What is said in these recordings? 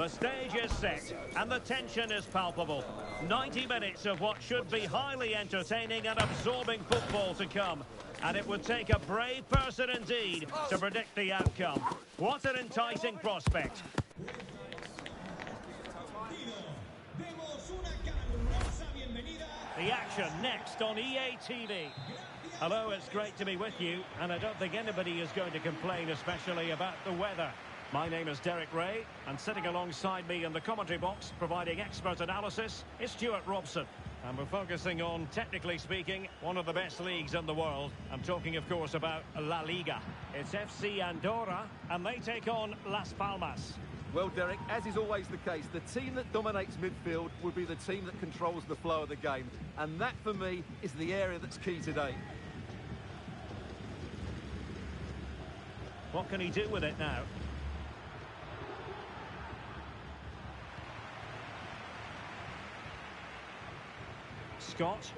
The stage is set and the tension is palpable. 90 minutes of what should be highly entertaining and absorbing football to come. And it would take a brave person indeed to predict the outcome. What an enticing prospect. The action next on EA TV. Hello, it's great to be with you, and I don't think anybody is going to complain, especially about the weather. My name is Derek Ray, and sitting alongside me in the commentary box, providing expert analysis, is Stuart Robson. And we're focusing on, technically speaking, one of the best leagues in the world. I'm talking, of course, about La Liga. It's FC Andorra, and they take on Las Palmas. Well, Derek, as is always the case, the team that dominates midfield will be the team that controls the flow of the game. And that, for me, is the area that's key today. What can he do with it now? Scott.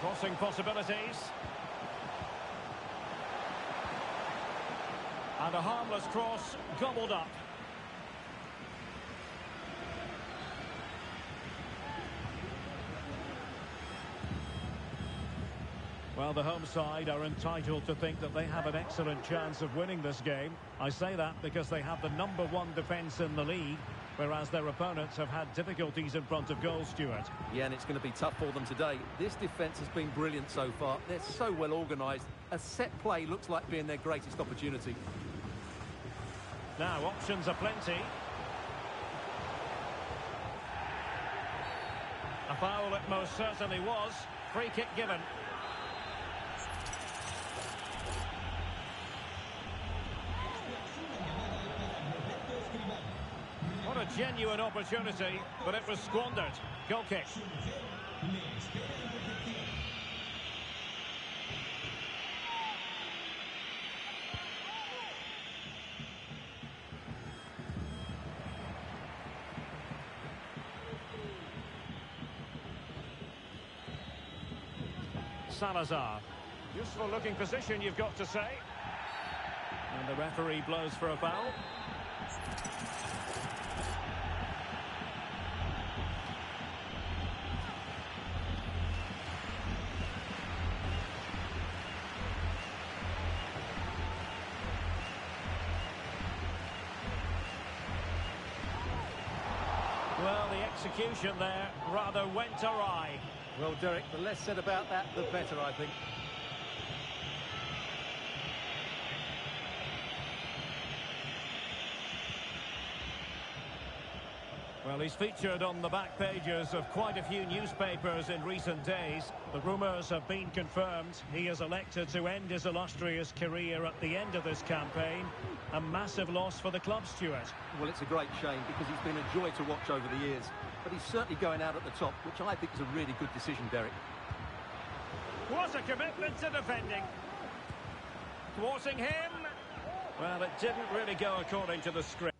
Crossing possibilities. And a harmless cross gobbled up. Well, the home side are entitled to think that they have an excellent chance of winning this game. I say that because they have the #1 defence in the league, whereas their opponents have had difficulties in front of goal, Stuart. Yeah, and it's going to be tough for them today. This defence has been brilliant so far. They're so well organised. A set play looks like being their greatest opportunity. Now, options are plenty. A foul it most certainly was. Free kick given. What a genuine opportunity, but it was squandered. Goal kick. Salazar. Useful looking position, you've got to say. And the referee blows for a foul. Well, the execution there rather went awry. Well, Derek, the less said about that, the better, I think. Well, he's featured on the back pages of quite a few newspapers in recent days. The rumours have been confirmed. He has elected to end his illustrious career at the end of this campaign. A massive loss for the club, Stuart. Well, it's a great shame because he's been a joy to watch over the years. But he's certainly going out at the top, which I think is a really good decision, Derek. What a commitment to defending. Thwarting him. Well, it didn't really go according to the script.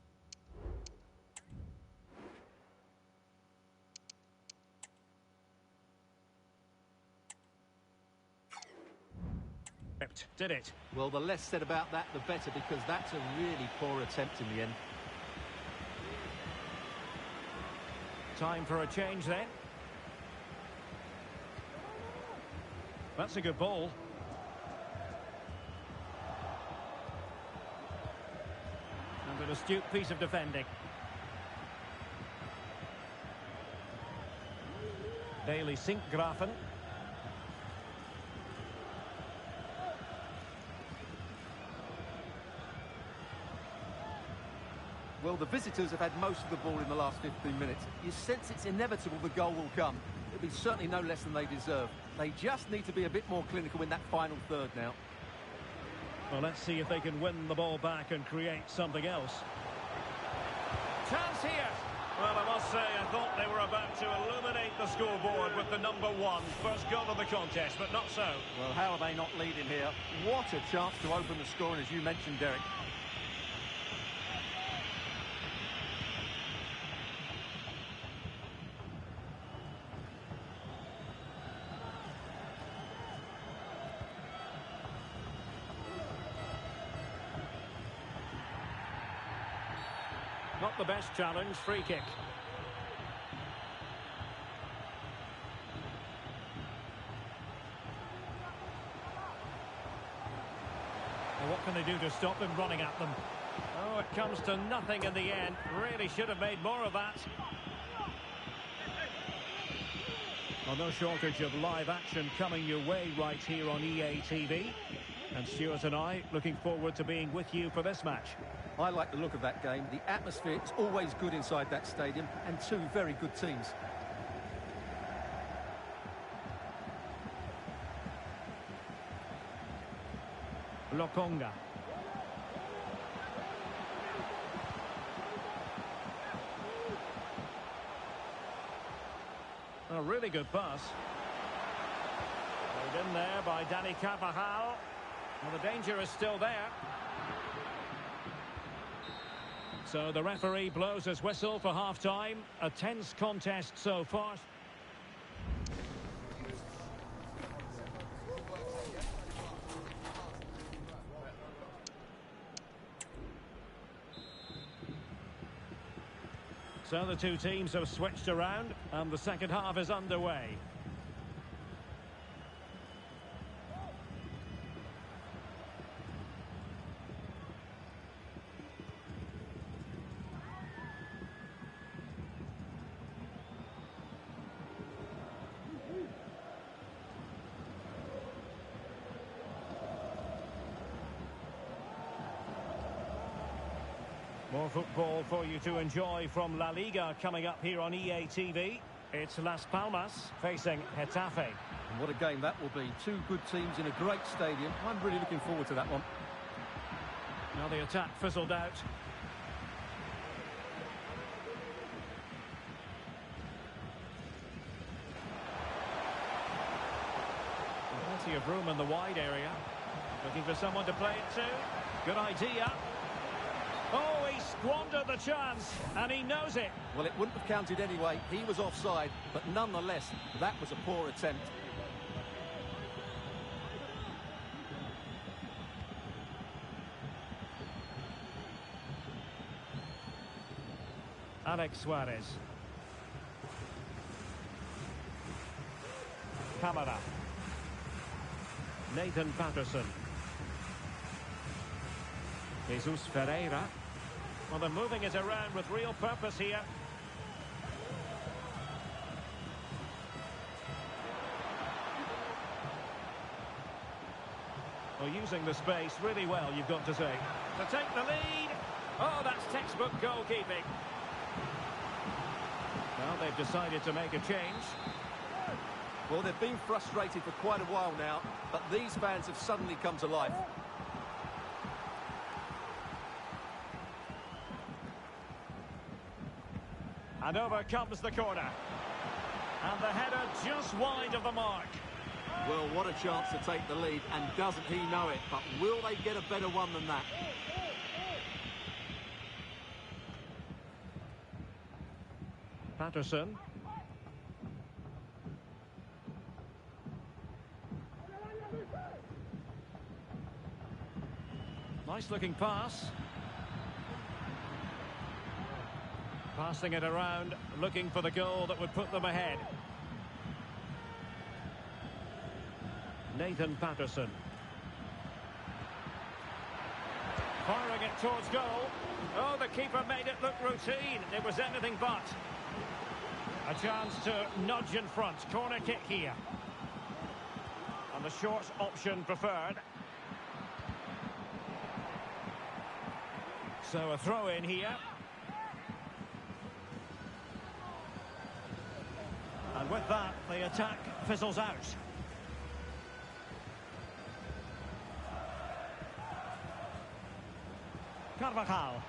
Did it? Well, the less said about that, the better, because that's a really poor attempt in the end. Time for a change then. That's a good ball. And an astute piece of defending. Daily Sinkgrafen. Well, the visitors have had most of the ball in the last 15 minutes. You sense it's inevitable the goal will come. It'll be certainly no less than they deserve. They just need to be a bit more clinical in that final third now. Well, let's see if they can win the ball back and create something else. Chance here. Well, I must say, I thought they were about to illuminate the scoreboard with the #1. First goal of the contest, but not so. Well, how are they not leading here? What a chance to open the scoring, as you mentioned, Derek. Not the best challenge, free kick. Well, what can they do to stop him running at them? Oh, it comes to nothing in the end. Really should have made more of that. Well, no shortage of live action coming your way right here on EA TV. And Stuart and I looking forward to being with you for this match. I like the look of that game. The atmosphere is always good inside that stadium, and two very good teams. Lokonga. A really good pass. Played in there by Dani Carvajal. Well, the danger is still there. So the referee blows his whistle for half-time. A tense contest so far. So the two teams have switched around and the second half is underway. More football for you to enjoy from La Liga coming up here on EA TV. It's Las Palmas facing Getafe. And what a game that will be. Two good teams in a great stadium. I'm really looking forward to that one. Now the attack fizzled out. Plenty of room in the wide area. Looking for someone to play it to. Good idea. Oh, he squandered the chance, and he knows it. Well, it wouldn't have counted anyway. He was offside, but nonetheless, that was a poor attempt. Alex Suarez. Camara. Nathan Patterson. Jesus Ferreira. Well, they're moving it around with real purpose here. Well, using the space really well, you've got to say. To take the lead. Oh, that's textbook goalkeeping. Well, they've decided to make a change. Well, they've been frustrated for quite a while now, but these fans have suddenly come to life. And over comes the corner. And the header just wide of the mark. Well, what a chance to take the lead, and doesn't he know it? But will they get a better one than that? Patterson. Nice looking pass. Passing it around, looking for the goal that would put them ahead. Nathan Patterson. Firing it towards goal. Oh, the keeper made it look routine. It was anything but. A chance to nudge in front. Corner kick here. And the short option preferred. So a throw in here. And with that, the attack fizzles out. Carvajal.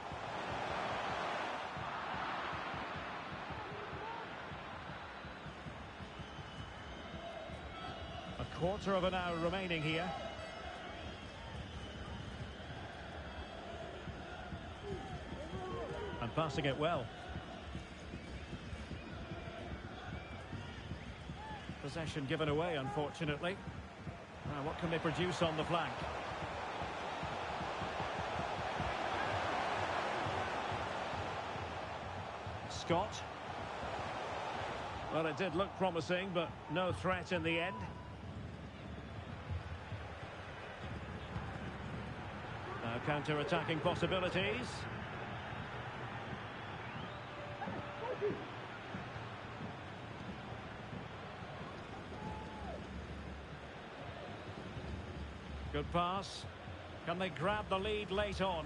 A quarter of an hour remaining here. And passing it well. Possession given away, unfortunately. Now, what can they produce on the flank? Scott. Well, it did look promising, but no threat in the end. Now counter-attacking possibilities. Good pass. Can they grab the lead late on?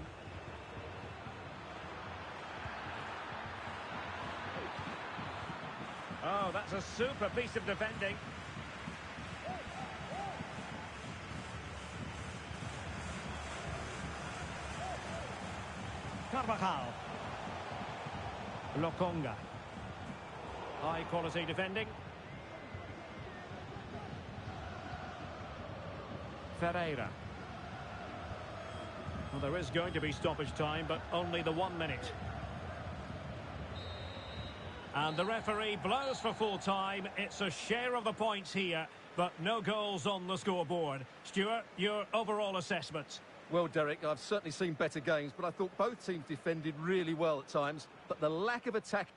Oh, that's a super piece of defending. Carvajal. Lokonga. High quality defending. Ferreira. Well, there is going to be stoppage time, but only the 1 minute. And the referee blows for full time. It's a share of the points here, but no goals on the scoreboard. Stuart, your overall assessment? Well, Derek, I've certainly seen better games, but I thought both teams defended really well at times. But the lack of attack...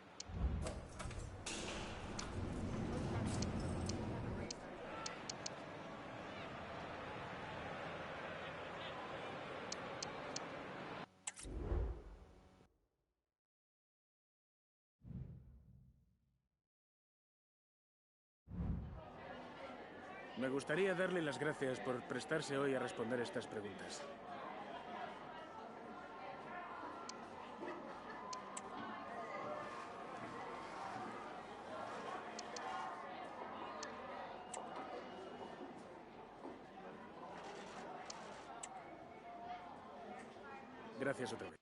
Me gustaría darle las gracias por prestarse hoy a responder estas preguntas. Gracias otra vez.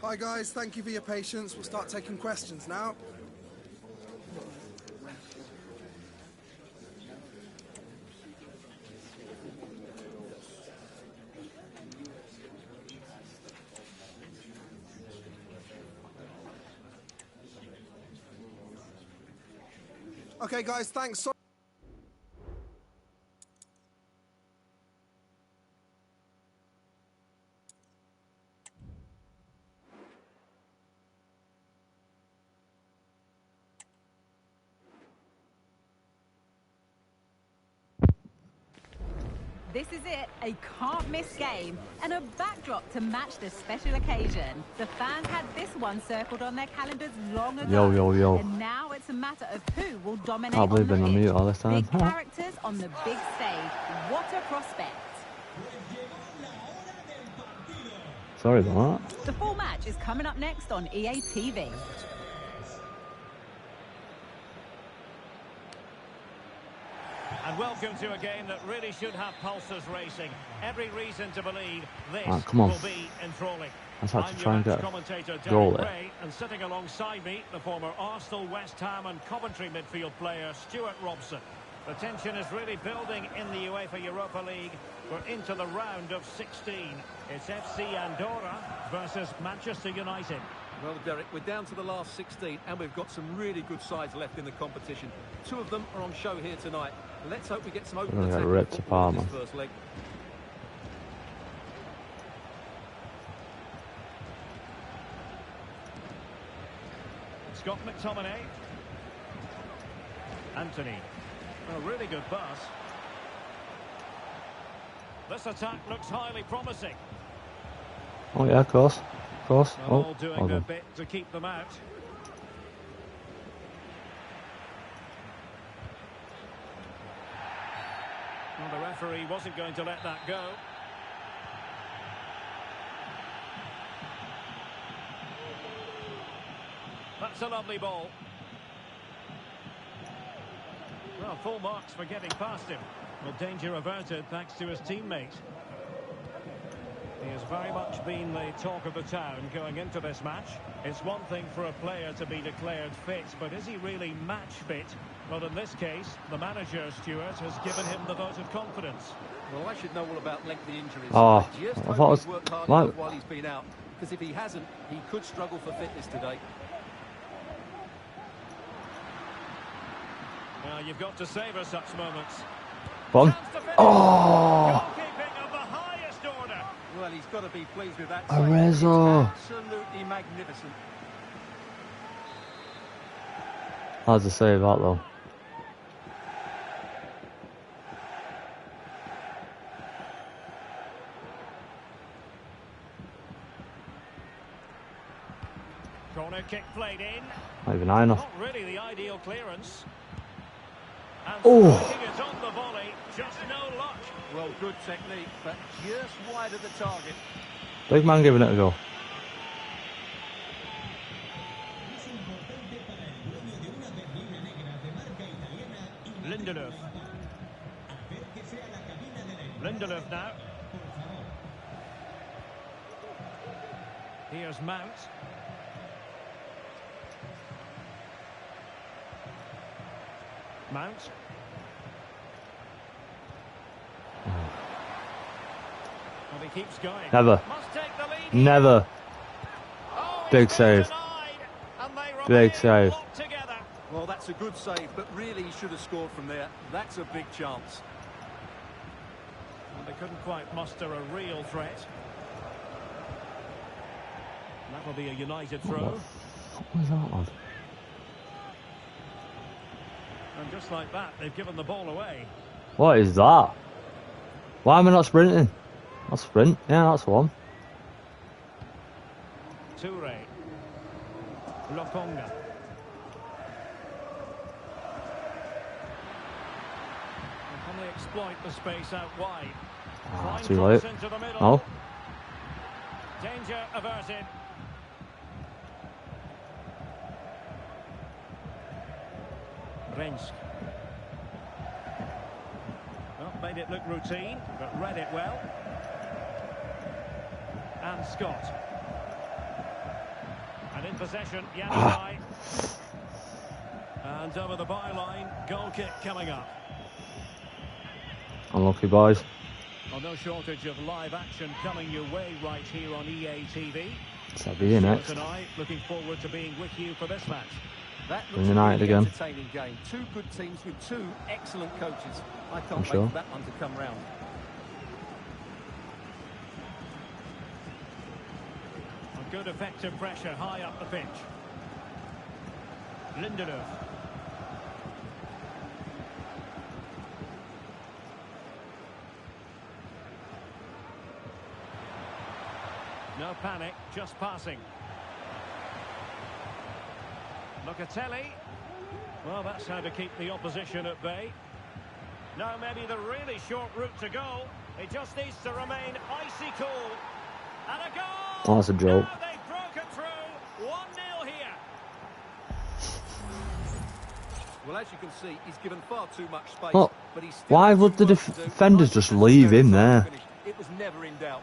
Hi guys, thank you for your patience. We'll start taking questions now. Okay guys, thanks. This is it, a can't-miss game, and a backdrop to match the special occasion. The fans had this one circled on their calendars long ago, Yo. and now it's a matter of who will dominate Can't believe on the been on pitch. mute all this time. Big characters on the big stage. What a prospect. Sorry about that. The full match is coming up next on EA TV. And welcome to a game that really should have pulses racing. Every reason to believe this will be enthralling. Let's have to I'm try and your get commentator a goal Derek there. Ray, and sitting alongside me, the former Arsenal, West Ham and Coventry midfield player Stuart Robson. The tension is really building in the UEFA Europa League. We're into the round of 16. It's FC Andorra versus Manchester United. Well, Derek, we're down to the last 16 and we've got some really good sides left in the competition. Two of them are on show here tonight. Let's hope we get some open attack ripped apart, in this man. first leg. Scott McTominay. Anthony. A really good pass. This attack looks highly promising. Oh yeah, of course. All Oh, doing hold their on. bit to keep them out. Well, the referee wasn't going to let that go. That's a lovely ball. Well, full marks for getting past him. Well, danger averted thanks to his teammate. He has very much been the talk of the town going into this match. It's one thing for a player to be declared fit, but is he really match fit? Well, in this case, the manager, Stuart, has given him the vote of confidence. Well, I should know all about lengthy injuries. Oh, I just I hope thought he's it was worked hard like- enough while he's been out, because if he hasn't, he could struggle for fitness today. Well, you've got to savour such moments. Bon. Chance to finish. Oh! Goalkeeping of the highest order. Well, he's got to be pleased with that. Arezzo. It's absolutely magnificent. Hard to say that though. Corner kick played in. Not even high enough. Not really the ideal clearance. And Oh. striking it on the volley, just no luck. Well, good technique, but just wide of the target. Big man giving it a go. Lindelöf. Lindelöf now. Here's Mount. Mount. Well, he keeps going. Never. Must take the lead. Never. Oh, Big it's save. denied, and they Big remain save. locked together. Well, that's a good save, but really he should have scored from there. That's a big chance. Well, they couldn't quite muster a real threat. And that will be a United throw. What was that one? And just like that, they've given the ball away. What is that? Why am I not sprinting? I'll sprint. Yeah, that's one. Toure. Lokonga. Can they exploit the space out wide? Ah, Fine too cross late. into the middle. Oh. Danger averted. Rensk. Well, made it look routine, but read it well. And Scott. And in possession, Januzaj. And over the byline, goal kick coming up. Unlucky, boys. Well, no shortage of live action coming your way right here on EA TV. So be in it. And I looking forward to being with you for this match. That looks like an entertaining game. Two good teams with two excellent coaches. I can't wait for that one to come round. A good effective pressure high up the pitch. Lindelöf. No panic, just passing. Locatelli. Well, that's how to keep the opposition at bay. Now maybe the really short route to goal. It just needs to remain icy cool. And a goal! Oh, that's a joke. Now they've broken through. 1-0 here. Well, as you can see, he's given far too much space. Well, but he's still why would the defenders just leave him there? It was never in doubt.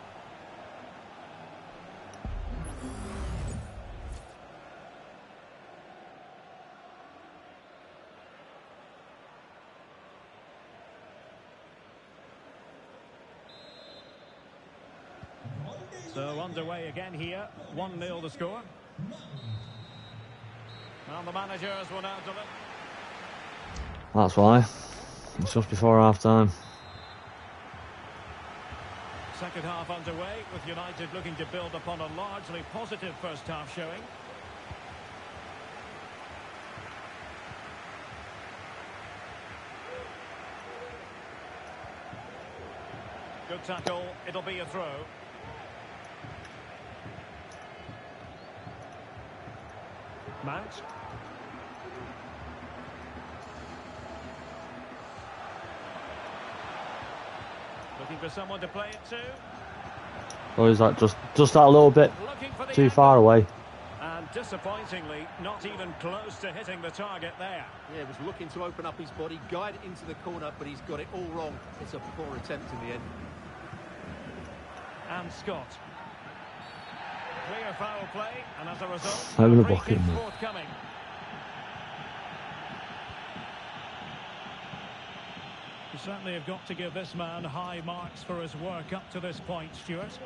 So underway again here, 1-0 the score. And the managers will now deliver. That's why. It's just before half-time. Second half underway, with United looking to build upon a largely positive first half showing. Good tackle, it'll be a throw. Mount. Looking for someone to play it to. Or is that just that little bit too far away? And disappointingly, not even close to hitting the target there. Yeah, he was looking to open up his body, guide it into the corner, but he's got it all wrong. It's a poor attempt in the end. And Scott. Clear foul play, and as a result, Having a free bucket kick in there. forthcoming. You certainly have got to give this man high marks for his work up to this point, Stuart.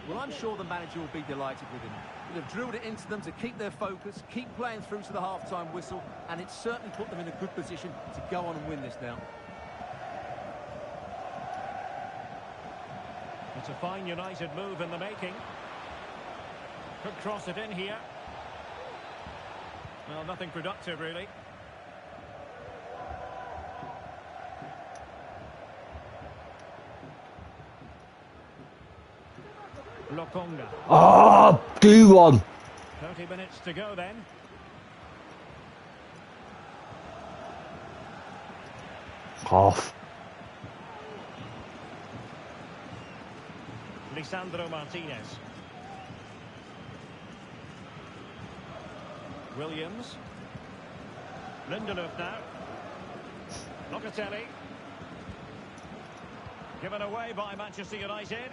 Well, I'm sure the manager will be delighted with him. He'll have drilled it into them to keep their focus, keep playing through to the half-time whistle, and it's certainly put them in a good position to go on and win this now. It's a fine United move in the making. Could cross it in here. Well, nothing productive, really. Lokonga. Oh, do one. 30 minutes to go then. Off. Lisandro Martinez. Williams. Lindelöf now. Locatelli. Given away by Manchester United.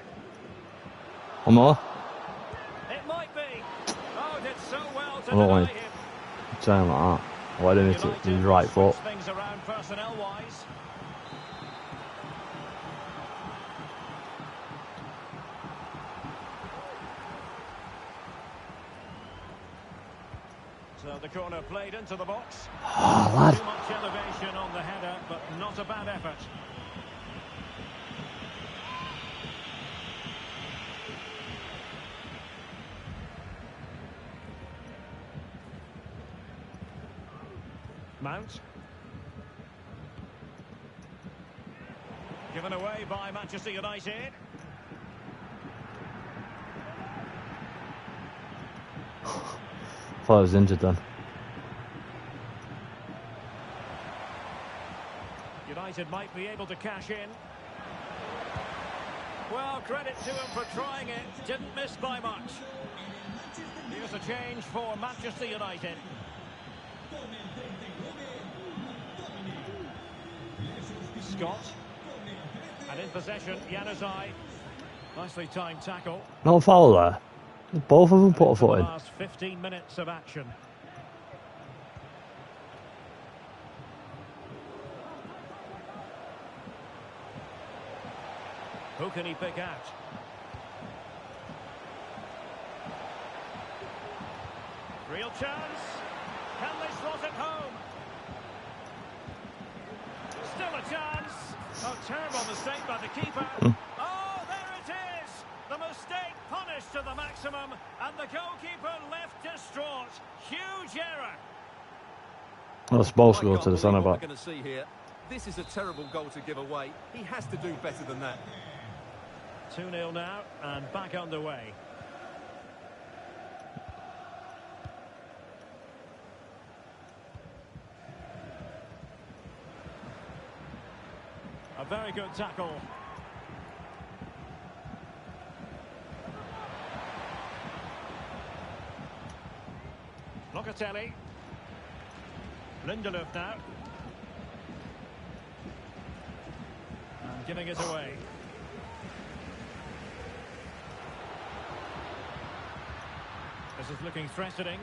One more. It might be. Oh, did so well to I don't deny want him. to turn like that. I wanted him to hit his right foot. Things around personnel-wise. So the corner played into the box. Oh, lad. Too much elevation on the header, but not a bad effort. Mount. Given away by Manchester United. Thought I was injured then. United might be able to cash in. Well, credit to him for trying it. Didn't miss by much. Here's a change for Manchester United. Scott. And in possession, Januzaj. Nicely timed tackle. No foul there. Both of them put a For foot the in. last 15 minutes of action. Who can he pick out? Real chance. Can they slot it home? Still a chance. Oh, terrible mistake by the keeper. Oh, there it is. The mistake punished to the maximum, and the goalkeeper left distraught. Huge error. Well, it's supposed to I go can't to the believe centre what back. we're going to see here. This is a terrible goal to give away. He has to do better than that. 2-0 now, and back underway. A very good tackle. Locatelli. Lindelöf now. And giving it away. This is looking threatening.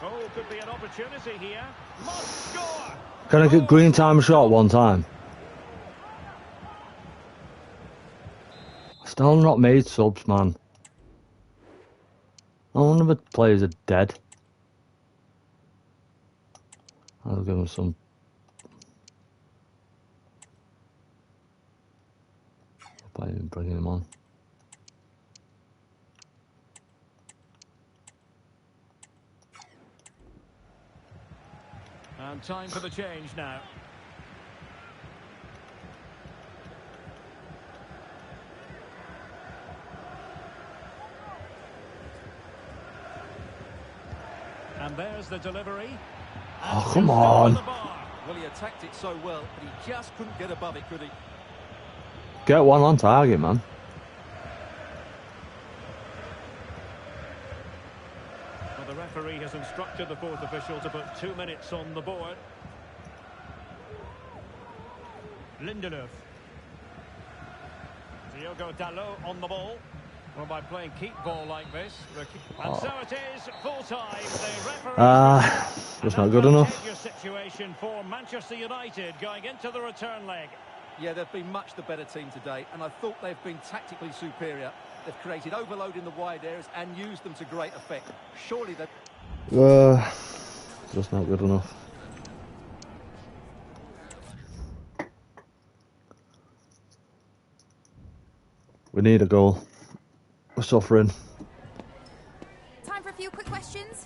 Oh, could be an opportunity here. Must score! Can I get green time shot one time? Still not made subs, man. None of the players are dead. I'll give them some. By even bringing them on. And time for the change now. And there's the delivery. Oh, come on. Well, he attacked it so well, but he just couldn't get above it, could he? Get one on target, man. Well, the referee has instructed the fourth official to put 2 minutes on the board. Lindelöf. Diogo Dalot on the ball. Well, by playing keep ball like this, and so it is, full time. The referee. That's not good enough. Situation for Manchester United going into the return leg. Yeah, they've been much the better team today, and I thought they've been tactically superior. They've created overload in the wide areas and used them to great effect. Surely they... Just not good enough. We need a goal. We're suffering. Time for a few quick questions.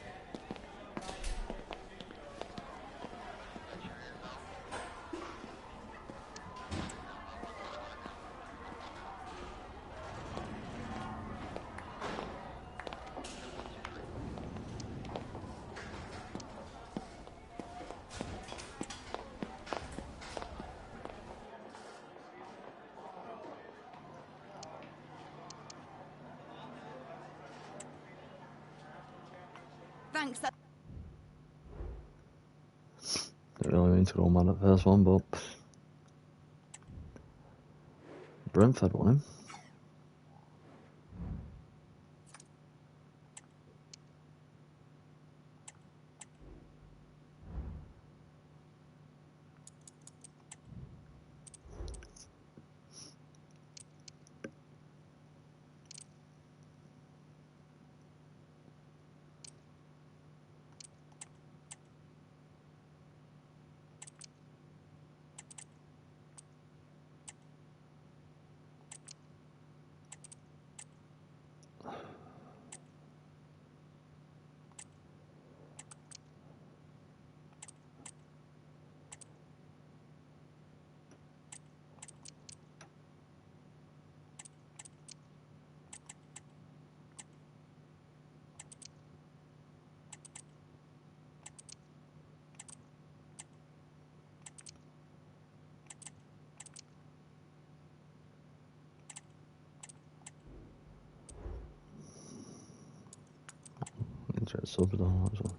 Thanks. Don't really mean to go mad at the first one, but Brentford won him. Subs on that as well.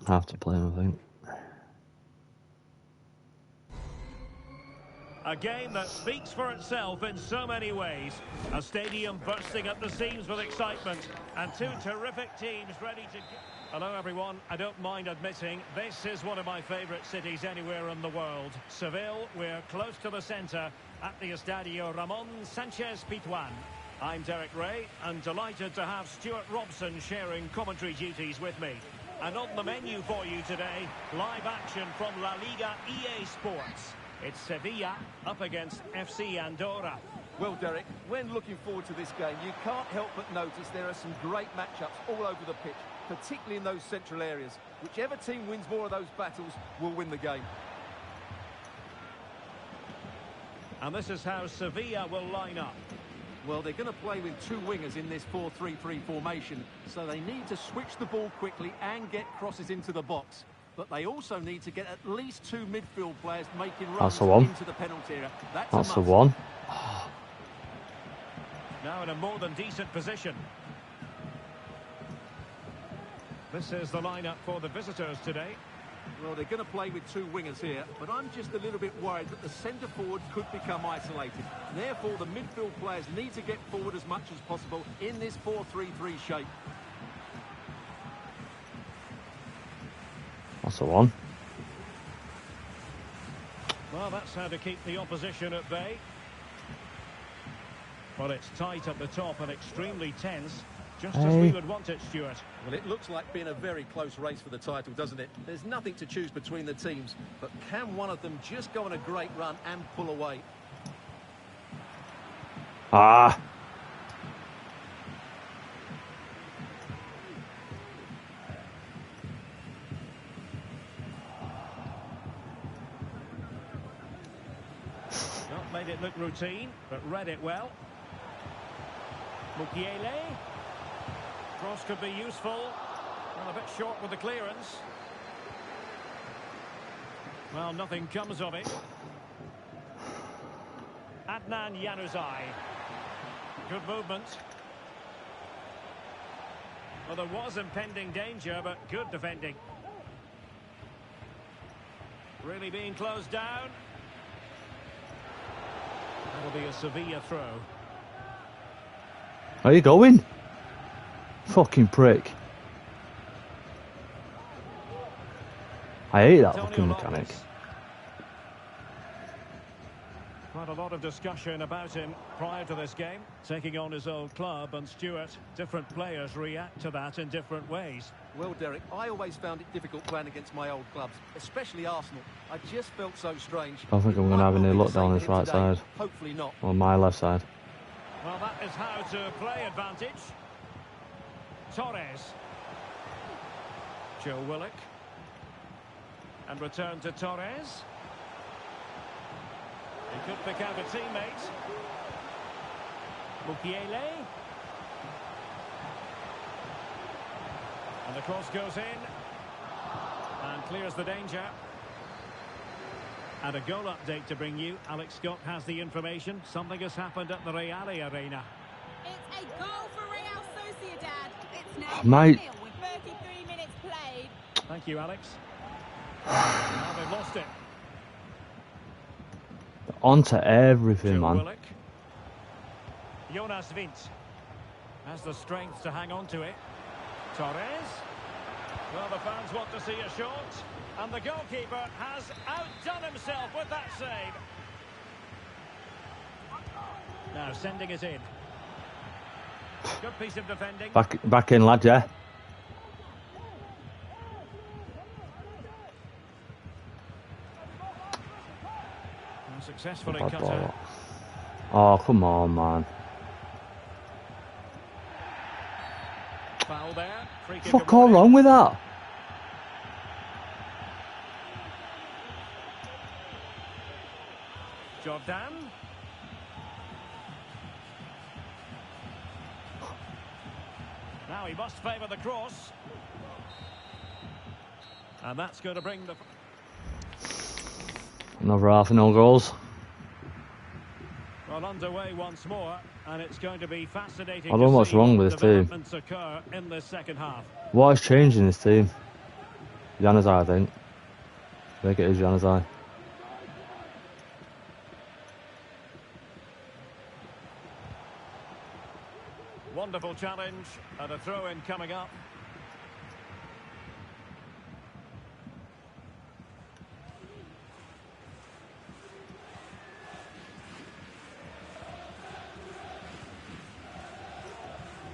I have to play him, I think. A game that speaks for itself in so many ways. A stadium bursting at the seams with excitement. And two terrific teams ready to... Hello everyone, I don't mind admitting this is one of my favourite cities anywhere in the world. Seville, we're close to the centre at the Estadio Ramon Sanchez Pizjuan. I'm Derek Ray and delighted to have Stuart Robson sharing commentary duties with me. And on the menu for you today, live action from La Liga EA Sports. It's Sevilla up against FC Andorra. Well, Derek, when looking forward to this game, you can't help but notice there are some great matchups all over the pitch, particularly in those central areas. Whichever team wins more of those battles will win the game. And this is how Sevilla will line up. Well, they're going to play with two wingers in this 4-3-3 formation, so they need to switch the ball quickly and get crosses into the box. But they also need to get at least two midfield players making runs into the penalty area. That's the one. Now in a more than decent position. This is the lineup for the visitors today. Well, they're going to play with two wingers here, but I'm just a little bit worried that the centre forward could become isolated. Therefore, the midfield players need to get forward as much as possible in this 4-3-3 shape. That's the one. Well, that's how to keep the opposition at bay. Well, it's tight at the top and extremely tense. Just as we would want it, Stuart. Well, it looks like being a very close race for the title, doesn't it? There's nothing to choose between the teams, but can one of them just go on a great run and pull away? Ah. Not made it look routine, but read it well. Mukiele. Cross could be useful. Well, a bit short with the clearance. Well, nothing comes of it. Adnan Januzaj. Good movement. Well, there was impending danger, but good defending. Really being closed down. That'll be a Sevilla throw. Are you going? Fucking prick. I hate that fucking mechanic. Quite a lot of discussion about him prior to this game, taking on his old club, and Stuart, different players react to that in different ways. Well, Derek, I always found it difficult playing against my old clubs, especially Arsenal. I just felt so strange. I think I'm going to have a new look down this right side. Hopefully not. On my left side. Well, that is how to play advantage. Torres. Joe Willock. And return to Torres. He could pick out a teammate. Mukiele. And the cross goes in. And clears the danger. And a goal update to bring you. Alex Scott has the information. Something has happened at the Reale Arena. It's a goal for Real Sociedad. It's now Mate. 1-0 with 33 minutes played. Thank you, Alex. Now they've lost it. Onto everything, Joe man. Willock. Jonas Vint has the strength to hang on to it. Torres. Well, the fans want to see a shot. And the goalkeeper has outdone himself with that save. Now sending it in. Good piece of defending. Back in, lad, yeah. And successfully cut out. Oh, come on, man. Foul there. Free kick Fuck all wrong with that? Jordan. Now he must favour the cross. And that's going to bring the... Another half and no goals. Well, underway once more, and it's going to be fascinating. I don't know what's wrong with this team. Occur in the second half. What has changed in this team? Januzaj, I think. I think it is Januzaj. Wonderful challenge and a throw-in coming up.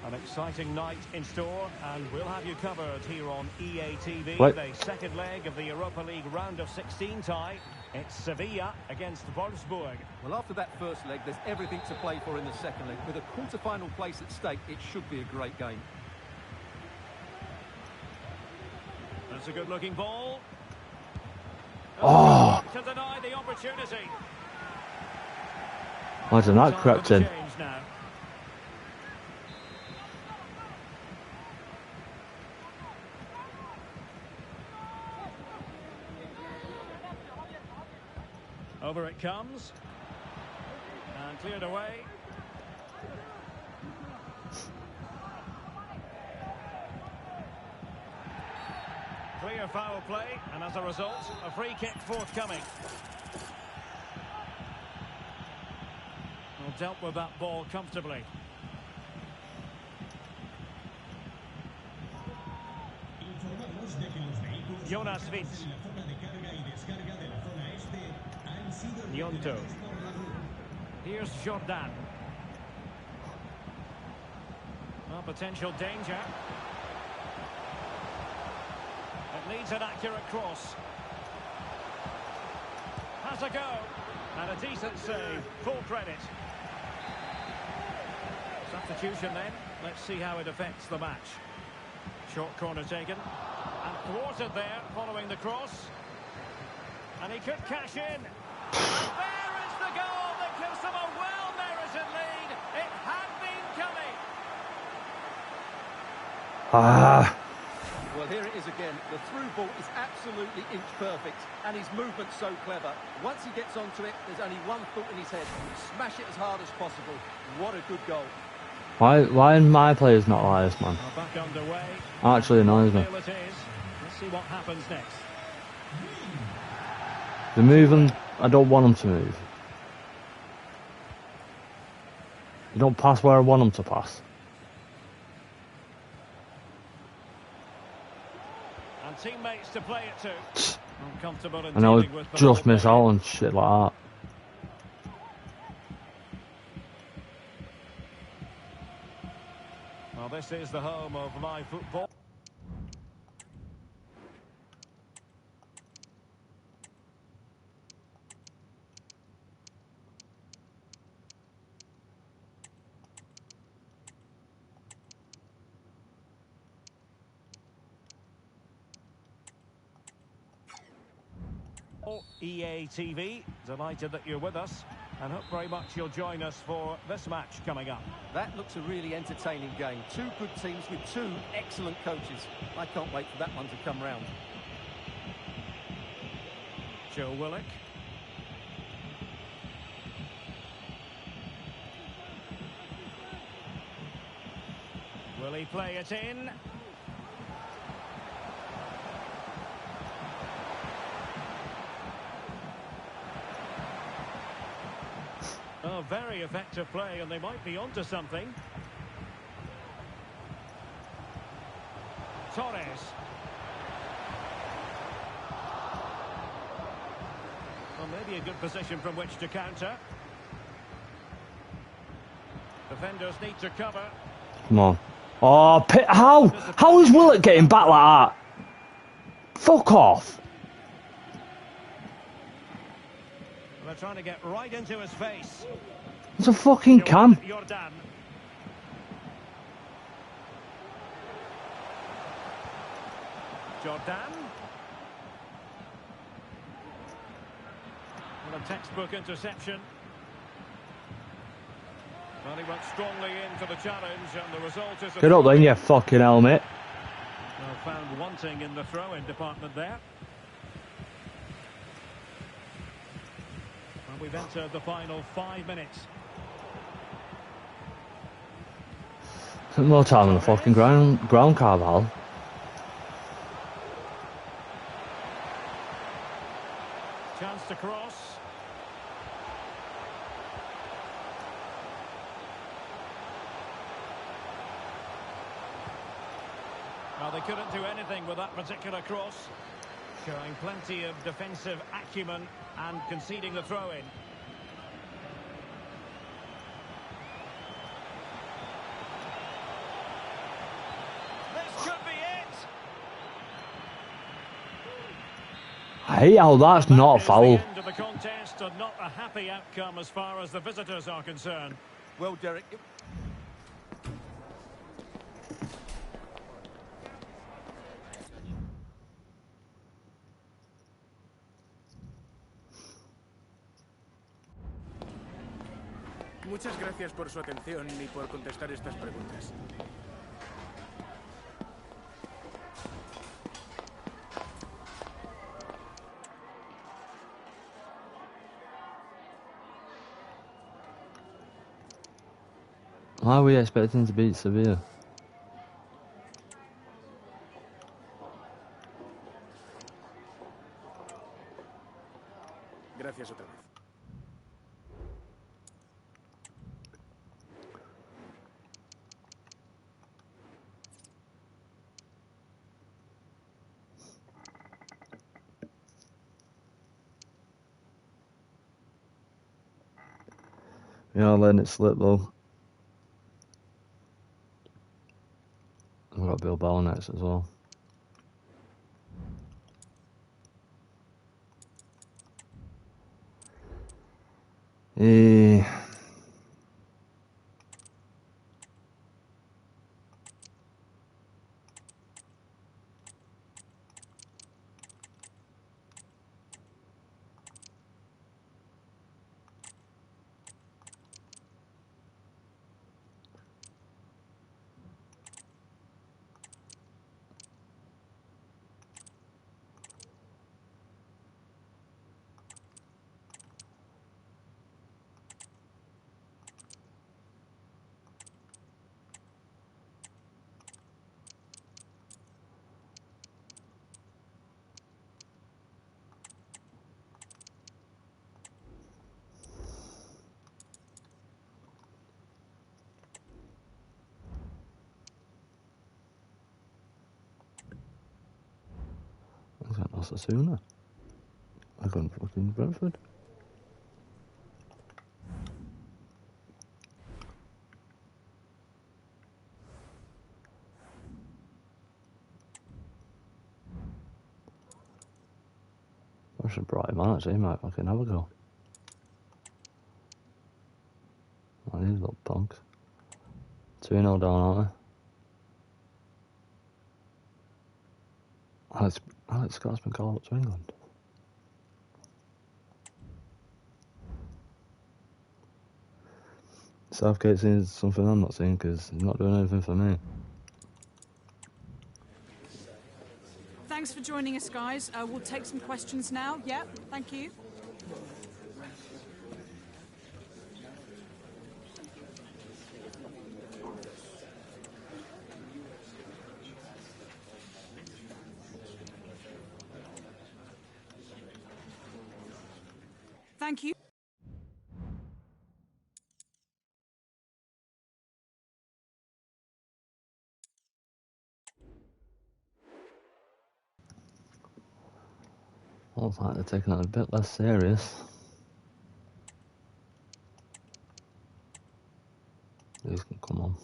An exciting night in store, and we'll have you covered here on EA TV. The second leg of the Europa League round of 16 tie. It's Sevilla against Wolfsburg. Well, after that first leg, there's everything to play for in the second leg. With a quarter-final place at stake, it should be a great game. That's a good-looking ball. Oh! To deny the opportunity. Imagine that crept in. Now. Over it comes. And cleared away. Clear foul play, and as a result, a free kick forthcoming. Well, dealt with that ball comfortably. Jonas Vitz. Nyonto. Here's Jordan. Well, potential danger. It needs an accurate cross. Has a go. And a decent save. Full credit. Substitution then. Let's see how it affects the match. Short corner taken. And thwarted there following the cross. And he could cash in. And there is the goal that gives them a well-merited lead. It had been coming. Well, here it is again. The through ball is absolutely inch perfect, and his movement's so clever. Once he gets onto it, there's only one thought in his head: smash it as hard as possible. What a good goal! Why are my players not like this, man? Back underway. Actually annoys me. Let's see what happens next. They're moving. I don't want them to move. You don't pass where I want them to pass. And teammates to play it to. Uncomfortable And I would just miss out on shit like that. Well, this is the home of live football. EA TV, delighted that you're with us, and hope very much you'll join us for this match coming up. That looks a really entertaining game. Two good teams with two excellent coaches. I can't wait for that one to come round. Joe Willock. Will he play it in? Oh, very effective play, and they might be onto something. Torres. Well, maybe a good position from which to counter. Defenders need to cover. Come on. Oh, how? How is Willett getting back like that? Fuck off. They're trying to get right into his face. It's a fucking cam. Jordan. Jordan. What a textbook interception. Well, he went strongly into the challenge, and the result is... Get up then, you fucking helmet. Well, found wanting in the throw-in department there. Well, we've entered the final 5 minutes. More time on the fucking ground Carval. Well, they couldn't do anything with that particular cross. Showing plenty of defensive acumen and conceding the throw-in. This could be it! Hey, how that's not a foul. The end of the contest and not a happy outcome as far as the visitors are concerned. Well, Derek... Muchas gracias por su atención y por contestar estas preguntas. Why are we expecting to beat Sevilla? Gracias otra vez. Yeah, letting it slip though. I've got Bilbao next as well. Is that Osasuna? I got fucking Brentford. I should bright him out, so he might fucking have a go. Oh, these little punks. 2-0 down, aren't they? Alex Scott's been called up to England. Southgate's seeing something I'm not seeing because he's not doing anything for me. Thanks for joining us, guys. We'll take some questions now. Yeah, thank you. Thank you. Looks like they're taking it a bit less serious. These can come on.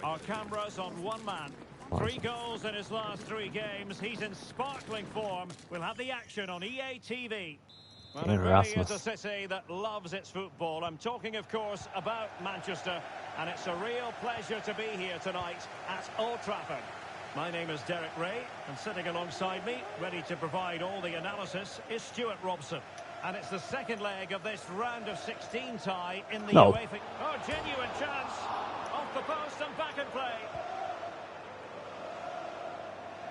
Our cameras on one man. 3 goals in his last 3 games. He's in sparkling form. We'll have the action on EA TV. Well, it really is a city that loves its football. I'm talking, of course, about Manchester, and it's a real pleasure to be here tonight at Old Trafford. My name is Derek Ray, and sitting alongside me, ready to provide all the analysis, is Stuart Robson. And it's the second leg of this round of 16 tie in the UEFA. Oh, genuine chance. Off the post and back in play.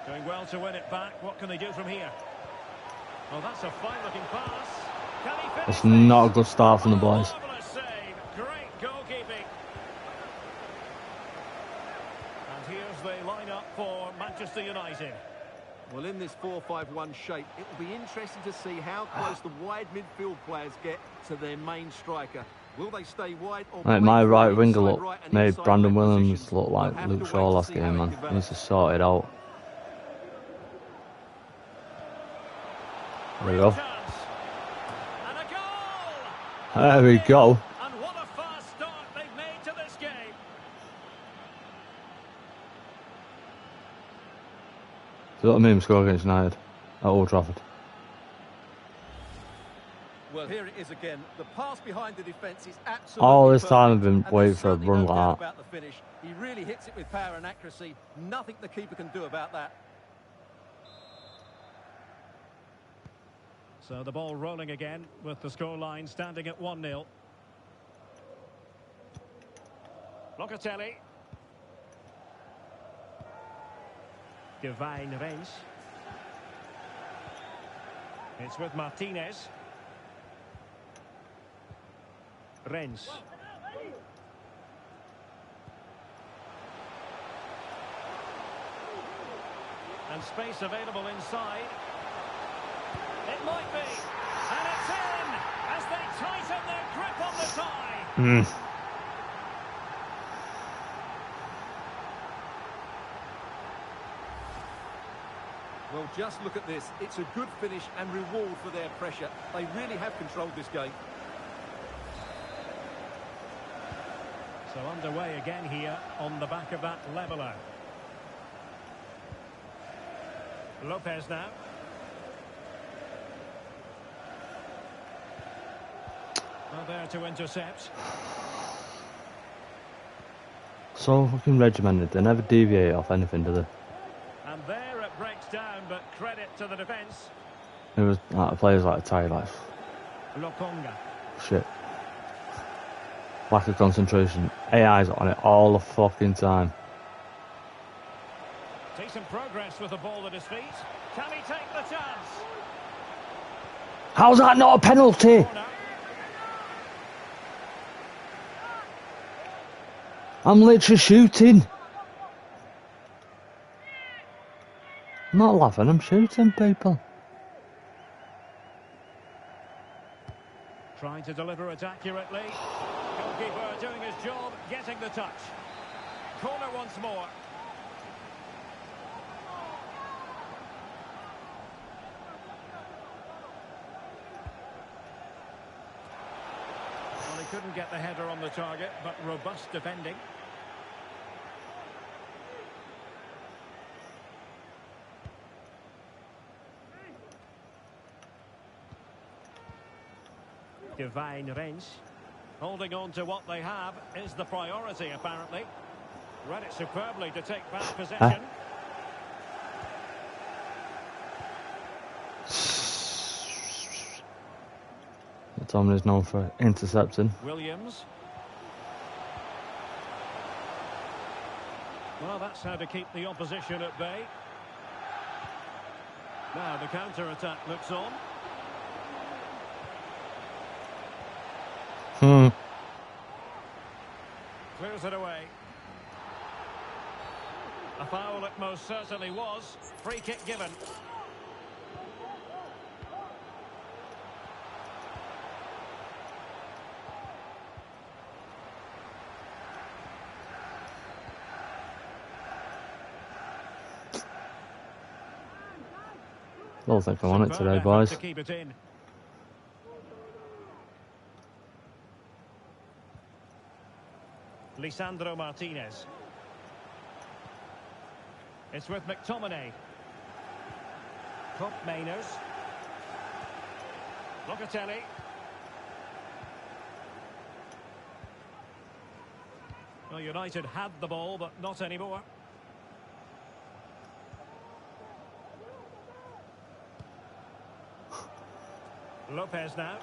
Doing well to win it back. What can they do from here? Well, that's a fine-looking pass. Can he finish? It's not a good start from the boys. Marvellous save. Great goalkeeping. And here's the lineup for Manchester United. Well, in this 4-5-1 shape, it will be interesting to see how close the wide midfield players get to their main striker. Will they stay wide or Like my right winger inside look right and made inside Brandon left Williams positions? look like We'll have Luke to wait Shaw to last see game, how it man. He develops. needs to sort it out. There we go. And a goal! There we go. And what a fast start they've made to this game. So what I mean, score against United at Old Trafford. Well, here it is again. The pass behind the defence is absolutely All this time I've perfect, been waiting for a and there's run certainly no doubt like that. about the finish. He really hits it with power and accuracy. Nothing the keeper can do about that. So the ball rolling again with the scoreline standing at 1-0. Locatelli. Divine Rennes. It's with Martinez. Rennes. And space available inside. It might be. And it's in as they tighten their grip on the tie. Well, just look at this. It's a good finish and reward for their pressure. They really have controlled this game. So underway again here on the back of that leveller. Lopez now. Well, there to intercept. So fucking regimented. They never deviate off anything, do they? And there it breaks down, but credit to the defence. It was like players like Ty, like Lokonga. shit. Lack of concentration. AI's on it all the fucking time. Decent progress with the ball at his feet. Can he take the chance? How's that not a penalty? Corner. I'm literally shooting. I'm not laughing, I'm shooting people. Trying to deliver it accurately. Goalkeeper doing his job, getting the touch. Corner once more. Well, he couldn't get the header on the target, but robust defending. Divine Rennes. Holding on to what they have is the priority, apparently. Read it superbly to take back possession. Tom is known for intercepting. Williams. Well, that's how to keep the opposition at bay. Now the counter-attack looks on. Clears it away. A foul it most certainly was. Free kick given. I don't think I'm on it today, boys. To keep it in. Lisandro Martinez. It's with McTominay. Cop Mainers. Locatelli. Well, United had the ball, but not anymore. Lopez now.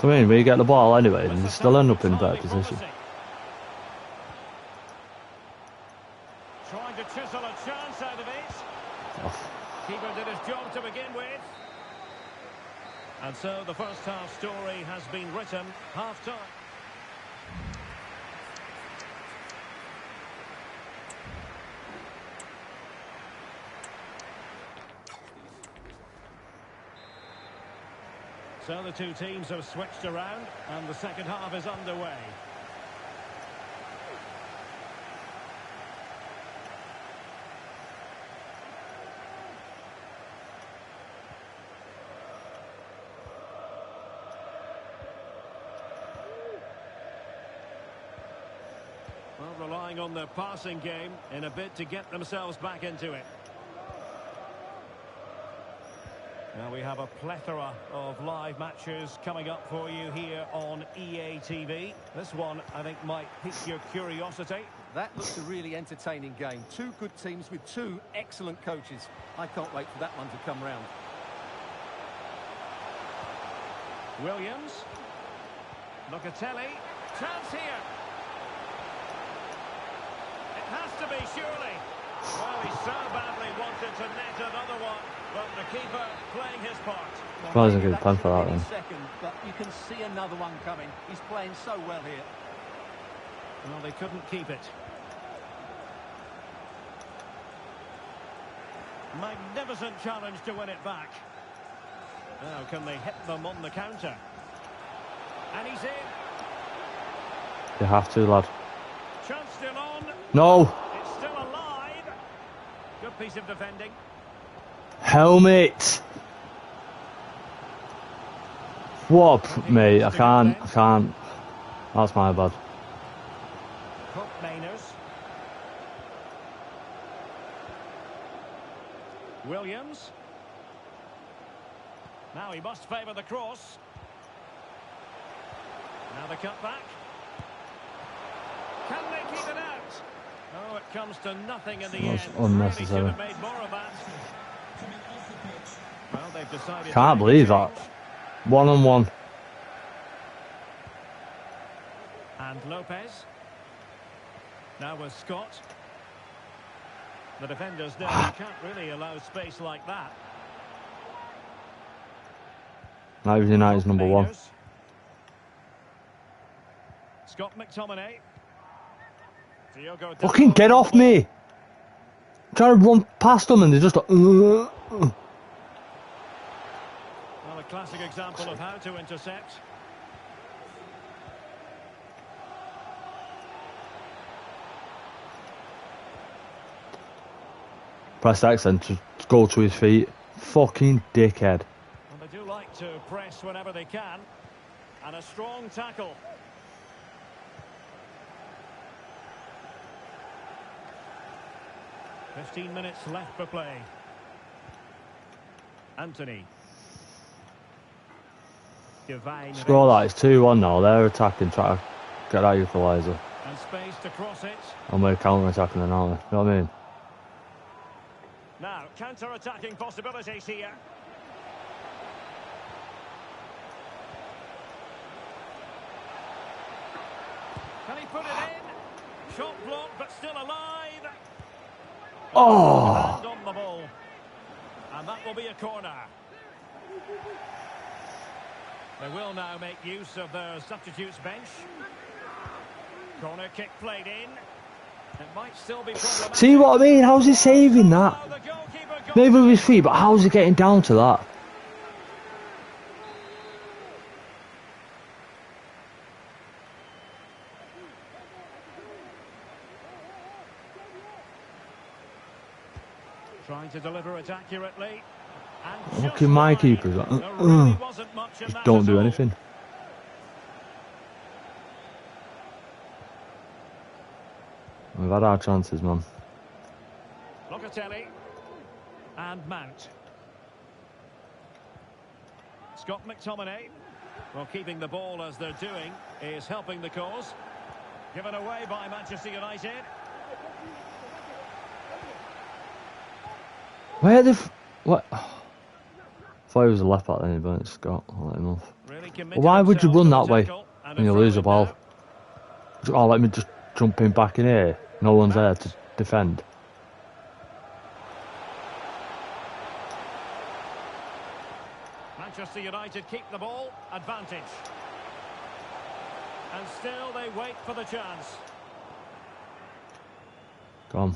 I mean, we get the ball anyway, and you still end up in a better position. Trying to chisel a chance out of it. Keeper did his job to begin with. And so the first half story has been written. Half time. So the two teams have switched around and the second half is underway. Well, relying on their passing game in a bid to get themselves back into it. Now we have a plethora of live matches coming up for you here on EA TV. This one, I think, might pique your curiosity. That looks a really entertaining game. Two good teams with two excellent coaches. I can't wait for that one to come round. Williams. Locatelli. Chance here. It has to be, surely. Well, he so badly wanted to net another one, but the keeper playing his part. Well, a good plan for that then. Second, but you can see another one coming. He's playing so well here. Well, they couldn't keep it. Magnificent challenge to win it back. Now, can they hit them on the counter? And he's in. You have to, lad. Chance still on. No. It's still alive. Good piece of defending. Helmet. What, mate? I can't. That's my bad. Williams. Now he must favour the cross. Now the cutback. Can they keep it out? Oh, it comes to nothing in the end. Unnecessary. Really should have made more of that. Well, they've decided. Can't believe that. 1-on-1. And Lopez. Now with Scott. The defenders know you can't really allow space like that. Now United's number one. Scott McTominay. Fucking get off me! I'm trying to run past them and they're just like, Well, a classic example of how to intercept. Press X and just go to his feet. Fucking dickhead. Well, they do like to press whenever they can. And a strong tackle. .15 minutes left for play. Anthony. Divine. Score that, it's 2-1 now. They're attacking, trying to get that equaliser. And space to cross it. And we're counter-attacking then, aren't we? You know what I mean? Now, counter-attacking possibilities here. Can he put it in? Shot blocked, but still alive. Oh! Hand on the ball. And that will be a corner. They will now make use of their substitutes bench. Corner kick played in. It might still be problematic. See what I mean? How's he saving that? Maybe with his feet, but how's he getting down to that? Trying to deliver it accurately. And Look at my keepers. Like, really wasn't much in just that don't do at all. anything. We've had our chances, man. Locatelli and Mount. Scott McTominay. Well, keeping the ball as they're doing is helping the cause. Given away by Manchester United. Where the what? I thought he was a left back then, but it's Scott. I'll let him off. Really Why would you run that way and when you lose the ball? Oh, let me just jump in back in here. No one's there to defend. Manchester United keep the ball, advantage. And still they wait for the chance. Go on.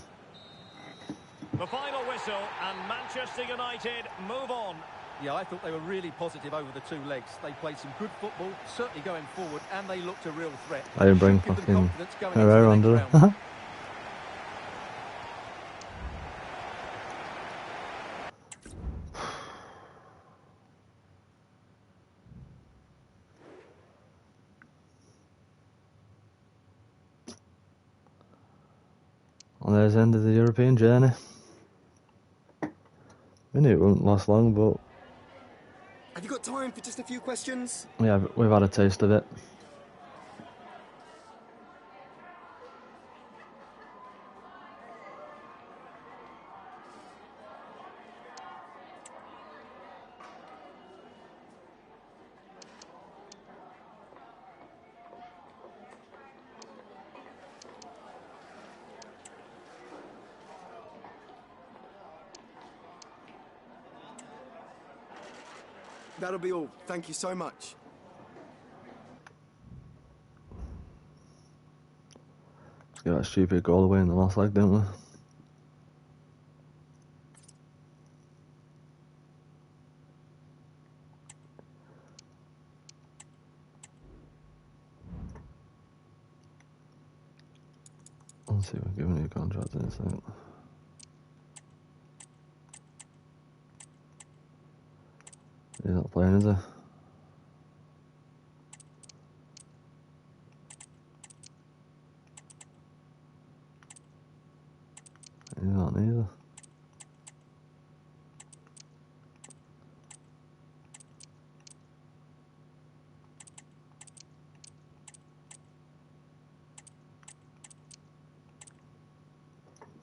The final whistle and Manchester United move on. Yeah, I thought they were really positive over the two legs. They played some good football, certainly going forward, and they looked a real threat. I didn't bring Should give them fucking confidence going into Herrera the under next it. round. And there's the end of the European journey. We knew it wouldn't last long, but Have you got time for just a few questions? yeah, we've had a taste of it. That'll be all. Thank you so much. Got that stupid goal away in the last leg, didn't we? Let's see, we're giving you a contract in a second. He's not playing, is he? He's not neither.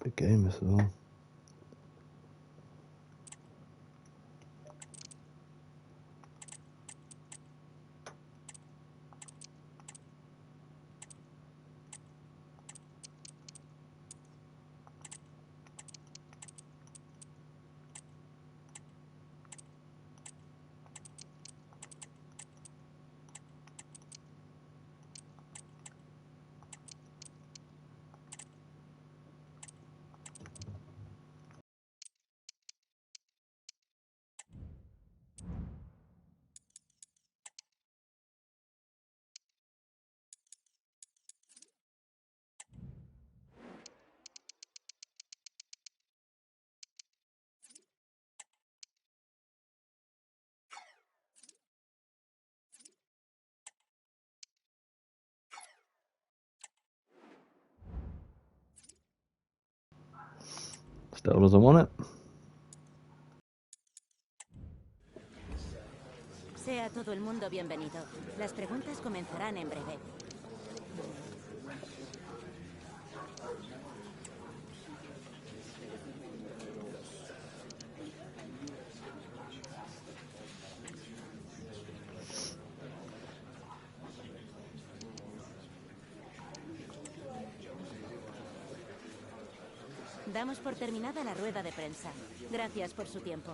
Big game as well. Still doesn't want it. Sea todo el mundo bienvenido. Las preguntas comenzarán en breve. Damos por terminada la rueda de prensa. Gracias por su tiempo.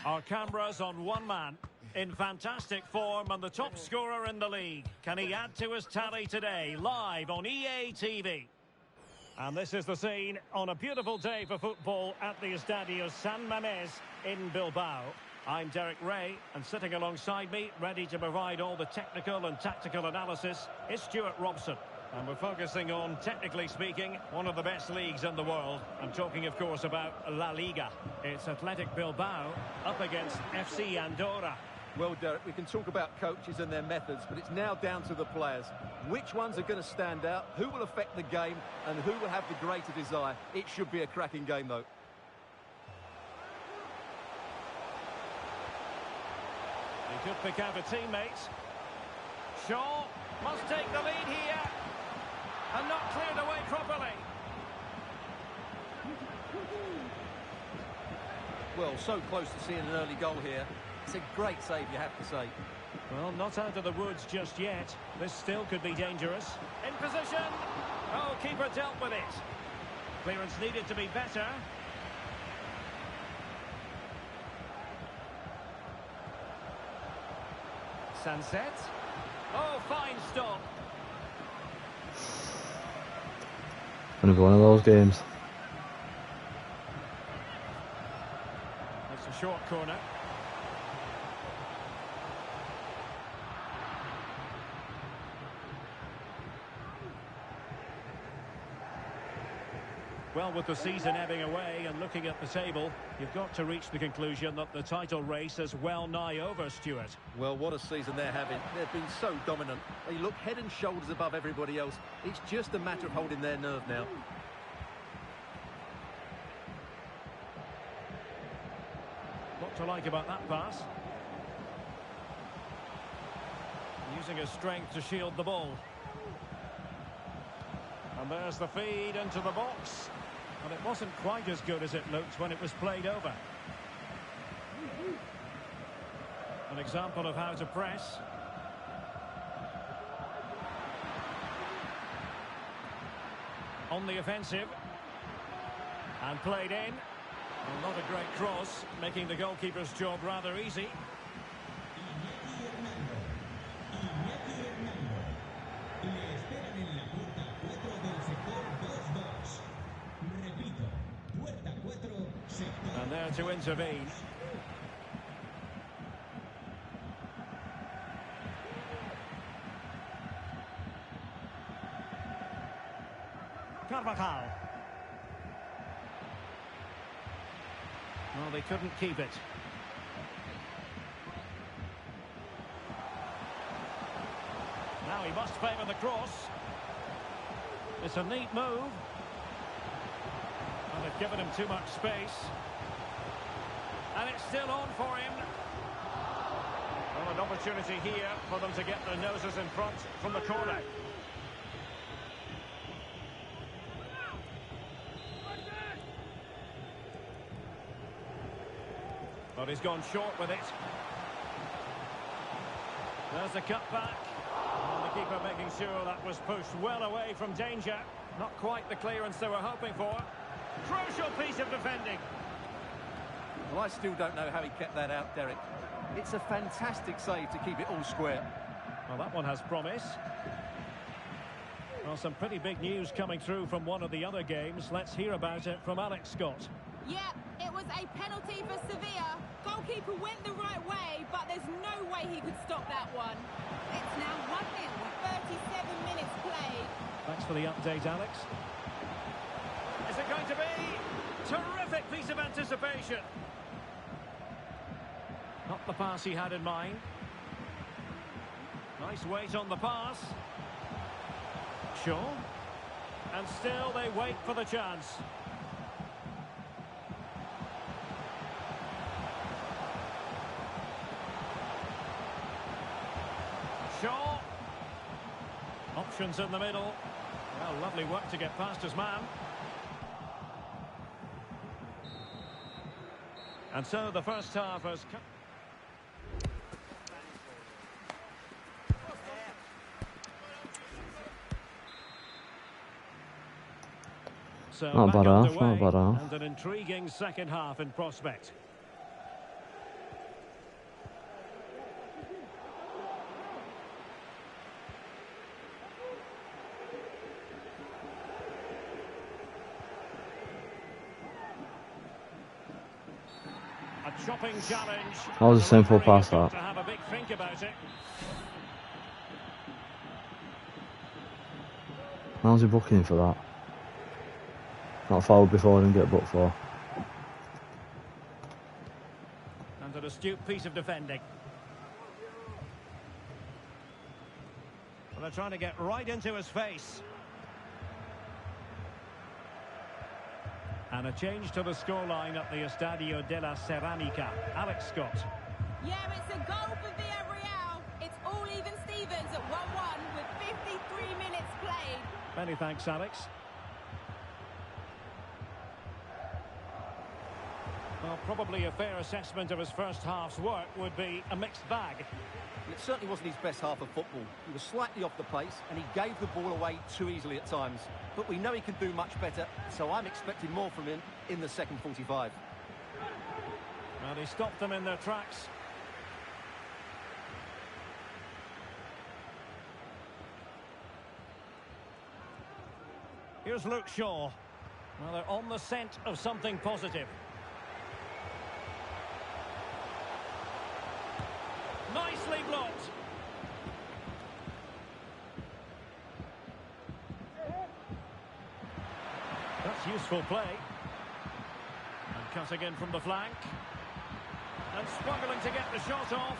Our cameras on one man, in fantastic form and the top scorer in the league. Can he add to his tally today, live on EA TV? And this is the scene on a beautiful day for football at the Estadio San Mamés in Bilbao. I'm Derek Ray, and sitting alongside me, ready to provide all the technical and tactical analysis, is Stuart Robson. And we're focusing on, technically speaking, one of the best leagues in the world. I'm talking, of course, about La Liga. It's Athletic Bilbao up against FC Andorra. Well, Derek, we can talk about coaches and their methods, but it's now down to the players. Which ones are going to stand out, who will affect the game, and who will have the greater desire? It should be a cracking game, though. He could pick out a teammate. Shaw must take the lead here. And not cleared away properly. Well, so close to seeing an early goal here. It's a great save, you have to say. Well, not out of the woods just yet. This still could be dangerous. In position. Oh, keeper dealt with it. Clearance needed to be better. Sunset. Oh, fine stop. Gonna be one of those games. That's a short corner. Well, with the season ebbing away and looking at the table, you've got to reach the conclusion that the title race is well nigh over, Stuart. Well, what a season they're having. They've been so dominant. They look head and shoulders above everybody else. It's just a matter of holding their nerve now. What to like about that pass? Using his strength to shield the ball. And there's the feed into the box. But it wasn't quite as good as it looked when it was played over. An example of how to press. On the offensive. And played in. Well, not a great cross, making the goalkeeper's job rather easy. And there to intervene. Carvajal. Well, they couldn't keep it. Now he must favour the cross. It's a neat move. And they've given him too much space. And it's still on for him. Well, an opportunity here for them to get their noses in front from the corner. But he's gone short with it. There's the cut back. And the keeper making sure that was pushed well away from danger. Not quite the clearance they were hoping for. Crucial piece of defending. Well, I still don't know how he kept that out, Derek. It's a fantastic save to keep it all square. Well, that one has promise. Well, some pretty big news coming through from one of the other games. Let's hear about it from Alex Scott. Yeah, it was a penalty for Sevilla. Goalkeeper went the right way, but there's no way he could stop that one. It's now 1-0 with 37 minutes played. Thanks for the update, Alex. Is it going to be? Terrific piece of anticipation. Not the pass he had in mind. Nice weight on the pass. Shaw. And still they wait for the chance. Shaw. Options in the middle. Well, lovely work to get past his man. And so the first half has come. So not back bad half, underway, not bad half. and an intriguing second half in prospect. A chopping challenge. That was a simple pass, that. To have a big think about it. How's he booking for that? Not fouled before, didn't get booked for. And an astute piece of defending. they're trying to get right into his face. And a change to the scoreline at the Estadio de la Ceramica. Alex Scott. Yeah, it's a goal for Villarreal. It's all even Stevens at 1-1 with 53 minutes played. Many thanks, Alex. Well, probably a fair assessment of his first half's work would be a mixed bag. It certainly wasn't his best half of football. He was slightly off the pace and he gave the ball away too easily at times. But we know he can do much better, so I'm expecting more from him in the second 45. Well, he stopped them in their tracks. Here's Luke Shaw. Well, they're on the scent of something positive. Nicely blocked. That's useful play. And cutting in from the flank. And struggling to get the shot off.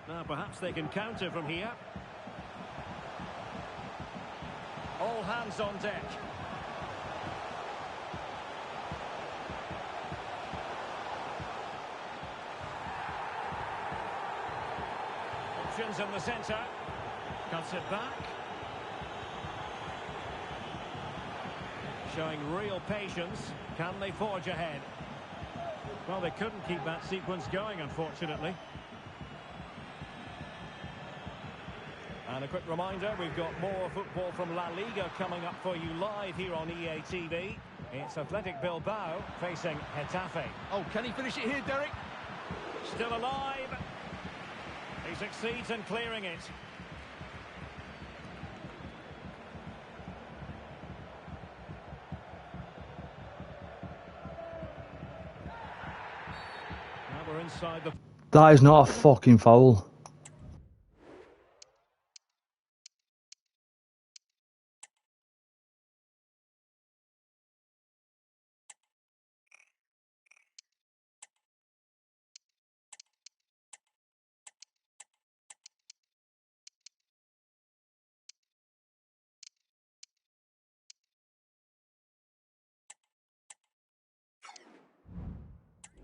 Now perhaps they can counter from here. All hands on deck. Options in the centre. Cuts it back. Showing real patience. Can they forge ahead? Well, they couldn't keep that sequence going, unfortunately. And a quick reminder, we've got more football from La Liga coming up for you live here on EA TV. It's Athletic Bilbao facing Getafe. Oh, can he finish it here, Derek? Still alive. He succeeds in clearing it. Now we're inside the... That is not a fucking foul.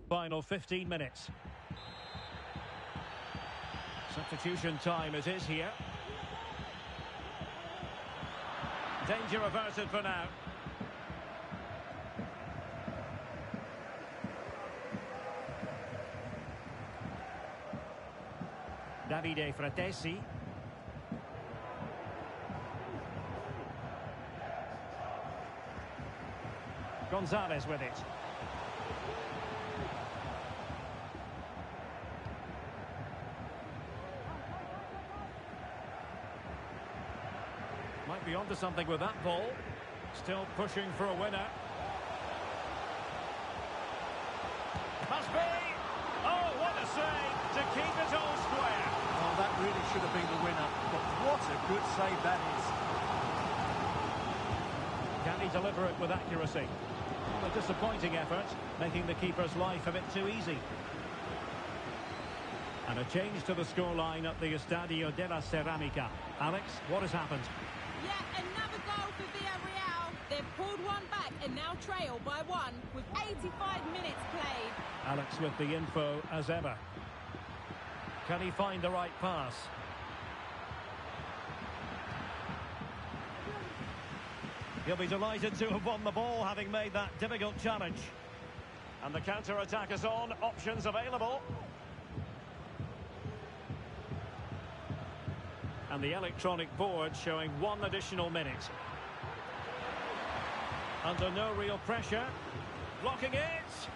Final 15 minutes. Substitution time it is here. Danger averted for now. Davide Fratesi. Gonzalez with it. Might be onto something with that ball. Still pushing for a winner. Must be! Oh, what a save to keep it all square. Oh, that really should have been the winner. But what a good save that is. Can he deliver it with accuracy? Well, a disappointing effort, making the keeper's life a bit too easy. And a change to the scoreline at the Estadio de la Ceramica. Alex, what has happened? Yeah, another goal for Villarreal. They've pulled one back and now trail by 1 with 85 minutes played. Alex with the info as ever. Can he find the right pass? He'll be delighted to have won the ball, having made that difficult challenge. And the counter-attack is on. Options available. And the electronic board showing 1 additional minute. Under no real pressure. Blocking it.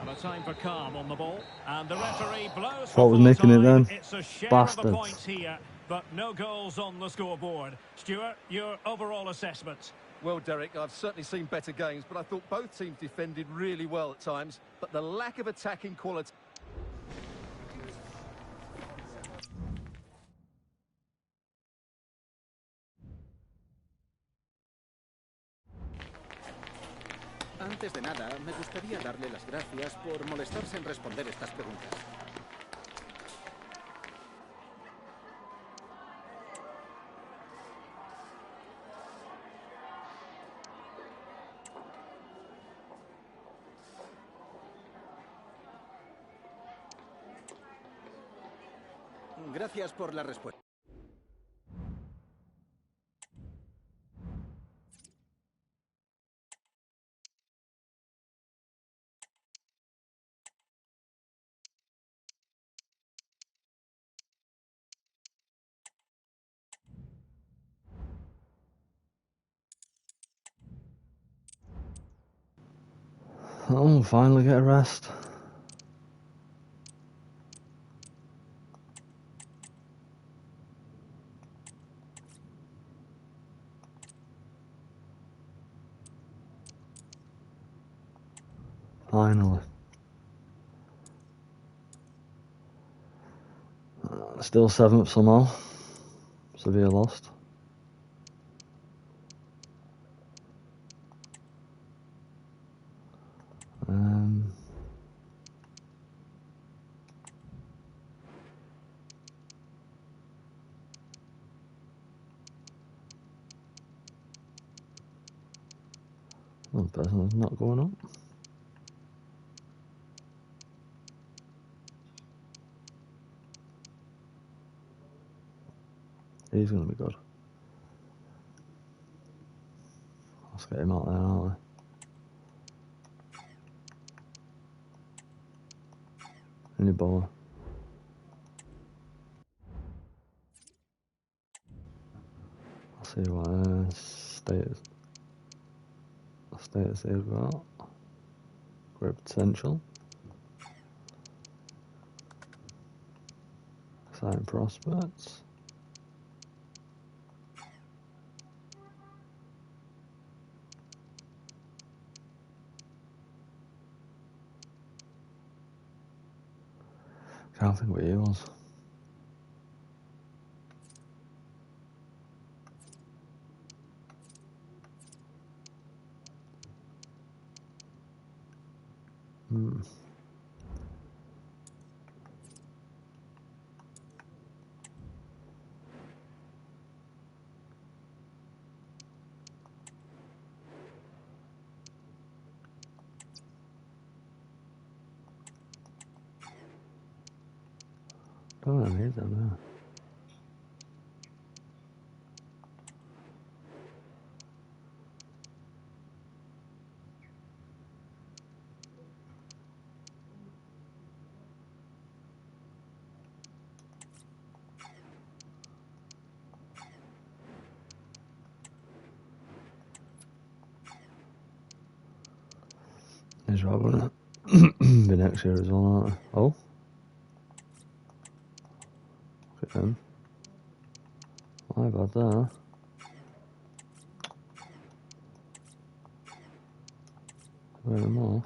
And a time for calm on the ball. And the referee blows for What was nicking it then? It's a share Bastards. of the points here, but no goals on the scoreboard. Stuart, your overall assessment? Well, Derek, I've certainly seen better games, but I thought both teams defended really well at times. But the lack of attacking quality... And Antes de nada, me gustaría darle las gracias por molestarse en responder estas preguntas. Gracias por la respuesta. Oh, finally get a rest. Finally. Still 7th somehow. Severe lost. One person is not going up. He's going to be good. Let's get him out there, aren't we? Any bowler. I'll see what status they've got. Great potential. Exciting prospects. Can't think what he was. Don't know any of them now. He's right, wouldn't it? Be next year as well, aren't they? Oh. Look at them. Why about that? Wait more.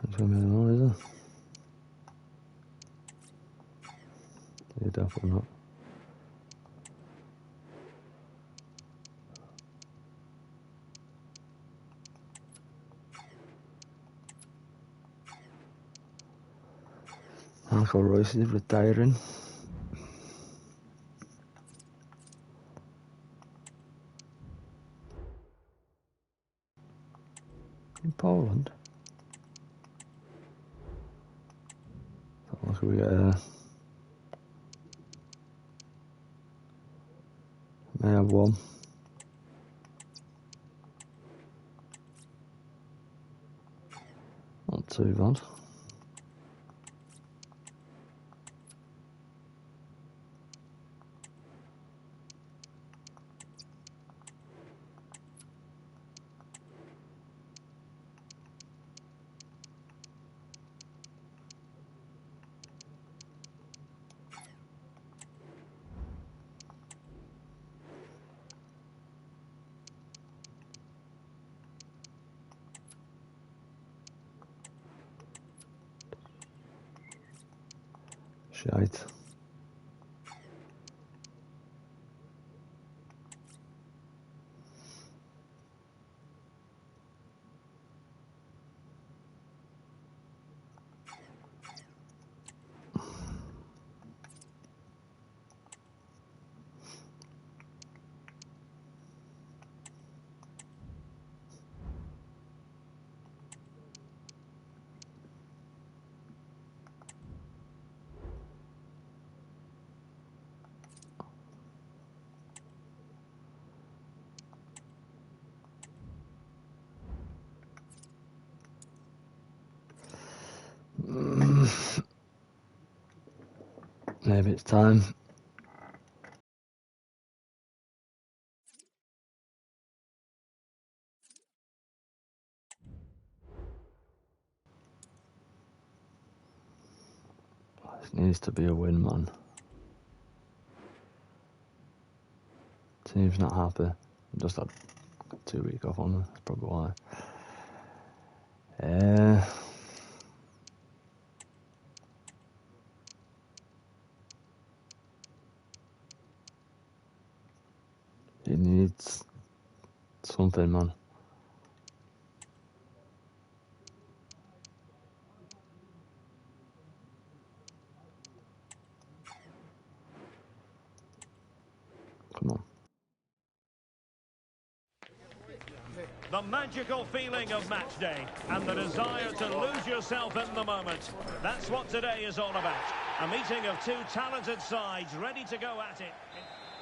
There's going to be more, is there? Yeah, definitely not. Michael Royce is retiring. In Poland. Look, we get may have one. Not too bad. Shite. Maybe it's time. This needs to be a win, man. Team's not happy. Just had 2 weeks off on them. That's probably why. He needs something, man. Come on. The magical feeling of match day and the desire to lose yourself in the moment. That's what today is all about. A meeting of two talented sides ready to go at it.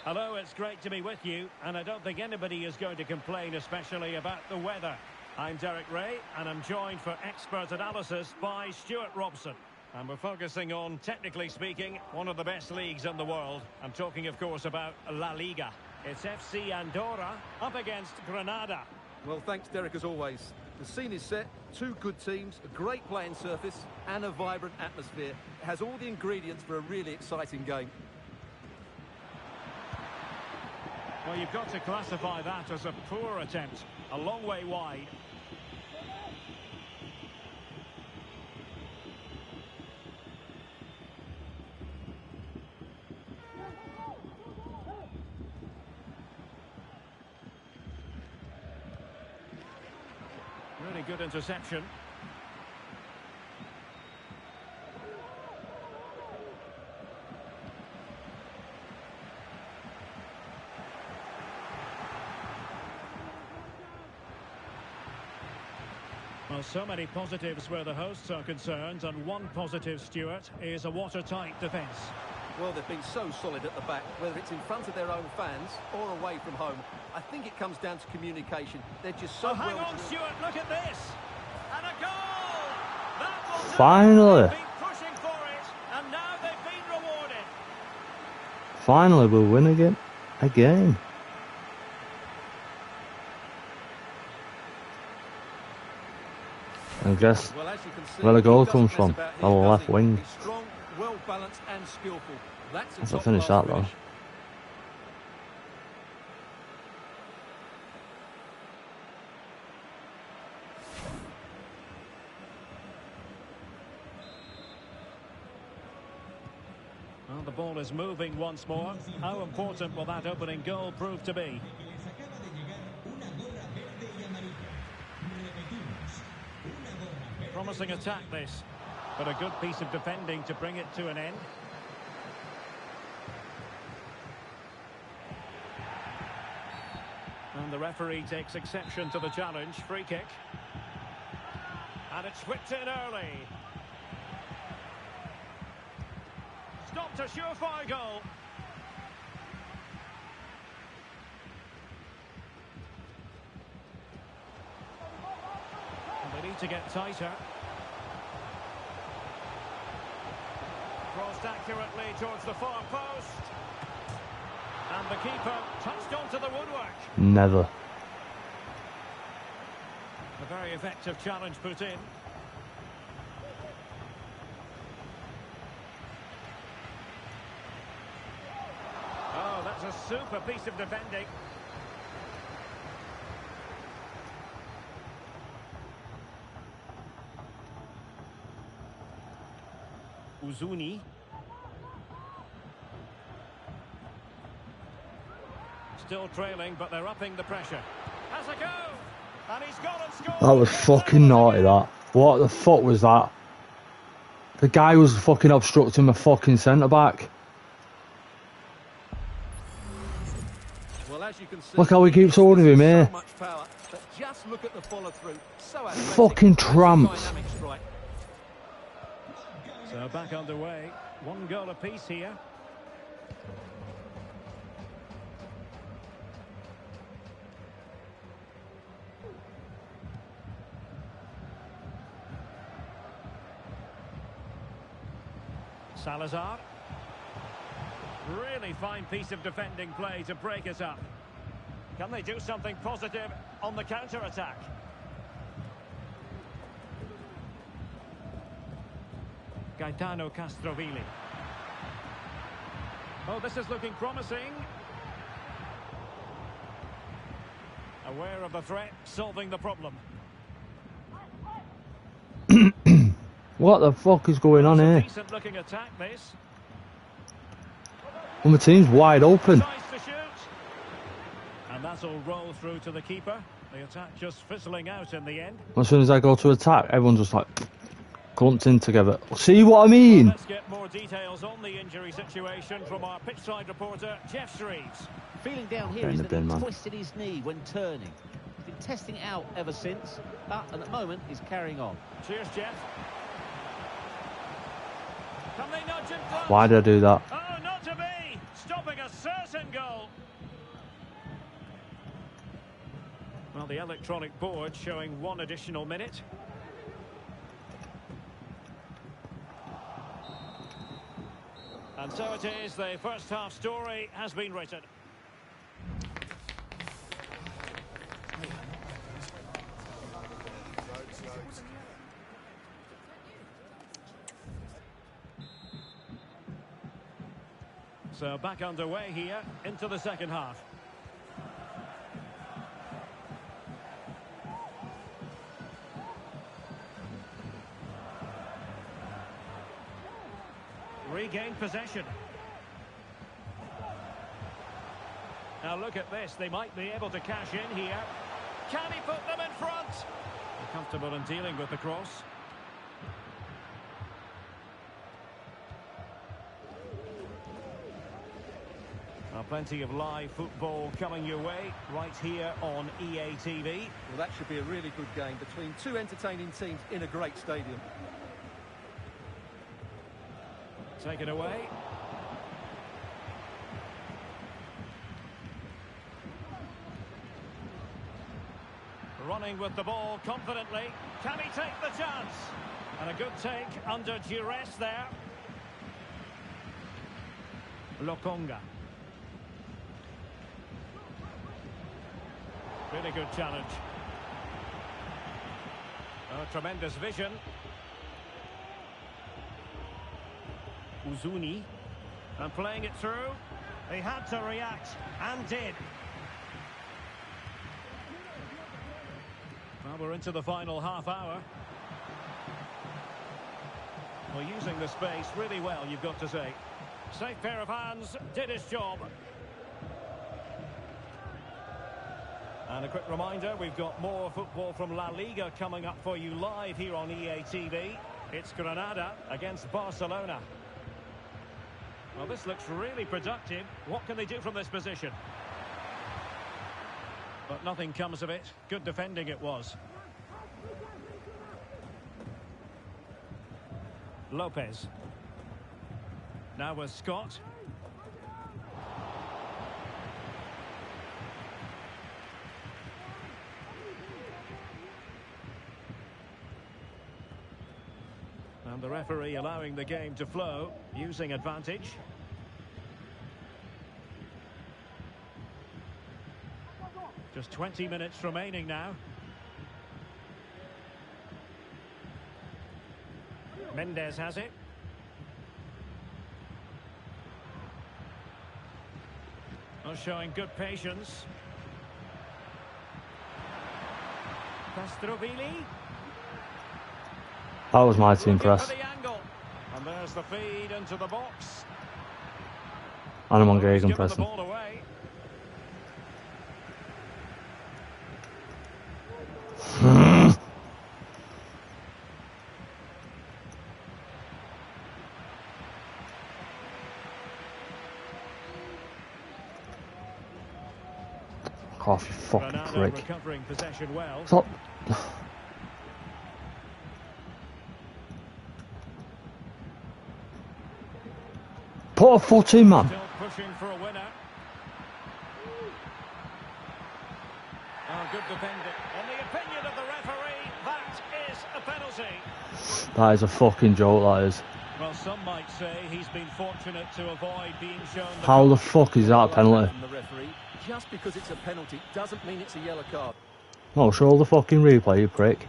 Hello, it's great to be with you, and I don't think anybody is going to complain, especially about the weather. I'm Derek Ray, and I'm joined for expert analysis by Stuart Robson. And we're focusing on, technically speaking, one of the best leagues in the world. I'm talking, of course, about La Liga. It's FC Andorra up against Granada. Well, thanks, Derek, as always. The scene is set, two good teams, a great playing surface, and a vibrant atmosphere. It has all the ingredients for a really exciting game. Well, you've got to classify that as a poor attempt. A long way wide. Really good interception. Well, so many positives where the hosts are concerned, and one positive, Stuart, is a watertight defence. Well, they've been so solid at the back, whether it's in front of their own fans or away from home. I think it comes down to communication. They're just so hang on, Stuart, look at this. And a goal! That will Finally! They've been pushing for it, and now they've been rewarded. Finally, we'll win again. I guess where the goal comes from, on the left wing. Strong, well balanced and skillful. That's a finish that though. Well, the ball is moving once more. How important will that opening goal prove to be? Promising attack this, but a good piece of defending to bring it to an end. And the referee takes exception to the challenge. Free kick. And it's whipped in early. Stopped a surefire goal. And they need to get tighter. Crossed accurately towards the far post. And the keeper touched onto the woodwork. Never. A very effective challenge put in. Oh, that's a super piece of defending. Uzuni. still trailing, but they're upping the pressure. Has a go! And he's gone and scored! That was fucking naughty, that. What the fuck was that? The guy was fucking obstructing my fucking centre-back. Well, as you can see, look how he keeps holding him here. So much power, but just look at the follow-through. So athletic, fucking tramps. So back underway. 1 goal apiece here. Salazar. Really fine piece of defending play to break us up. Can they do something positive on the counter-attack? Gaetano Castrovilli. Oh, this is looking promising. Aware of the threat, solving the problem. What the fuck is going on here? Decent looking attack, this. Well, my team's wide open. Nice to shoot. And that'll roll through to the keeper. The attack just fizzling out in the end. As soon as I go to attack, everyone's just like clumped in together. See what I mean? Well, let's get more details on the injury situation from our pitchside reporter, Jeff Shreves. Feeling down here is that he twisted his knee when turning. He's been testing it out ever since, but at the moment he's carrying on. Cheers, Jeff. Can they nudge in front? Why did I do that? Oh, not to be! Stopping a certain goal. Well, the electronic board showing 1 additional minute. And so it is, the first half story has been written. So back underway here into the second half. Regained possession. Now look at this, they might be able to cash in here. Can he put them in front? They're comfortable in dealing with the cross. Now, plenty of live football coming your way right here on EA TV. Well, that should be a really good game between 2 entertaining teams in a great stadium. Taken away. Running with the ball confidently. Can he take the chance? And a good take under duress there. Lokonga. Really good challenge. Oh, tremendous vision. Uzuni. And playing it through. He had to react, and did. Well, we're into the final half hour. Well, using the space really well, you've got to say. Safe pair of hands, did his job. And a quick reminder, we've got more football from La Liga coming up for you live here on EA TV. It's Granada against Barcelona. Well, this looks really productive. What can they do from this position? But nothing comes of it. Good defending it was. Lopez. Now with Scott. And the referee allowing the game to flow, using advantage. Just 20 minutes remaining now. Mendes has it. Oh, showing good patience. Castrovilli. That was my team press. And there's the feed into the box. And I'm on Gegenpressing. Fuck off, you fucking Ronaldo prick. recovering possession well. Stop. Put a foot in, man. Still pushing for a winner. Oh, good defending. In the opinion of the referee, that is a penalty. That is a fucking joke, that is. Well, some might say he's been fortunate to avoid being shown. How the fuck is that a penalty? From the referee. Just because it's a penalty doesn't mean it's a yellow card. Oh, show the fucking replay, you prick.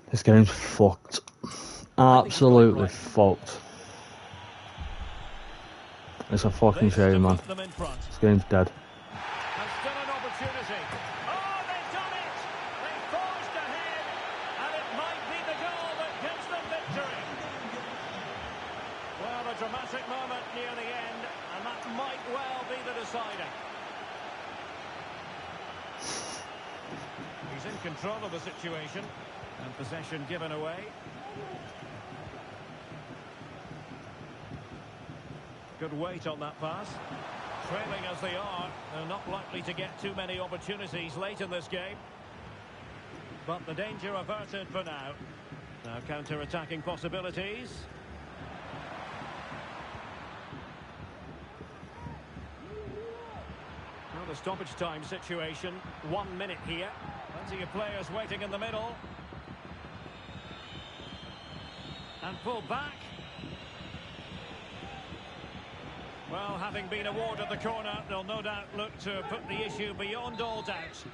This game's fucked. Absolutely fucked. It's a fucking shame, man. This game's dead. And still an opportunity. Oh, they've done it! They forged ahead, and it might be the goal that gives them victory. Well, a dramatic moment near the end, and that might well be the decider. He's in control of the situation, and possession given away. Good weight on that pass. Trailing as they are, they're not likely to get too many opportunities late in this game. But the danger averted for now. Now counter-attacking possibilities. Well, the stoppage time situation. 1 minute here. Plenty of players waiting in the middle. And pulled back. Well, having been awarded the corner, they'll no doubt look to put the issue beyond all doubt.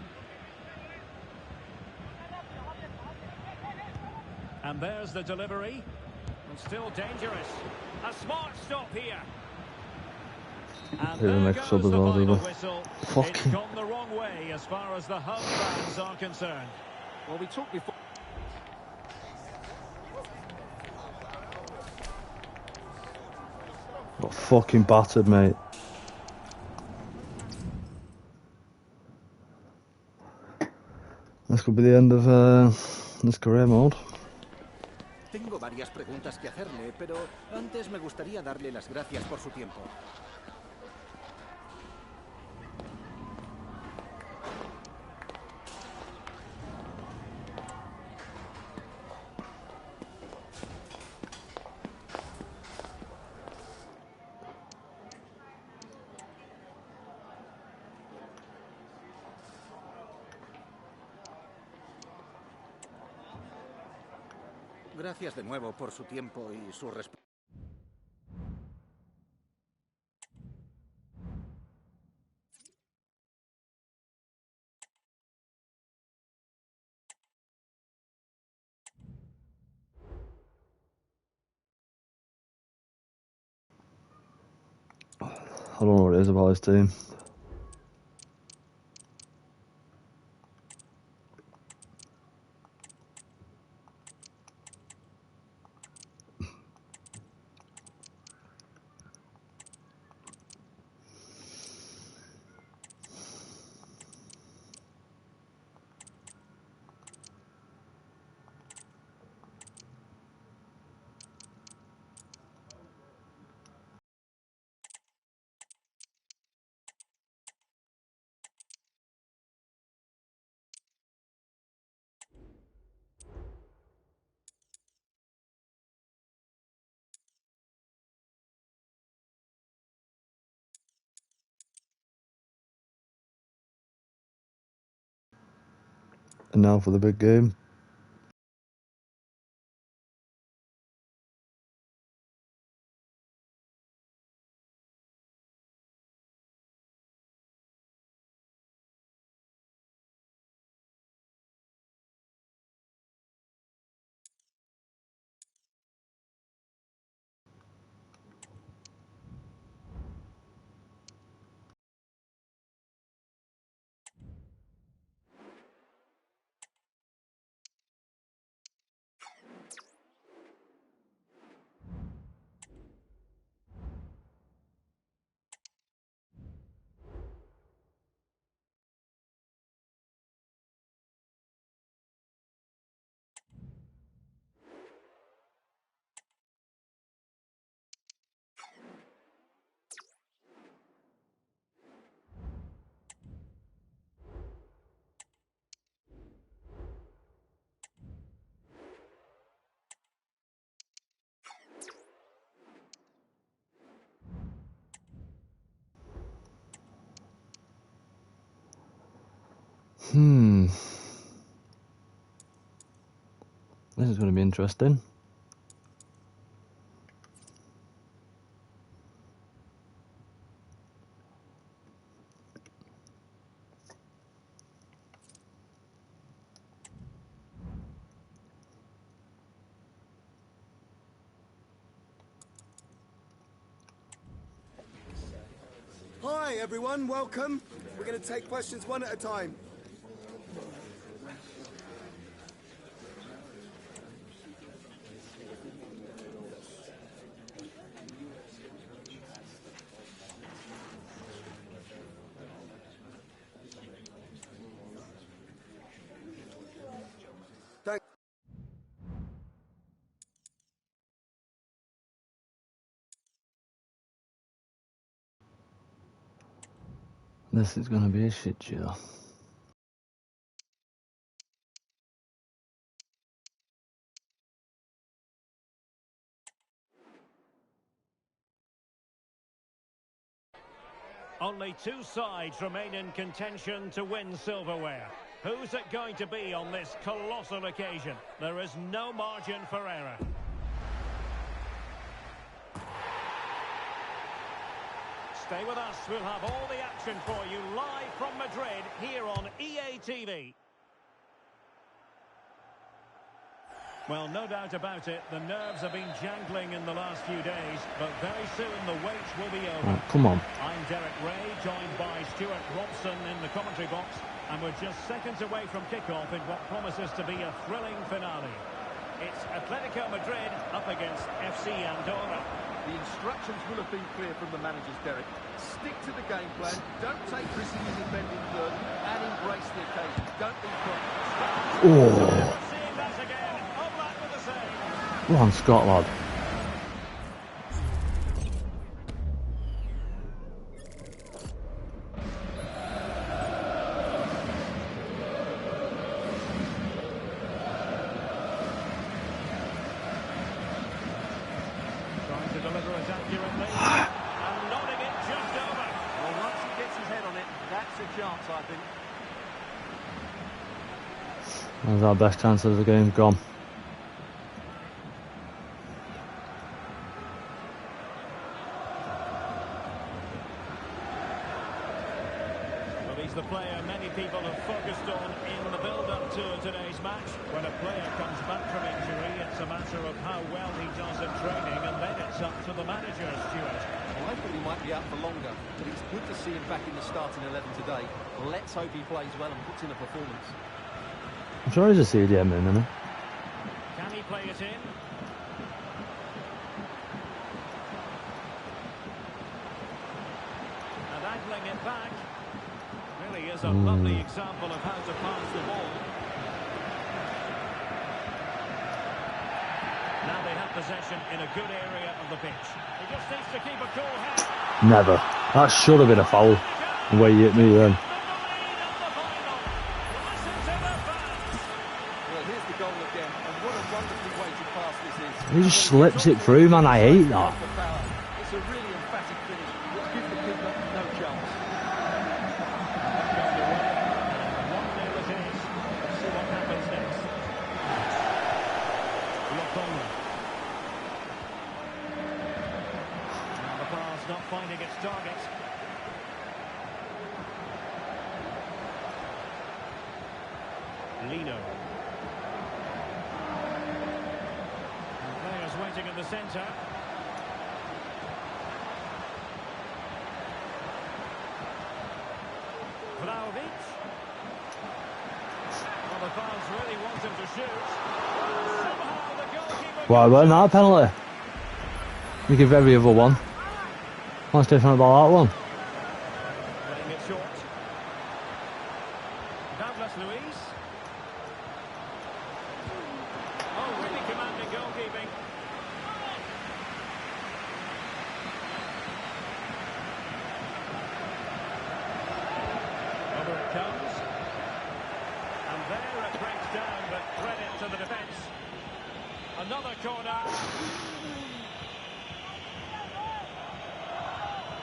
And there's the delivery. And still dangerous. A smart stop here. And there goes the final whistle. It's gone the wrong way as far as the home fans are concerned. Well, we talked before. Got fucking battered, mate. This could be the end of this career mode. Tengo varias preguntas que hacerle, pero antes me gustaría darle las gracias por su tiempo. Gracias de nuevo por su tiempo y su respeto. I don't know what it is about this team. And now for the big game. This is going to be interesting. Hi, everyone. Welcome. We're going to take questions one at a time. This is going to be a shit show. Only two sides remain in contention to win silverware. Who's it going to be on this colossal occasion? There is no margin for error. Stay with us, we'll have all the action for you live from Madrid here on EA TV. Well, no doubt about it, the nerves have been jangling in the last few days, but very soon the wait will be over. Right, come on. I'm Derek Ray, joined by Stuart Robson in the commentary box, and we're just seconds away from kickoff in what promises to be a thrilling finale. It's Atletico Madrid up against FC Andorra. The instructions will have been clear from the managers, Derek. Stick to the game plan, don't take risks in the defending third, and embrace the occasion. Don't be caught. Oh. Go on, Scott, lad. Trying to deliver it accurately and nodding it just over. Well, once he gets his head on it, that's a chance, I think. That's our best chance of the game gone. He's the player many people have focused on in the build-up to today's match. When a player comes back from injury, it's a matter of how well he does at training, and then it's up to the manager, Stuart. Well, I thought he might be out for longer, but it's good to see him back in the starting 11 today. Let's hope he plays well and puts in a performance. I'm sure he's a CDM in, isn't he? Can he play it in? And angling it back. Really is a lovely example of how to pass the ball. Now they have possession in a good area of the pitch. He just needs to keep a cool head. Never. That should have been a foul. The way you hit me then. Well, here's the goal again, and what a wonderful way to pass this is. He just slips it through, man. I hate that. It's a really emphatic finish, which gives the keeper no chance. Not finding its target. Lino. And players waiting in the centre. Vlahovic. Well, the fans really want him to shoot. Somehow the goalkeeper... Why wasn't that a penalty? We give every other one. What's different about that one? Playing it short. Douglas Luiz. Oh, really commanding goalkeeping. Over it comes. And there it breaks down, but credit to the defence. Another corner.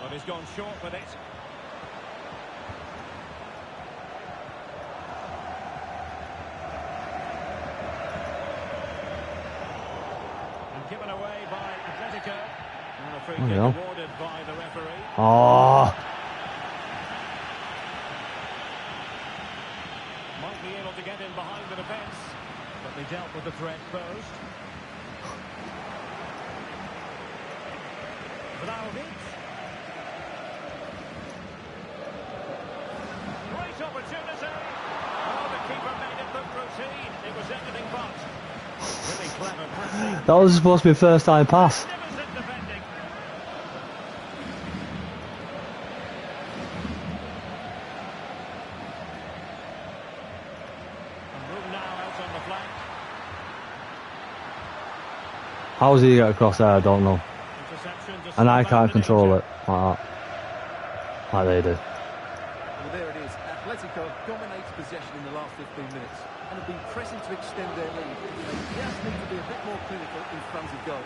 But he's gone short with it. given away by Atletico. And a free kick awarded by the referee. Oh. Might be able to get in behind the defence, but they dealt with the threat posed. Vlahovic. Great opportunity. Oh, the keeper made it look routine. It was anything but. Really clever passing. That was supposed to be a first time pass. Magnificent defending. And room now out on the flank. How does he get across there? I don't know. And I can't control it like that. Like they do. Well, there it is. Atletico dominated possession in the last 15 minutes and have been pressing to extend their lead. They just need to be a bit more clinical in front of goal.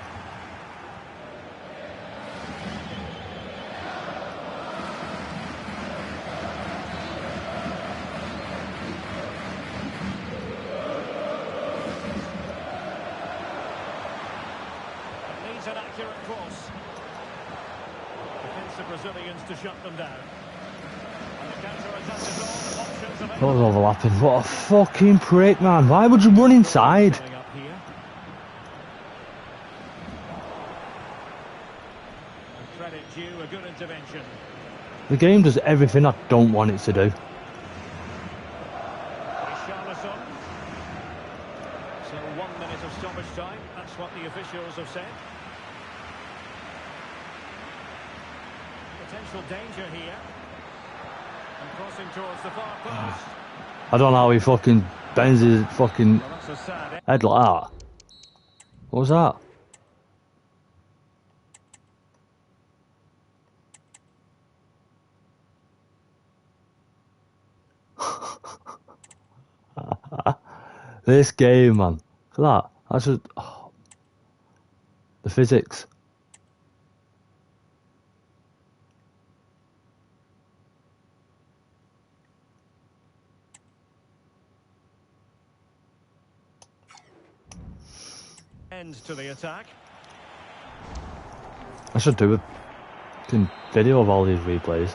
It needs an accurate cross. Defensive Brazilians to shut them down. And the counter-attack is on. Options That was available. overlapping. What a fucking prick, man. Why would you run inside? Coming up here. And credit due, a good intervention. The game does everything I don't want it to do. Richarlison. So 1 minute of stoppage time. That's what the officials have said. Potential danger here. And crossing towards the far post. I don't know how he fucking bends his fucking Well, that's a sad head like that. What was that? This game, man. Look at that. That's just... oh. The physics. End to the attack. I should do a fucking video of all these replays.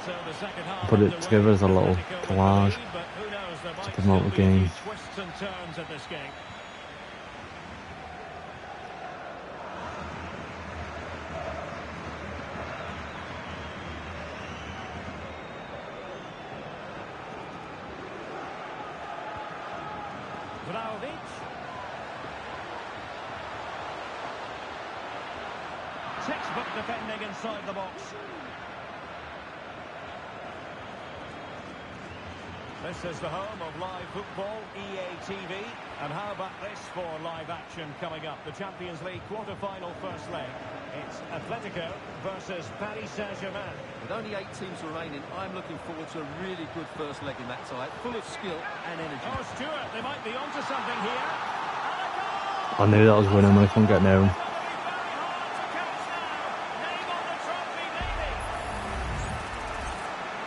So the second half Put it underway. together as a little Atletico with the collage lead, but who knows, there might promote still the be a few game. twists and turns at this game. Vlahovic. Textbook defending inside the box. This is the home of live football, EA TV. And how about this for live action coming up? The Champions League quarter-final first leg. It's Atletico versus Paris Saint-Germain. With only 8 teams remaining, I'm looking forward to a really good first leg in that tie, full of skill and energy. Oh, Stuart, they might be onto something here. I knew that was winning when I couldn't get near him.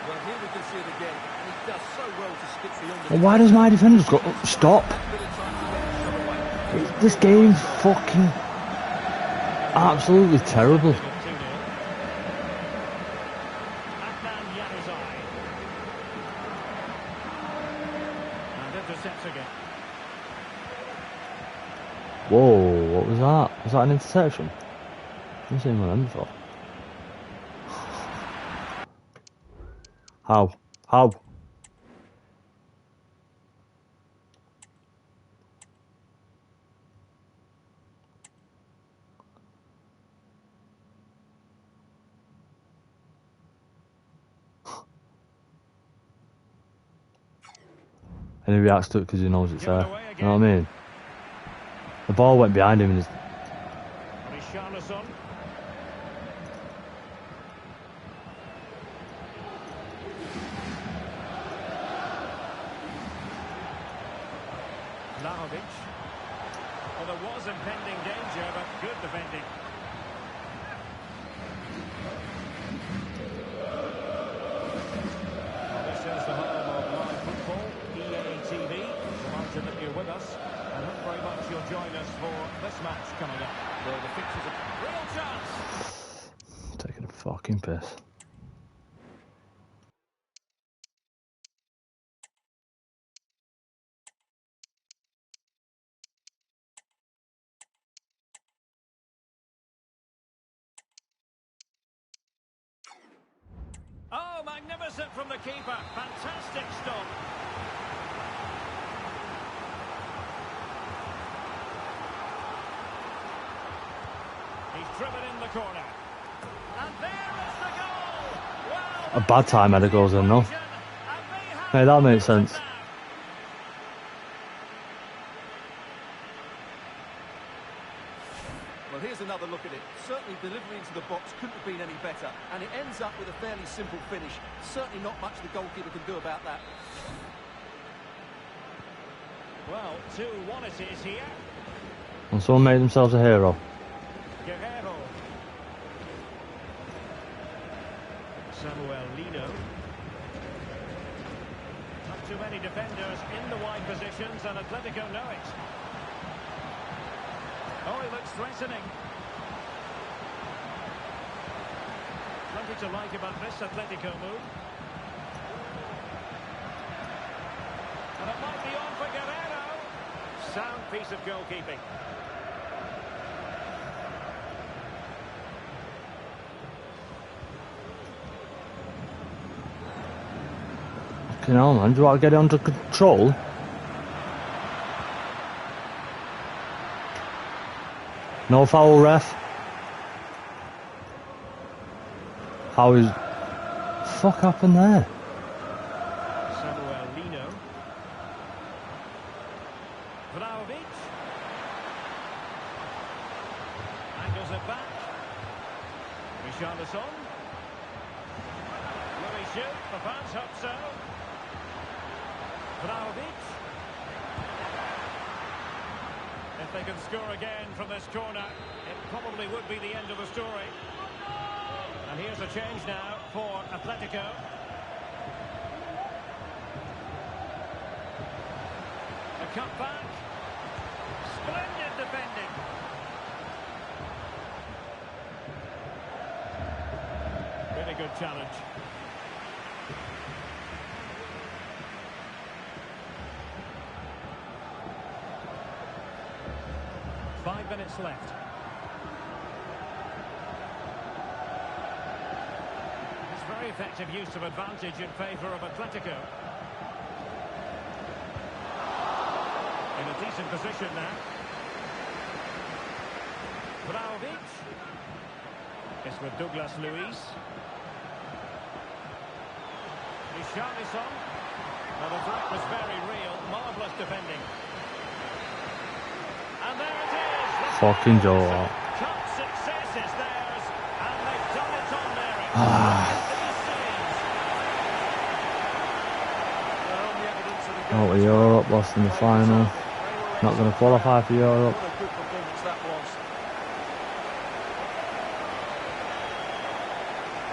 Well, here we can see it again, and he does so well to stick beyond the... Well, why does my defenders go... stop? This game's fucking... absolutely terrible. Whoa, what was that? Was that an interception? I've seen one of them before. How? How? And he reacts to it because he knows it's there. You know what I mean? The ball went behind him and his... Richarlison. Vlahovic. Well, there was impending danger, but good defending. Well, this is the home of live football, EA TV. From our delighted that you're with us, and hope very much you'll join us for this match coming up. The fixtures are real chance. Taking a fucking piss. Oh, magnificent from the keeper. Fantastic stop. He's driven in the corner. And there is the goal. Well, A bad time header goes in, no? Hey, that makes sense. Well, here's another look at it. Certainly delivery into the box couldn't have been any better, and it ends up with a fairly simple finish. Certainly not much the goalkeeper can do about that. Well, 2-1 it is here. And someone made themselves a hero. Guerrero. Samuel Lino. Not too many defenders in the wide positions, and Atletico know it. Oh, he looks threatening. Plenty to like about this Atletico move. And it might be on for Guerrero. Sound piece of goalkeeping. Fucking hell, man. Do you want to get it under control? No foul, ref. How is... fuck happened there? Samuel Lino. Vlahovic. Angles it back. Richarlison. Will he shoot? The fans hope so. Vlahovic. If they can score again from this corner, it probably would be the end of the story. And here's a change now for Atletico. A cut back. Splendid defending. Really good challenge. Five minutes left. It's very effective use of advantage in favour of Atletico. In a decent position now. Vlahovic. It's with Douglas Luiz. Richarlison. Well, the threat was very real. Marvellous defending. And there it is. Fucking Joel. Cup success is theirs, and they've done it on merit. Oh, well, Europe lost in the final. Not going to qualify for Europe. What a good performance that was.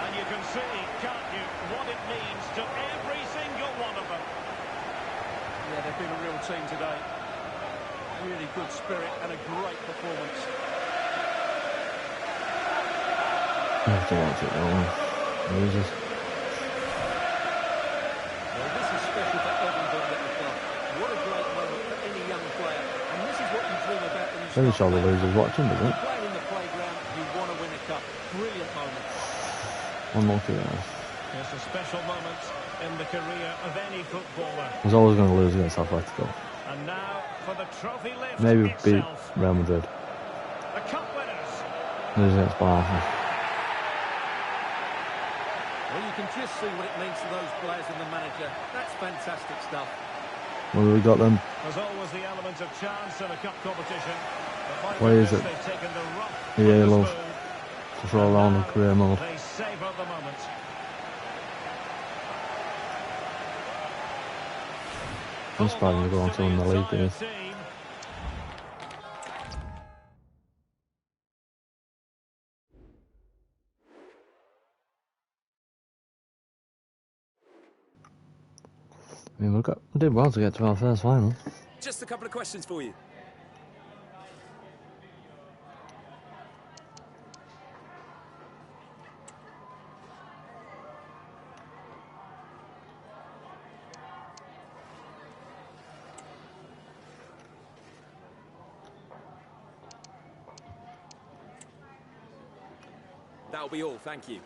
And you can see, can't you, what it means to every single one of them. Yeah, they've been a real team today. Really good spirit and a great performance. I have to watch it though. Losers. Well, this is special for everybody at the club. What a great moment for any young player. And this is what you dream about when you Pretty start sure the playing. losers watching, isn't it? Playing in the playground, you want to win a cup. Brilliant moment. Unlucky there. It's a special moment in the career of any footballer. I was always going to lose against Atletico. And now for the trophy lift Maybe beat itself. Real Madrid. The cup winners. Lose against Barca. Well, you can just see what it means to those players and the manager. That's fantastic stuff. What have we got then? There's always the element of chance in a cup competition. But Where is it? they've taken the rough Yeah, with the love. spoon. Just roll around in career mode. They savour the moment. I'm surprised to go on to win the league, didn't he? I mean, we did well to get to our first final. Just a couple of questions for you. That'll be all, thank you.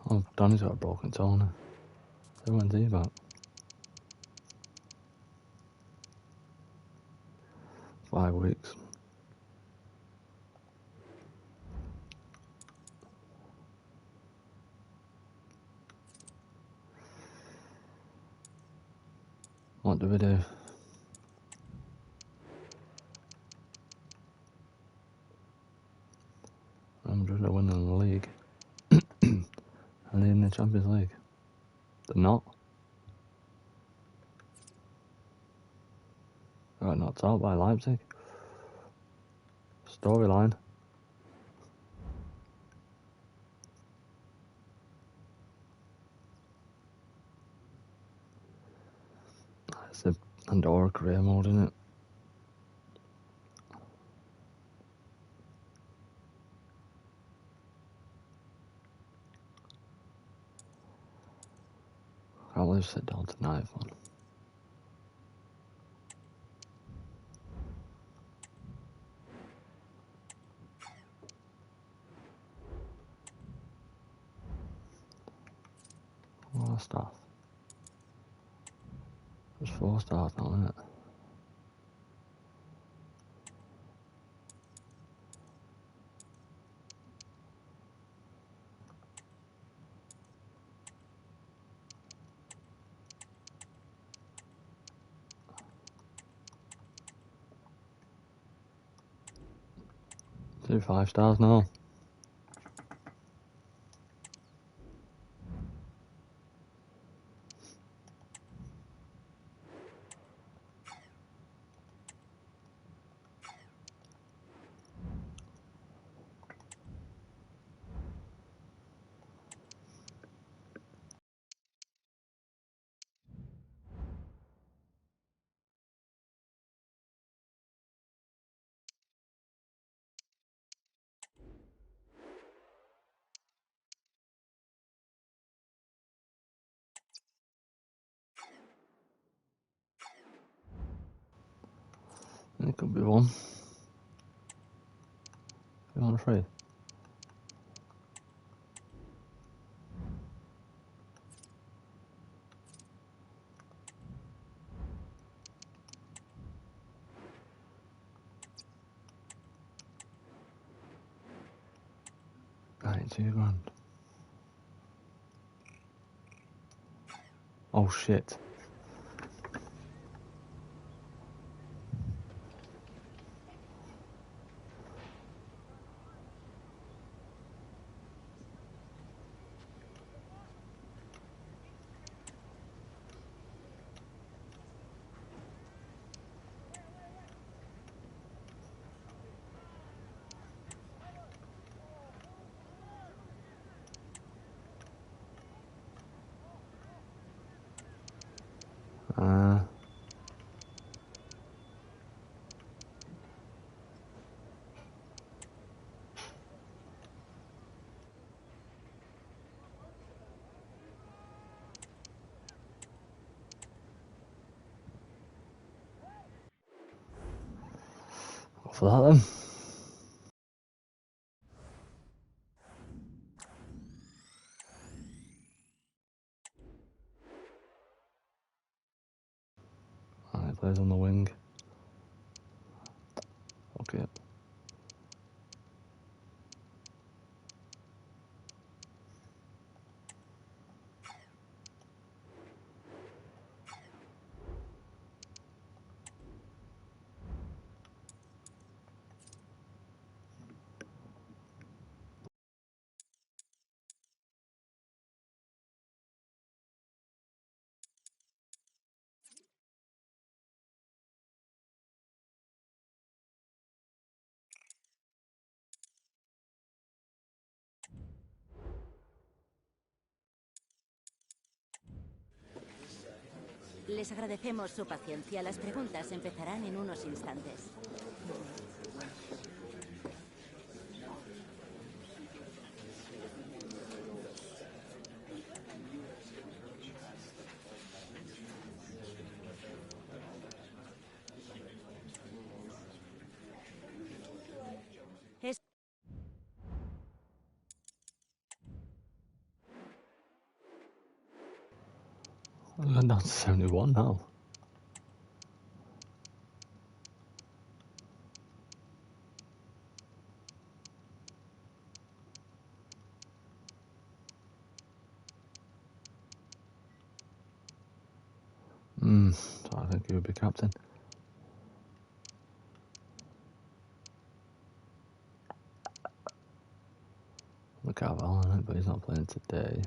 Oh, Danny's got a broken toe now. So when's he back? 5 weeks. What do we do? I'm just winning the league. Are they in the Champions League? They're not. They got knocked out by Leipzig. Storyline. It's the Andorra career mode, isn't it? Can't believe sit down to 9th one. What a staff. There's 4 stars now, isn't it? Two 5 stars now. It could be one. Be on 3. £92,000. Oh shit. for that then. He plays on the wing. Okay. Les agradecemos su paciencia. Las preguntas empezarán en unos instantes. We're going down to 71 now. So I think he would be captain. Look at Val, but he's not playing today.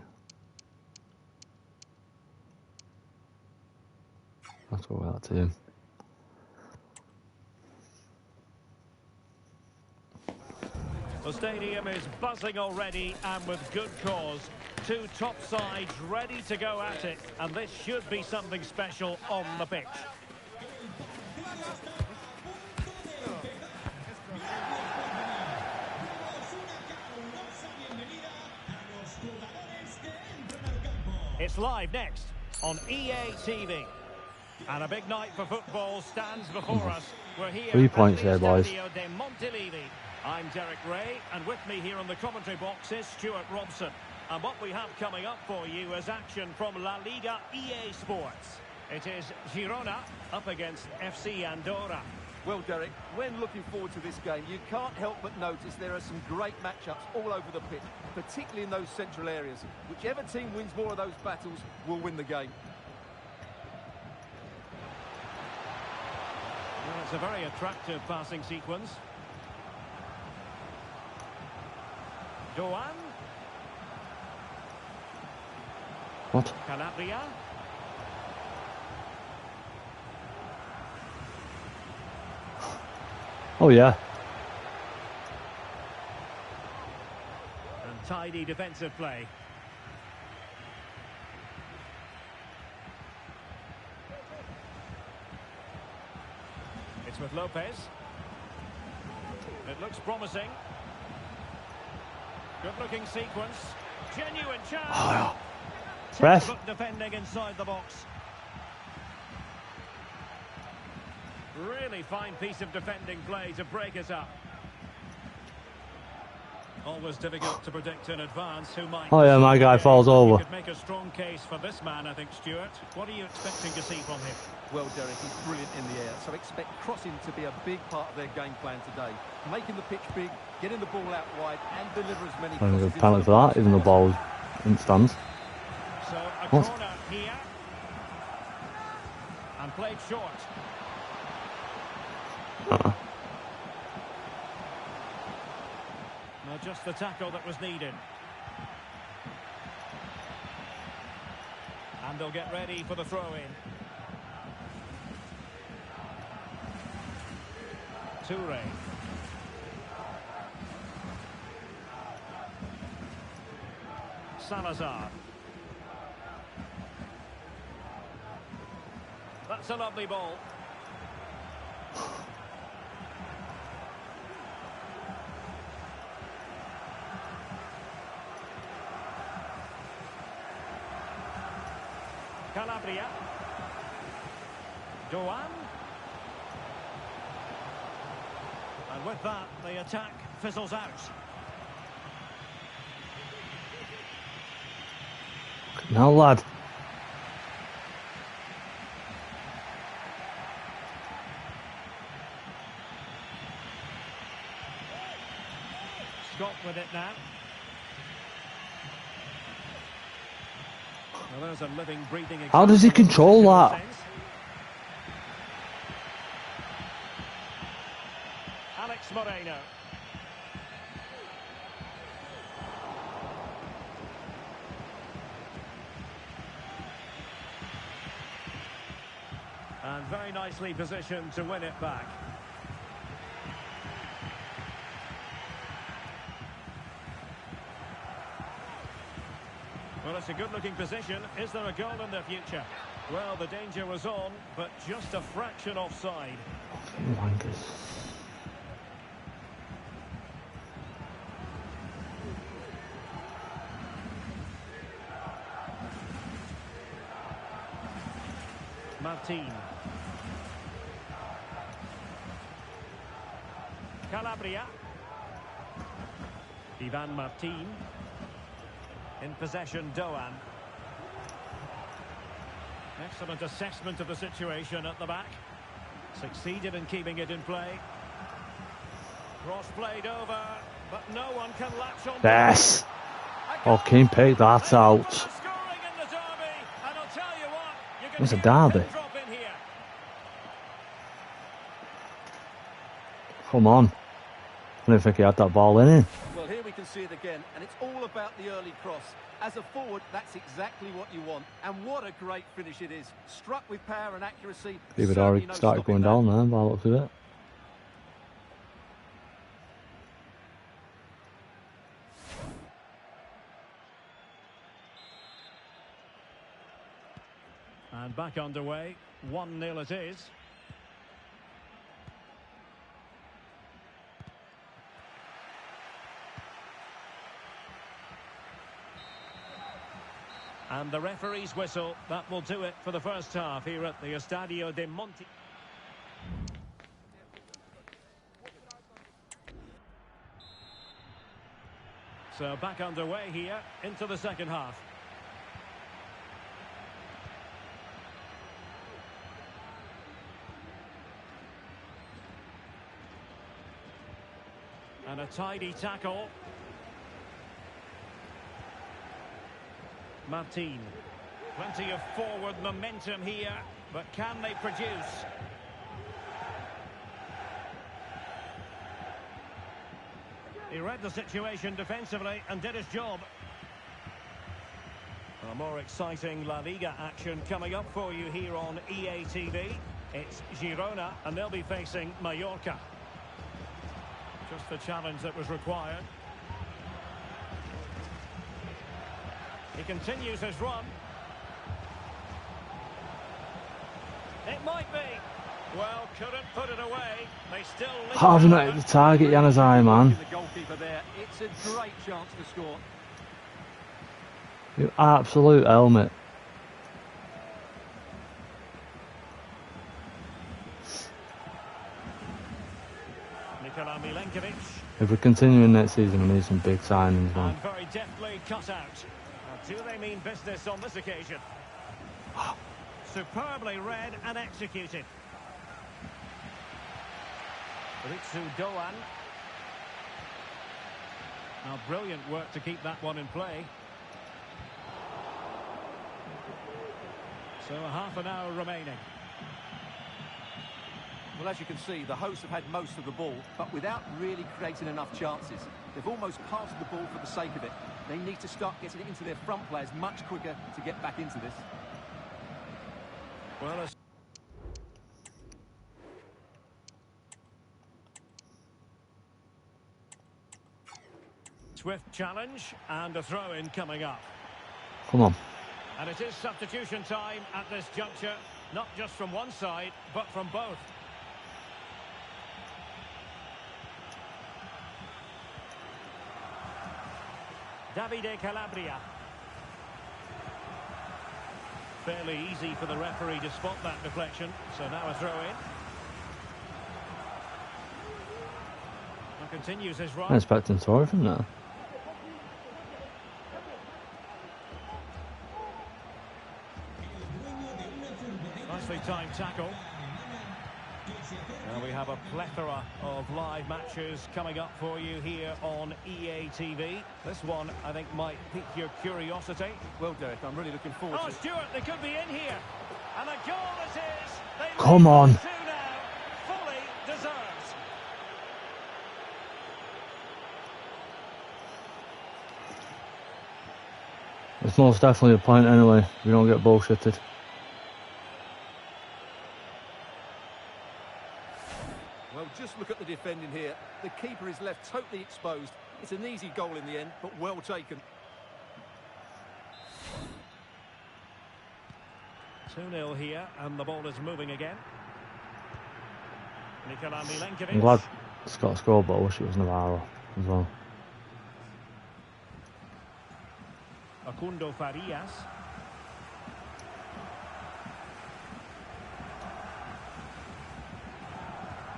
Let's go with that team. The stadium is buzzing already, and with good cause. Two top sides ready to go at it, and this should be something special on the pitch. It's live next on EA TV. And a big night for football stands before us. We're here 3 points there, boys. I'm Derek Ray, and with me here on the commentary box is Stuart Robson. And what we have coming up for you is action from La Liga EA Sports. It is Girona up against FC Andorra. Well, Derek, when looking forward to this game, you can't help but notice there are some great matchups all over the pitch, particularly in those central areas. Whichever team wins more of those battles will win the game. Well, it's a very attractive passing sequence. Doan. What? Calabria. Oh yeah. And tidy defensive play. It's with Lopez. It looks promising. Good-looking sequence. Genuine chance. Ref. Defending inside the box. Really fine piece of defending play to break it up. Always difficult to predict in advance who might... Oh yeah, my guy falls over. You could make a strong case for this man, I think, Stuart. What are you expecting to see from him? Well, Derek, he's brilliant in the air, so expect crossing to be a big part of their game plan today. Making the pitch big, getting the ball out wide, and deliver as many crosses. Good penalty for that, even the ball's in stands. So a corner here. And played short. Not just the tackle that was needed. And they'll get ready for the throw-in. Toure. Salazar. That's a lovely ball. Calabria. Doan. And with that, the attack fizzles out. No, lad. Scott with it now. Well, there's a living, breathing. How does he control that? Alex Moreno. And very nicely positioned to win it back. Well, it's a good-looking position. Is there a goal in the future? Well, the danger was on, but just a fraction offside. Wankers. Martin. Calabria. Ivan Martin. In possession, Doan. Excellent assessment of the situation at the back. Succeeded in keeping it in play. Cross played over, but no one can latch on. Yes. Oh, Keane picked that out. It's a derby. Come on. I don't think he had that ball in him. Well, here we can see it again, and it's all about the early cross. As a forward, that's exactly what you want. And what a great finish it is. Struck with power and accuracy. He had already started going down there by the looks of it. And back underway. 1-0 it is. And the referee's whistle, that will do it for the first half here at the Estadio de Monte. So back underway here into the second half. And a tidy tackle. Martin. Plenty of forward momentum here, but can they produce? He read the situation defensively and did his job. A more exciting La Liga action coming up for you here on EA TV. It's Girona, and they'll be facing Mallorca. Just the challenge that was required. He continues his run. It might be. Well, couldn't put it away. They still lead. Having it at the target, Januzaj, man. The goalkeeper there. It's a great chance to score. You absolute helmet. If we're continuing next season, we need some big signings, man. And very deftly cut out. Do they mean business on this occasion? Superbly read and executed. Ritsu Doan. Now, brilliant work to keep that one in play. So, half an hour remaining. Well, as you can see, the hosts have had most of the ball, but without really creating enough chances. They've almost passed the ball for the sake of it. They need to start getting it into their front players much quicker to get back into this. Well, swift challenge and a throw-in coming up. Come on. And it is substitution time at this juncture, not just from one side, but from both. Davide Calabria. Fairly easy for the referee to spot that deflection, so now a throw-in. continues his run. I'm expecting Torre from there. Nicely timed tackle. And we have a plethora of live matches coming up for you here on EA TV. This one, I think, might pique your curiosity. Well, Derek, I'm really looking forward to it. Stuart, they could be in here. And a goal it is. Come on. 2 now. Fully deserved. It's most definitely a point anyway. We don't get bullshitted. Well, just look at the defending here. The keeper is left totally exposed. It's an easy goal in the end, but well taken. 2-0 here, and the ball is moving again. Nikola Milenkovic. I'm glad Scott scored, but I wish it was Navarro as well. Facundo Farias.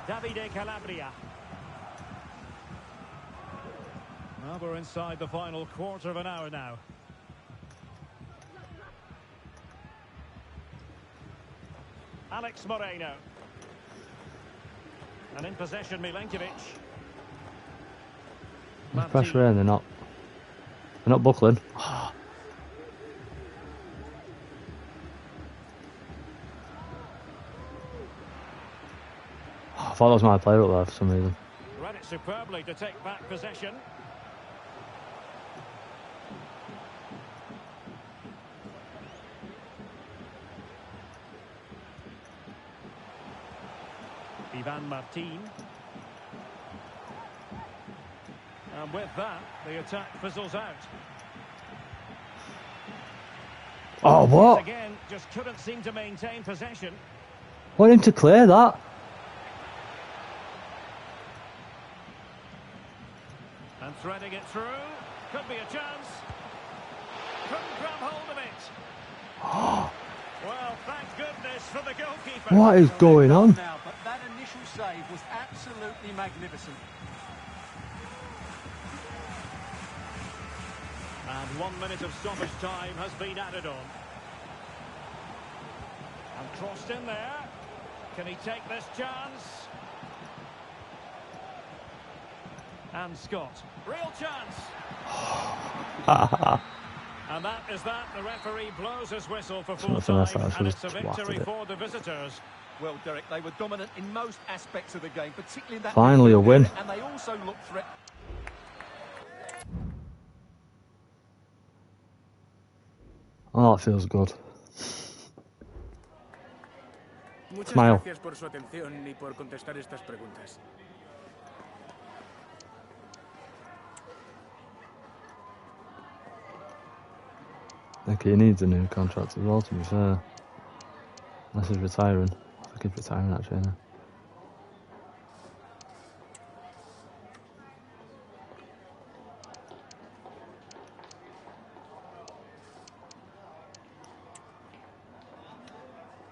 Davide Calabria. Well, we're inside the final quarter of an hour now. Alex Moreno. And in possession, Milenkovic. There's pressure in, they're not buckling. I thought that was my player up there for some reason. Read it superbly to take back possession. Ivan Martin. And with that, the attack fizzles out. Oh, what? Again, just couldn't seem to maintain possession. Want him to clear that? And threading it through. Could be a chance. Couldn't grab hold of it. Well, thank goodness for the goalkeeper. What is going on? Now, but that initial save was absolutely magnificent. And 1 minute of stoppage time has been added on. And crossed in there. Can he take this chance? And Scott. Real chance. And that is that. The referee blows his whistle for full time. And it's a victory for the visitors. Well, Derek, they were dominant in most aspects of the game, particularly in that... Finally a win. And they also looked threatening. Oh, that feels good. Muchas Smile. gracias por su atención y por contestar estas preguntas. I think he needs a new contract as well, to be fair. Unless he's retiring. I think he's retiring actually now.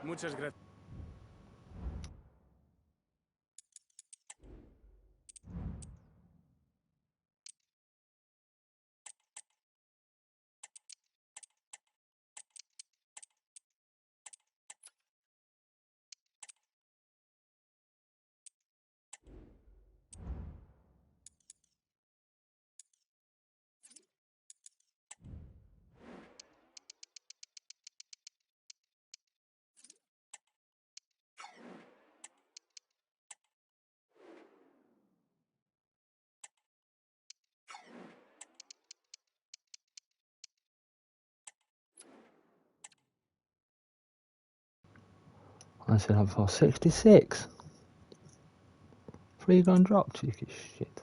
Muchas gracias. I said that before. 66. 3 grand drop, cheeky shit.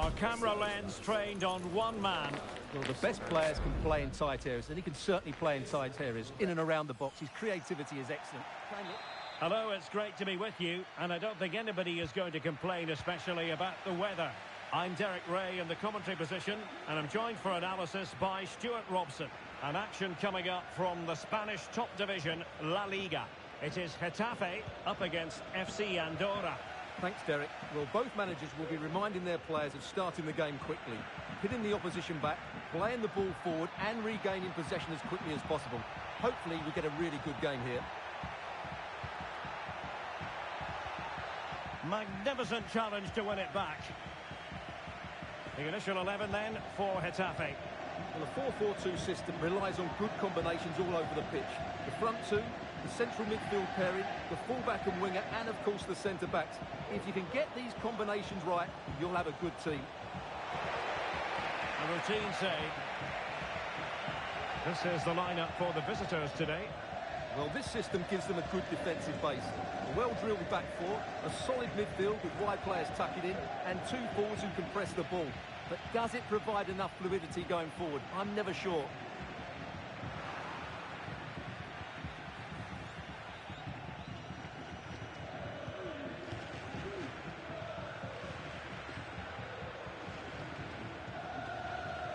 Our camera lens trained on one man. Well, the best players can play in tight areas, and he can certainly play in tight areas, in and around the box. His creativity is excellent. Hello, it's great to be with you, and I don't think anybody is going to complain, especially about the weather. I'm Derek Ray in the commentary position, and I'm joined for analysis by Stuart Robson. An action coming up from the Spanish top division, La Liga. It is Getafe up against FC Andorra. Thanks, Derek. Well, both managers will be reminding their players of starting the game quickly, hitting the opposition back, playing the ball forward and regaining possession as quickly as possible. Hopefully we get a really good game here. Magnificent challenge to win it back. The initial 11 then for Getafe. Well, the 4-4-2 system relies on good combinations all over the pitch. The front two, the central midfield pairing, the fullback and winger, and of course the centre-backs. If you can get these combinations right, you'll have a good team. A routine save. This is the lineup for the visitors today. Well, this system gives them a good defensive base. A well-drilled back four, a solid midfield with wide players tucking in, and two forwards who can press the ball. But does it provide enough fluidity going forward? I'm never sure.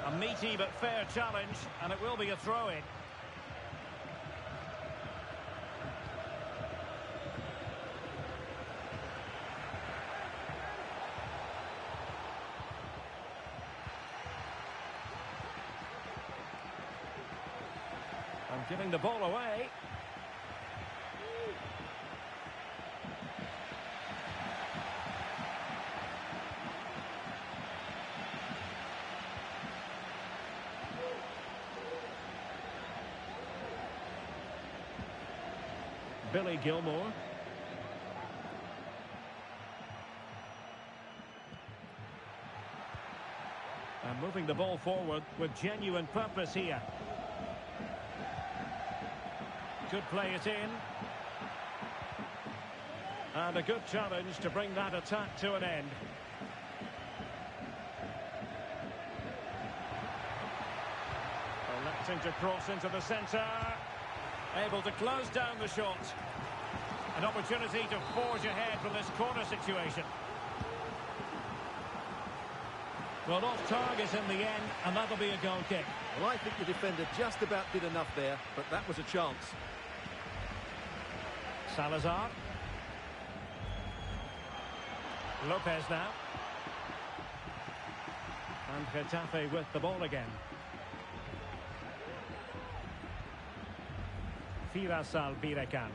A meaty but fair challenge, and it will be a throw-in. And giving the ball away. Billy Gilmore. And moving the ball forward with genuine purpose here. Could play it in. And a good challenge to bring that attack to an end. Electing to cross into the centre. Able to close down the shot. An opportunity to forge ahead from this corner situation. Well, off target in the end, and that'll be a goal kick. Well, I think the defender just about did enough there, but that was a chance. Salazar. Lopez now. And Getafe with the ball again. Firasal Birekan.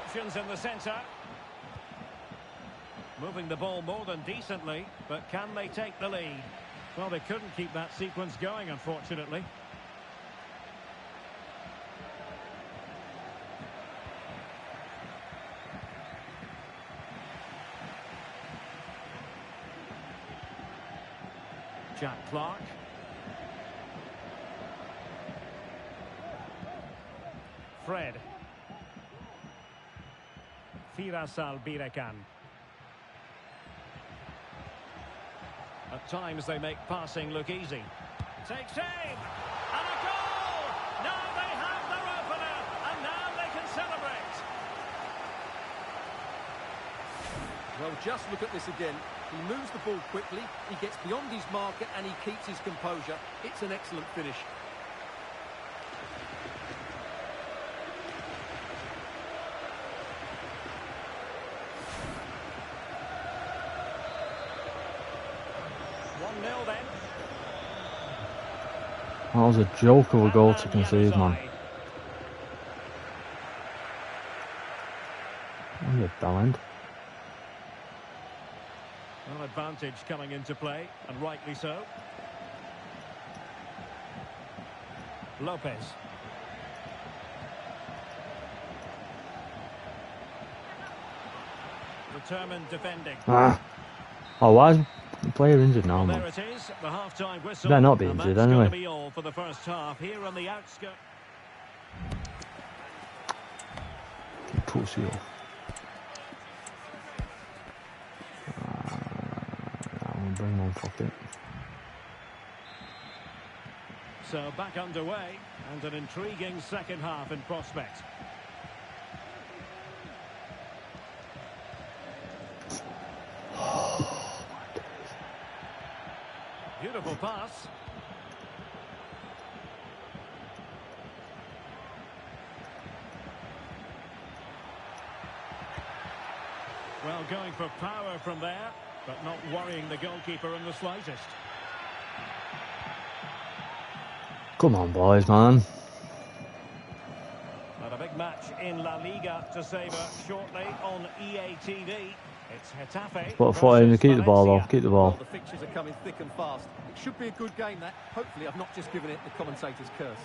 Options in the centre. Moving the ball more than decently, but can they take the lead? Well, they couldn't keep that sequence going, unfortunately. Jack Clark. Fred. Firasal Birekan. At times they make passing look easy. Takes aim! And a goal! Now they have their opener, and now they can celebrate. Well, just look at this again. He moves the ball quickly, he gets beyond his marker, and he keeps his composure. It's an excellent finish. That was a joke of a goal to concede, man. Oh, you bellend. Well, advantage coming into play, and rightly so. Lopez. Determined defending. Ah. Oh, why is the player injured now, Well, man? there it is, the half-time whistle. They're not being injured anyway. Be all for the first half here on the outskirts. Crucio. I'll bring him on, fuck it. So back underway, and an intriguing second half in prospect. Beautiful pass. Well, going for power from there, but not worrying the goalkeeper in the slightest. Come on, boys, man. And a big match in La Liga to savour shortly on EA TV. It's Getafe. Put a foot in to keep the ball, though. Keep the ball. Well, the fixtures are coming thick and fast. It should be a good game, that. Hopefully, I've not just given it the commentator's curse.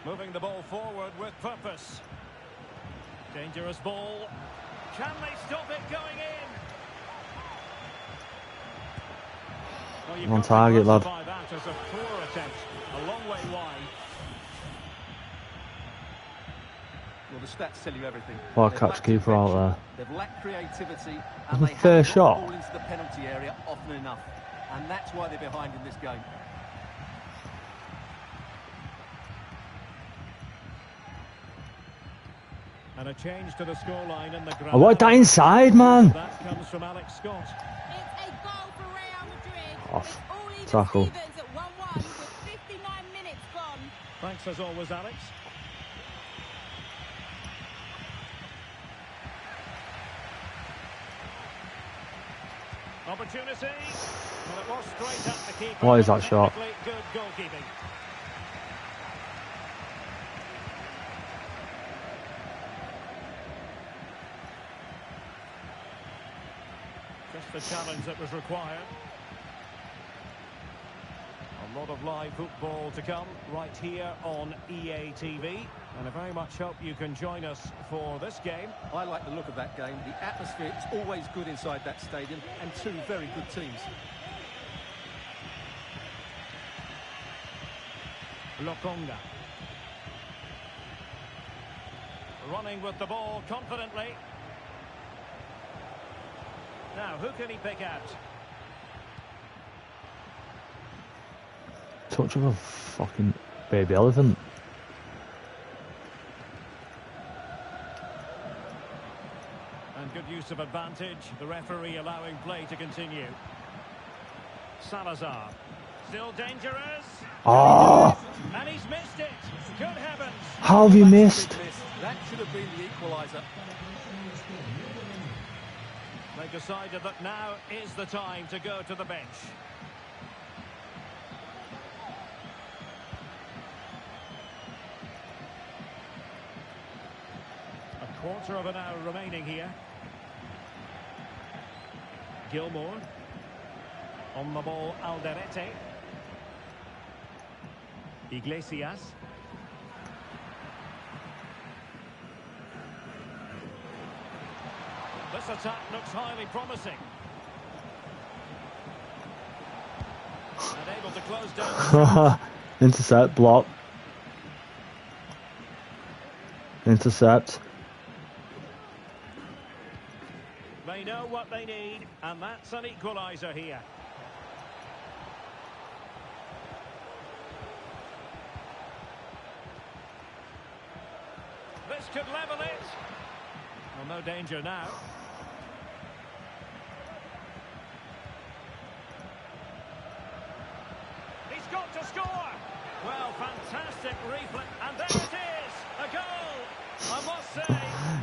Moving the ball forward with purpose. Dangerous ball. Can they stop it going in? Well, you've On got target, to lad. classify that as a poor attempt. A long way wide. Well, the stats tell you everything. What a They've catch lacked keeper out invention, there. They've lacked creativity, That's and a they fair haven't shot. got the ball into the penalty area often enough. And that's why they're behind in this game. And a change to the scoreline in the ground. I want that inside, man. That comes from Alex Scott. It's a goal for Real Madrid. Off. It's all even Tackle. Stevens at 1-1 with 59 minutes gone. Thanks as always, Alex. Opportunity. Well, it was straight at the keeper. What is that shot? Technically good goalkeeping. Just the challenge that was required. A lot of live football to come right here on EA TV. And I very much hope you can join us for this game. I like the look of that game. The atmosphere is always good inside that stadium, and two very good teams. Lokonga. Running with the ball confidently. Now, who can he pick out? Touch of a fucking baby elephant. And good use of advantage. The referee allowing play to continue. Salazar. Still dangerous. Oh! And he's missed it. Good heavens. How have you missed? That should have been the equaliser. They decided that now is the time to go to the bench. A quarter of an hour remaining here. Gilmore. On the ball, Alderete. Iglesias. This attack looks highly promising. And able to close down. Intercept, block. Intercept. They know what they need, and that's an equaliser here. This could level it. Well, no danger now. He's got to score. Well, fantastic reflex, and there it is, a goal. I must say,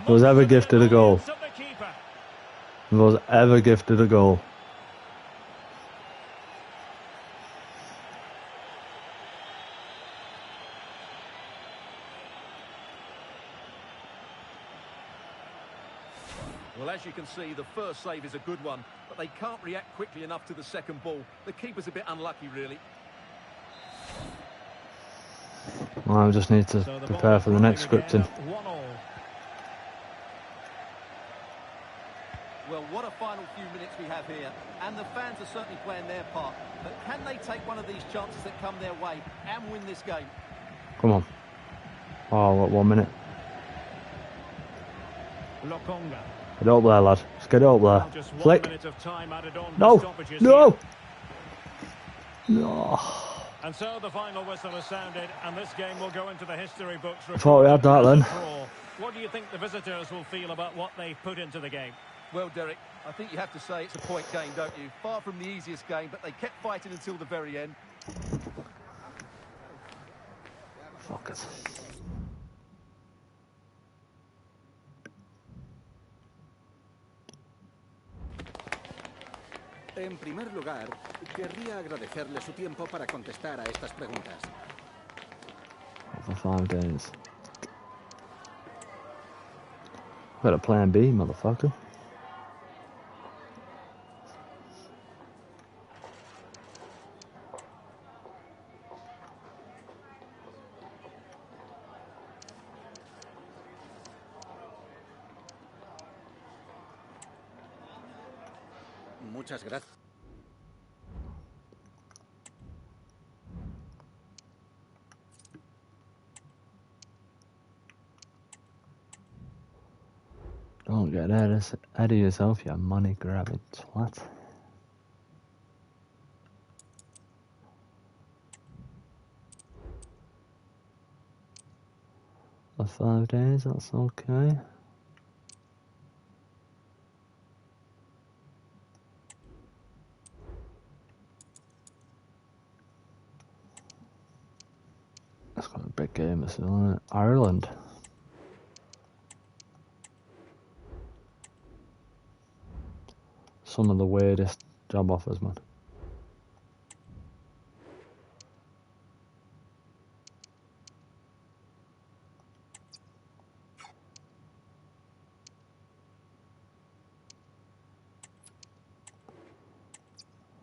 It was ever gifted a goal. of the keeper. It was ever gifted a goal. Well, as you can see, the first save is a good one, but they can't react quickly enough to the second ball. The keeper's a bit unlucky, really. Well, I just need to prepare for the next scripting. Well, what a final few minutes we have here, and the fans are certainly playing their part. But can they take one of these chances that come their way and win this game? Come on. Oh, what, 1 minute? Lokonga. Get up there, lad. Just get up there. Just 1 Flick. minute of time added on No. for stoppages No. here. No. And so the final whistle has sounded, and this game will go into the history books. I thought we had that then. What do you think the visitors will feel about what they've put into the game? Well, Derek, I think you have to say it's a point game, don't you? Far from the easiest game, but they kept fighting until the very end. Fuck it. En primer lugar, querría agradecerle su tiempo para contestar a estas preguntas. For 5 days. Got a plan B, motherfucker. Muchas gracias. Don't get ahead of yourself, you money grabbing twat. For 5 days, that's okay. That's got a big game, isn't it? Ireland. Some of the weirdest job offers, man.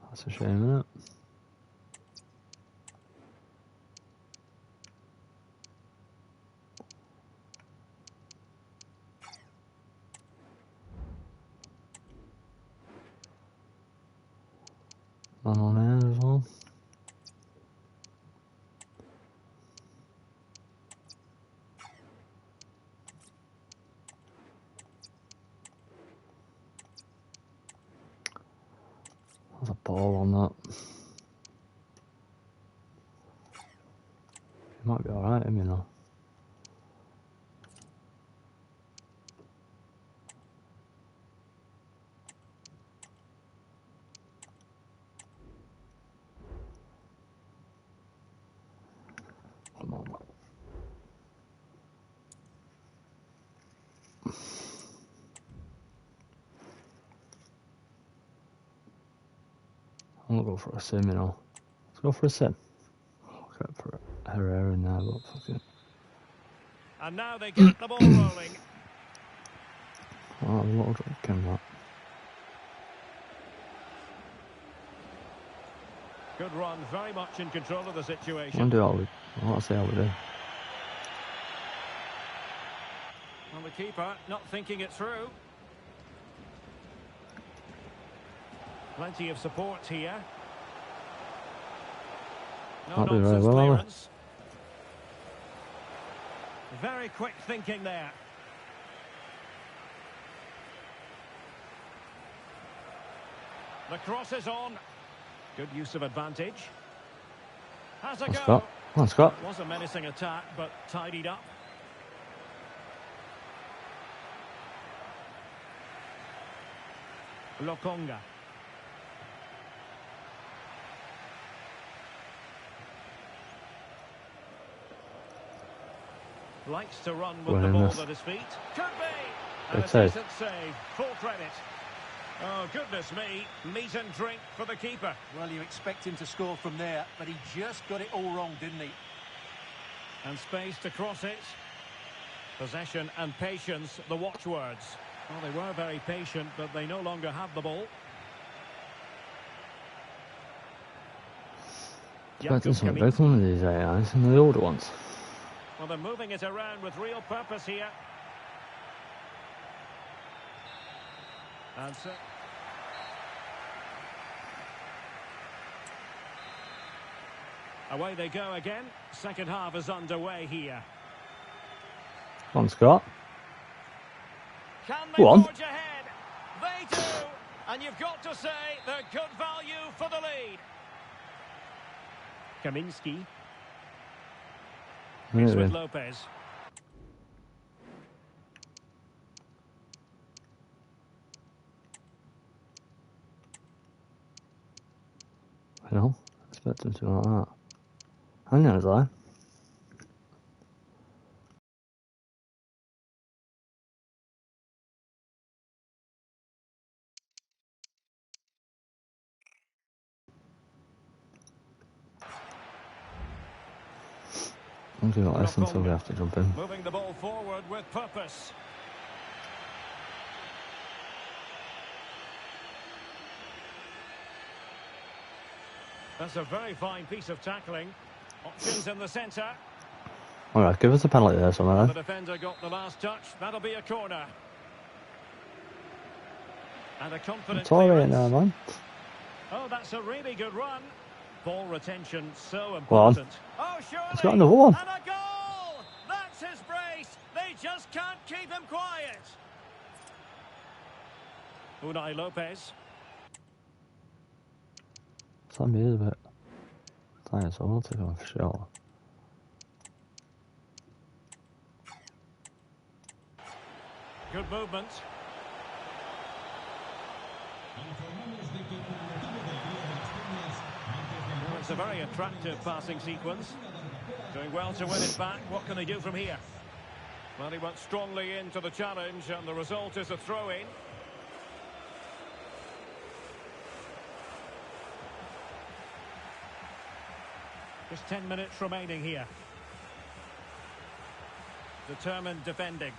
That's a shame, isn't it? One on air as well. There's a ball on that. It might be alright, you know. Come on. I'm gonna go for a sim, you know. Let's go for a sim. I'll get for Herrera in there, but fuck it. And now they get the ball rolling. Oh, a little drop came that. Good run, very much in control of the situation. I'll do all we. I'll see how we do. Well, the keeper not thinking it through. Plenty of support here. No Not do very nonsense well, are we? clearance. Very quick thinking there. The cross is on. Good use of advantage. Has a Let's go. go. Come on, Scott. It was a menacing attack, but tidied up. Lokonga. Likes to run with the ball at his feet. Could be. And a decent save. Full credit. Oh, goodness me. Meat and drink for the keeper. Well, you expect him to score from there, but he just got it all wrong, didn't he? And space to cross it. Possession and patience, the watchwords. Well, they were very patient, but they no longer have the ball. Expecting some big one of these AIs and the older ones. Well, they're moving it around with real purpose here. And so... away they go again. Second half is underway here. Come on, Scott. Can they Go on. forge ahead? They do. And you've got to say they're good value for the lead. Kaminski. It's with Lopez. I know. Expect him to like that. Hang on, there. I'm doing like this until we have to jump in. Moving the ball forward with purpose. That's a very fine piece of tackling. Options in the centre. Alright, give us a penalty there somewhere. The defender got the last touch. That'll be a corner. And a confident It's alright now, man. Oh, that's a really good run. Ball retention so Go on. important. Oh, surely. It's got another one. And a goal! That's his brace. They just can't keep him quiet. Unai Lopez. Sam is a bit tired, so we'll take him for sure. Good movement. Well, it's a very attractive passing sequence. Doing well to win it back. What can they do from here? Well, he went strongly into the challenge, and the result is a throw-in. Just 10 minutes remaining here. Determined defending.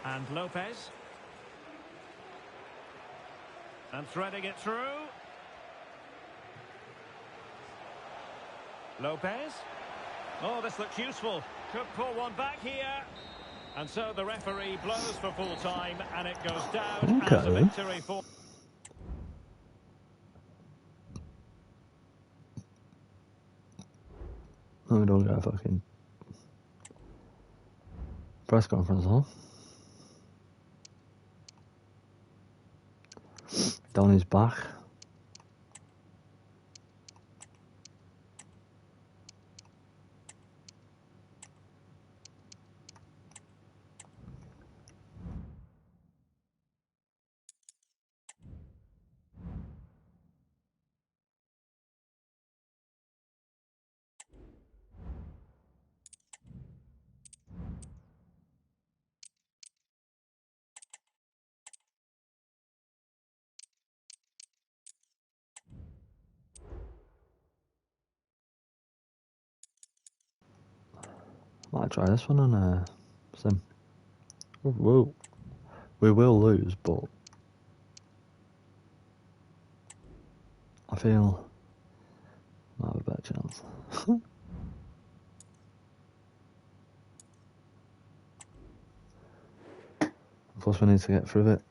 And Lopez. And threading it through. Lopez. Oh, this looks useful. Could pull one back here. And so the referee blows for full time, and it goes down as a victory for... No, we don't get a fucking press conference, huh? Donny's back. Might try this one on Sim. We will lose, but I feel I have a better chance. Of course, we need to get through it.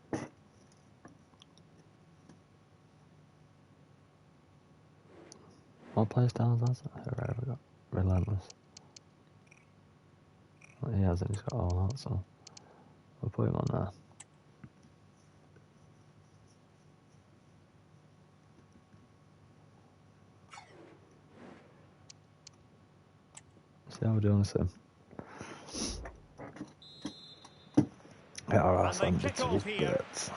What plays down as that? We got relentless. Well, he hasn't, he's got all that, so we'll put him on there. See how we're doing this then. Get our ass under to bits.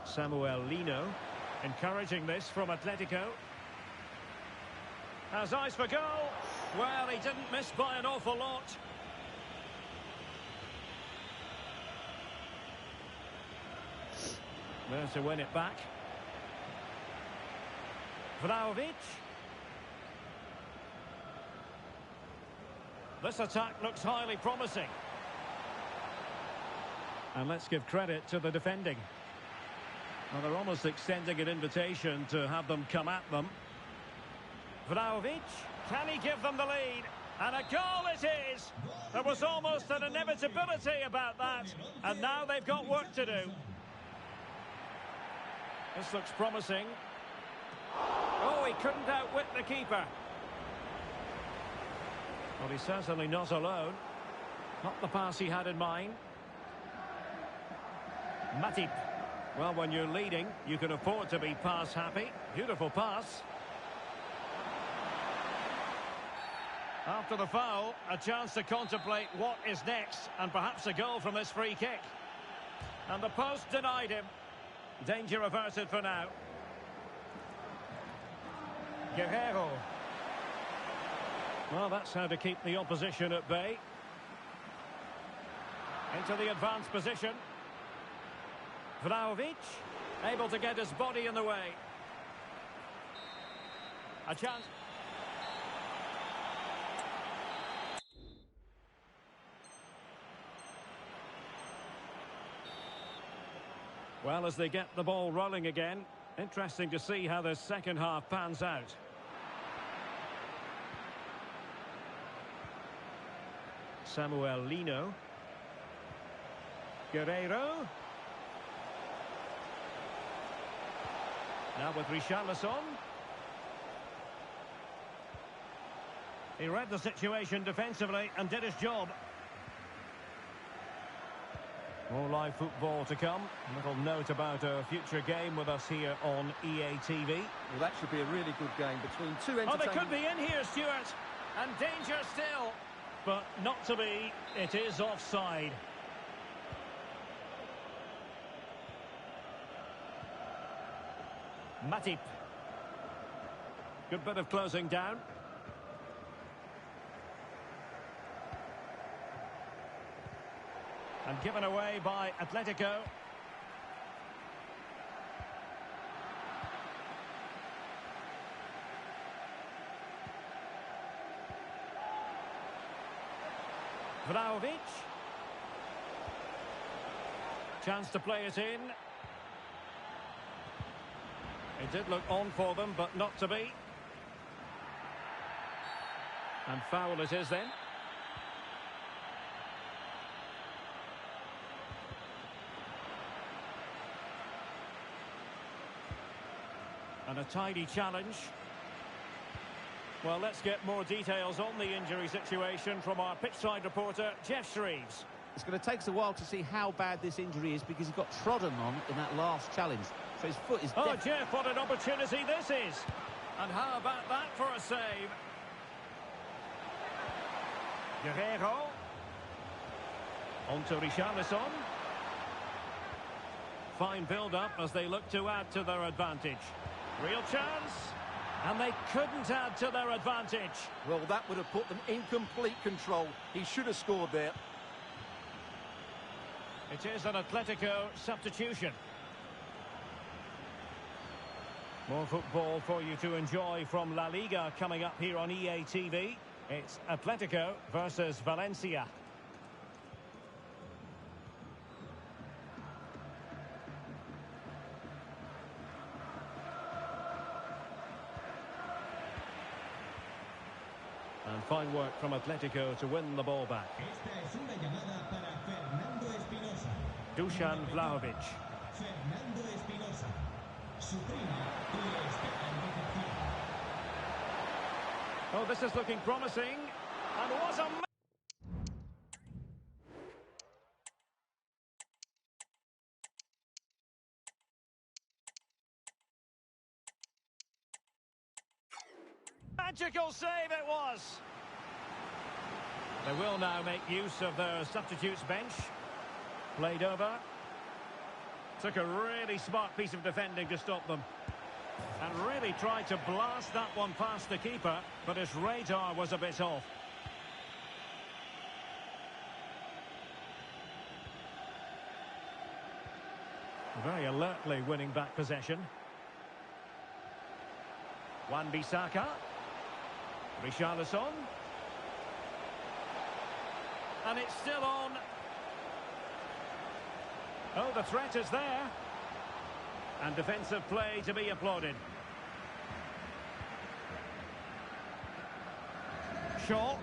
Samuel Lino encouraging this from Atletico. Has eyes for goal. Well, he didn't miss by an awful lot. There to win it back. Vlahovic. This attack looks highly promising. And let's give credit to the defending. Well, they're almost extending an invitation to have them come at them. Vlahovic, can he give them the lead? And a goal it is! There was almost an inevitability about that, and now they've got work to do. This looks promising. Oh, he couldn't outwit the keeper. Well, he's certainly not alone. Not the pass he had in mind. Matip. Well, when you're leading, you can afford to be pass happy. Beautiful pass. After the foul, a chance to contemplate what is next, and perhaps a goal from this free kick. And the post denied him. Danger averted for now. Guerrero. Well, that's how to keep the opposition at bay. Into the advanced position. Vlahovic, able to get his body in the way. A chance. Well, as they get the ball rolling again, interesting to see how the second half pans out. Samuel Lino. Guerrero. Now with Richarlison. He read the situation defensively and did his job. More live football to come. A little note about a future game with us here on EA TV. Well, that should be a really good game between two entertaining... Oh, they could be in here, Stuart. And danger still. But not to be. It is offside. Matip. Good bit of closing down. And given away by Atletico. Vlahovic. Chance to play it in. It did look on for them, but not to be. And foul it is then. And a tidy challenge. Well, let's get more details on the injury situation from our pitchside reporter, Jeff Shreves. It's going to take us a while to see how bad this injury is because he got trodden on in that last challenge. So his foot is... Oh, Jeff, what an opportunity this is. And how about that for a save? Guerrero. On to Richarlison. Fine build-up as they look to add to their advantage. Real chance. And they couldn't add to their advantage. Well, that would have put them in complete control. He should have scored there. It is an Atletico substitution. More football for you to enjoy from La Liga coming up here on EA TV. It's Atletico versus Valencia. And fine work from Atletico to win the ball back. Dusan Vlahovic. Oh, this is looking promising. And what a... magical save it was. They will now make use of their substitutes bench. Played over. Took a really smart piece of defending to stop them. And really tried to blast that one past the keeper, but his radar was a bit off. Very alertly winning back possession. Wan-Bissaka. Richarlison. And it's still on. Oh, the threat is there. And defensive play to be applauded. Shaw.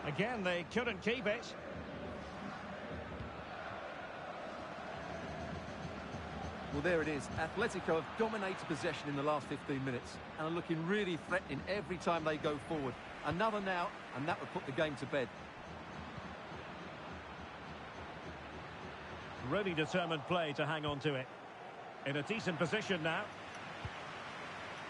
Again, they couldn't keep it. Well, there it is. Atletico have dominated possession in the last 15 minutes and are looking really threatening every time they go forward. Another now, and that would put the game to bed. Really determined play to hang on to it. In a decent position now.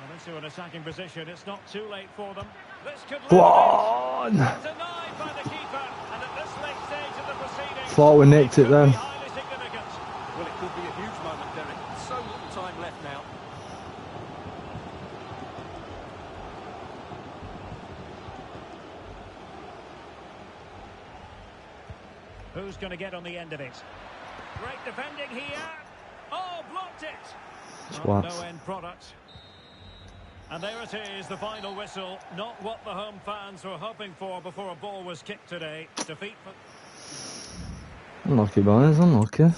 And into an attacking position. It's not too late for them. This could Go on! denied by the keeper. And at this late stage of the proceedings, Thought we nicked it then. highly significant. Well, it could be a huge moment, Derek. So little time left now. Who's going to get on the end of it? Great defending here. Oh, blocked it. Oh, no end product. And there it is, the final whistle. Not what the home fans were hoping for before a ball was kicked today. Defeat for... Unlucky, boys, unlucky.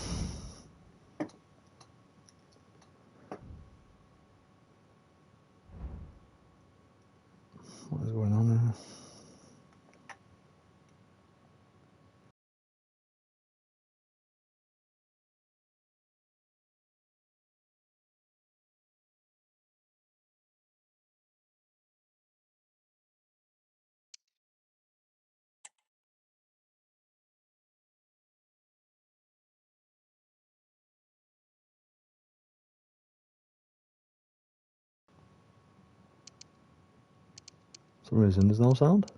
What is going on here? For some reason there's no sound.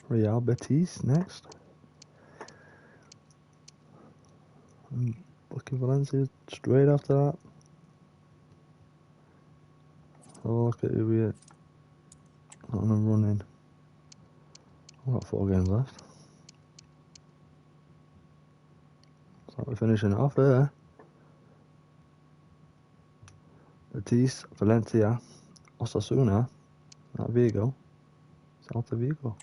Real Betis next. And looking Valencia straight after that. Have a look at who we are on a running. I've got 4 games left. So we're finishing it off there. Betis, Valencia, Osasuna, Vigo, Celta Vigo.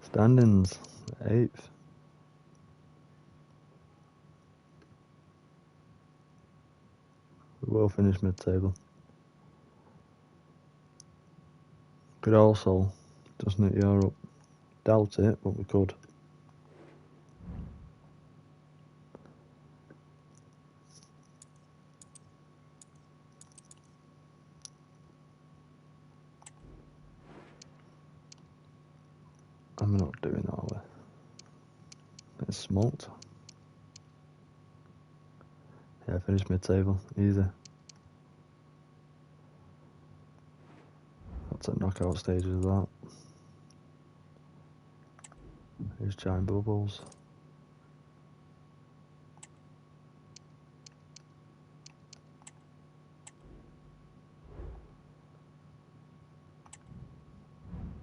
Standings, 8th. We will finish mid-table. Could also just nick Europe. Doubt it, but we could. I'm not doing that, are we? It's smoked. Yeah, finish mid-table, easy. That's at knockout stages of that. Here's giant bubbles.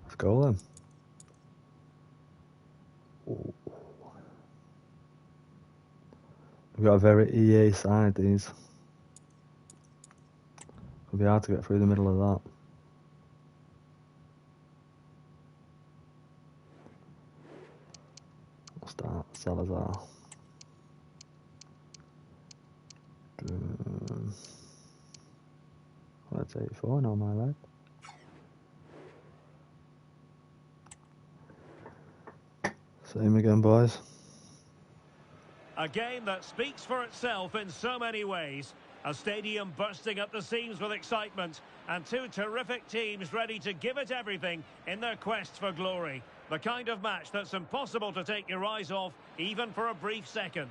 Let's go then. Ooh. We've got a very EA side, these. It'll be hard to get through the middle of that. We'll start Salazar. It's 84 now, my lad. Same again, boys. A game that speaks for itself in so many ways. A stadium bursting at the seams with excitement, and two terrific teams ready to give it everything in their quest for glory. The kind of match that's impossible to take your eyes off, even for a brief second.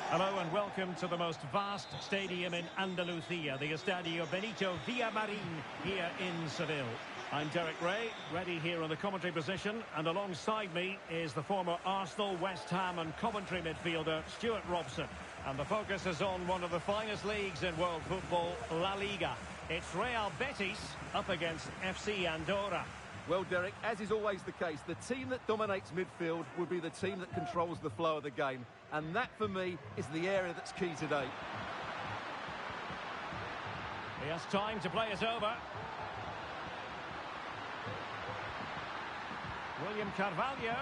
Hello and welcome to the most vast stadium in Andalusia, the Estadio Benito Villamarín here in Seville. I'm Derek Ray, ready here in the commentary position, and alongside me is the former Arsenal, West Ham and Coventry midfielder Stuart Robson. And the focus is on one of the finest leagues in world football, La Liga. It's Real Betis up against FC Andorra. Well, Derek, as is always the case, the team that dominates midfield will be the team that controls the flow of the game. And that, for me, is the area that's key today. He has time to play it over. William Carvalho.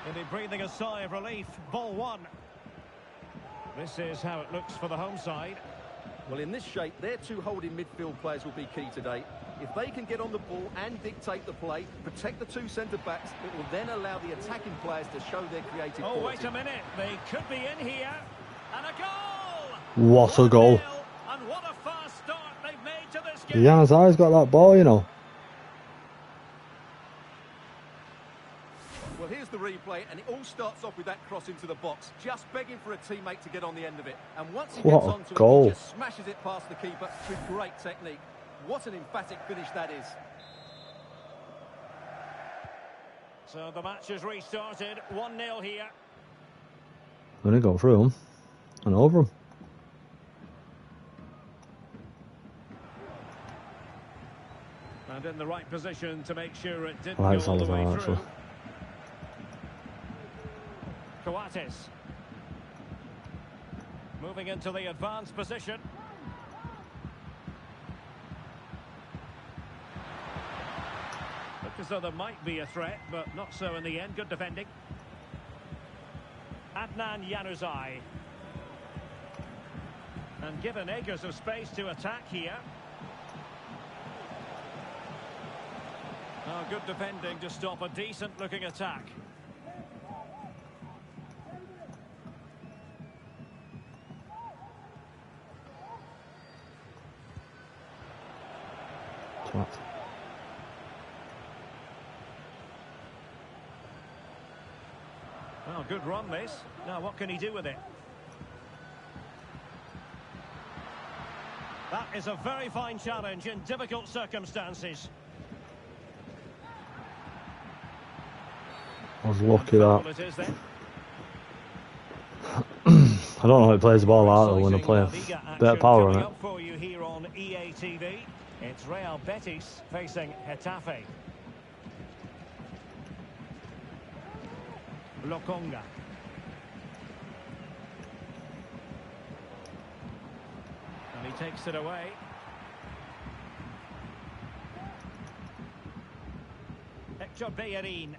He'll be breathing a sigh of relief. Ball one. This is how it looks for the home side. Well, in this shape, their two holding midfield players will be key today. If they can get on the ball and dictate the play, protect the two centre-backs, it will then allow the attacking players to show their creative quality. Wait a minute. They could be in here. And a goal! What a goal. And what a fast start they've made to this game. Yanazar's got that ball, you know. Well, here's the replay, and it all starts off with that cross into the box, just begging for a teammate to get on the end of it. And once he gets onto it, he just smashes it past the keeper with great technique. What an emphatic finish that is. So the match has restarted, 1-0 here. Going to go through him and over him. And in the right position to make sure it didn't go all the way through. Coates. Moving into the advanced position. Looked as though there might be a threat, but not so in the end. Good defending. Adnan Januzaj. And given acres of space to attack here. Oh, good defending to stop a decent-looking attack. Well, good run this. Now what can he do with it? That is a very fine challenge in difficult circumstances. I was lucky that. I don't know how he plays the ball out when I play a bit of power on it. For you here on EA TV. It's Real Betis facing Getafe. Lokonga. And he takes it away. Hector Bellerin.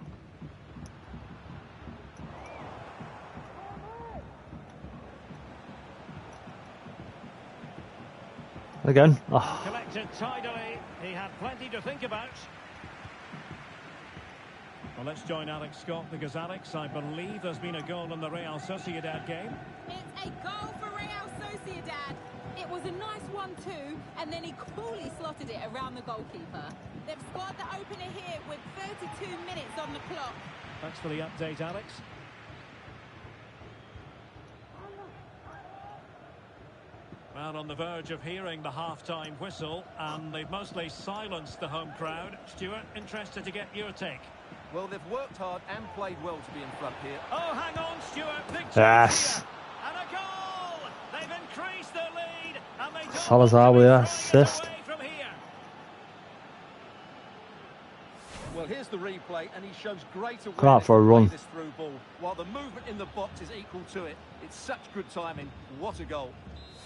Again. Collected tidily. He had plenty to think about. Well, let's join Alex Scott because, Alex, I believe there's been a goal in the Real Sociedad game. It's a goal for Real Sociedad. It was a nice 1-2, and then he coolly slotted it around the goalkeeper. They've scored the opener here with 32 minutes on the clock. Thanks for the update, Alex. Well, on the verge of hearing the half-time whistle, and they've mostly silenced the home crowd. Stuart, interested to get your take. Well, they've worked hard and played well to be in front here. Oh, hang on, Stuart. Big chance here. And a goal! They've increased their lead, and they don't Salazar with assist. from here. Well, here's the replay, and he shows great awareness for a run. This through ball, while the movement in the box is equal to it. It's such good timing. What a goal.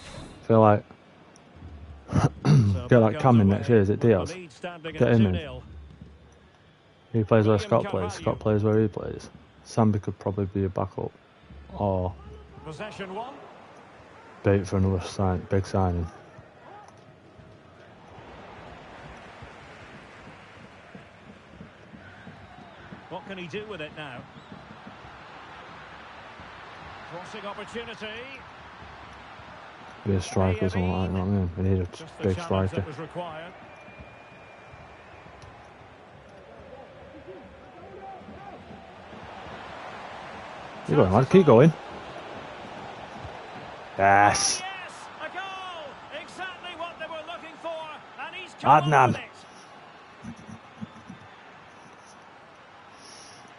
I feel like get that Cam in next year, is it Diaz? Get him in. He plays where Scott plays, Scott plays where he plays. Sambi could probably be a backup. Or Possession one. bait for another big signing. can he do with it now? Crossing opportunity. Be a striker or something like that, you know what I mean? We need a big striker. That was required. Keep going, lad. Keep going. Yes. A goal! Exactly what they were looking for, and he's Adnan.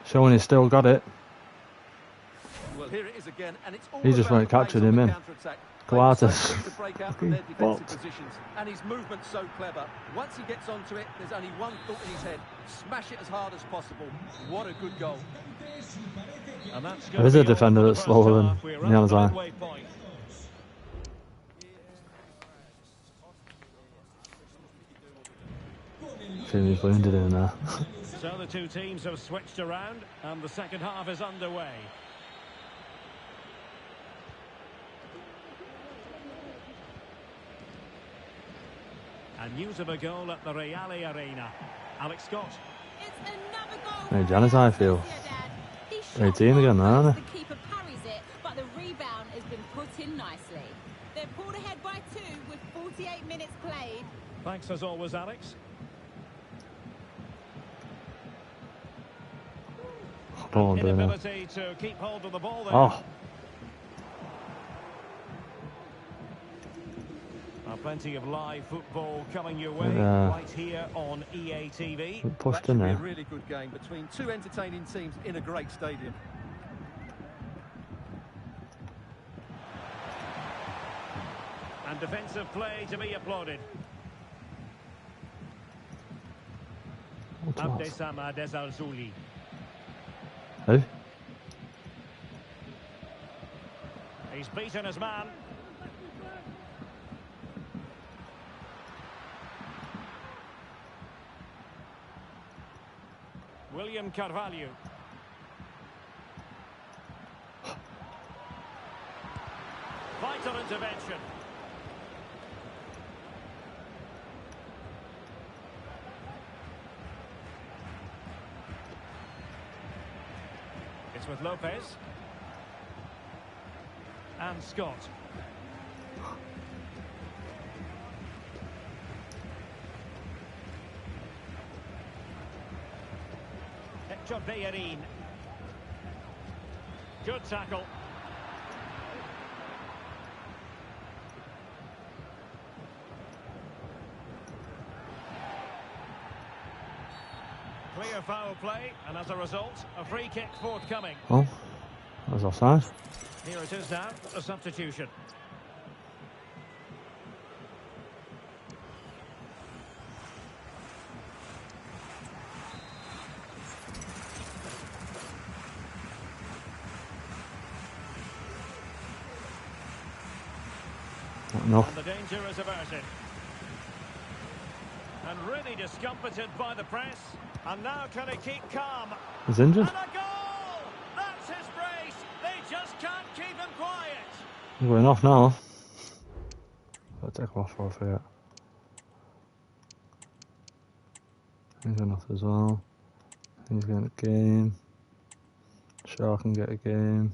Showing he's still got it. Well, here it is again, and it's all he just won't capture him in. Coates. And his movement's so clever. Once he gets onto it, there's only one thought in his head: smash it as hard as possible. What a good goal! There is a defender that's slower than the other side. He's wounded in there. So the two teams have switched around, and the second half is underway. And news of a goal at the Reale Arena. Alex Scott. It's another goal. Hey, Janice, I feel 18 again now, aren't The keeper parries it, but the rebound has been put in nicely. They're pulled ahead by 2 with 48 minutes played. Thanks as always, Alex. Inability to keep hold of the ball there. Oh. Plenty of live football coming your way right here on EA TV. Pushed in there. A really good game between two entertaining teams in a great stadium. And defensive play to be applauded. Abdesama Desalzuli. Who? He's beaten his man. William Carvalho. Vital intervention. It's with Lopez. And Scott. Bellerin. Good tackle. Clear foul play, and as a result, a free kick forthcoming. Oh, that was offside. Here it is now, a substitution. No. And the danger is averted. And really discomfited by the press. And now can he keep calm? He's injured. And a goal! That's his brace. They just can't keep him quiet. He's going off now. I'll take him off for a free hit. He's going off as well. He's getting a game. Shaw can get a game.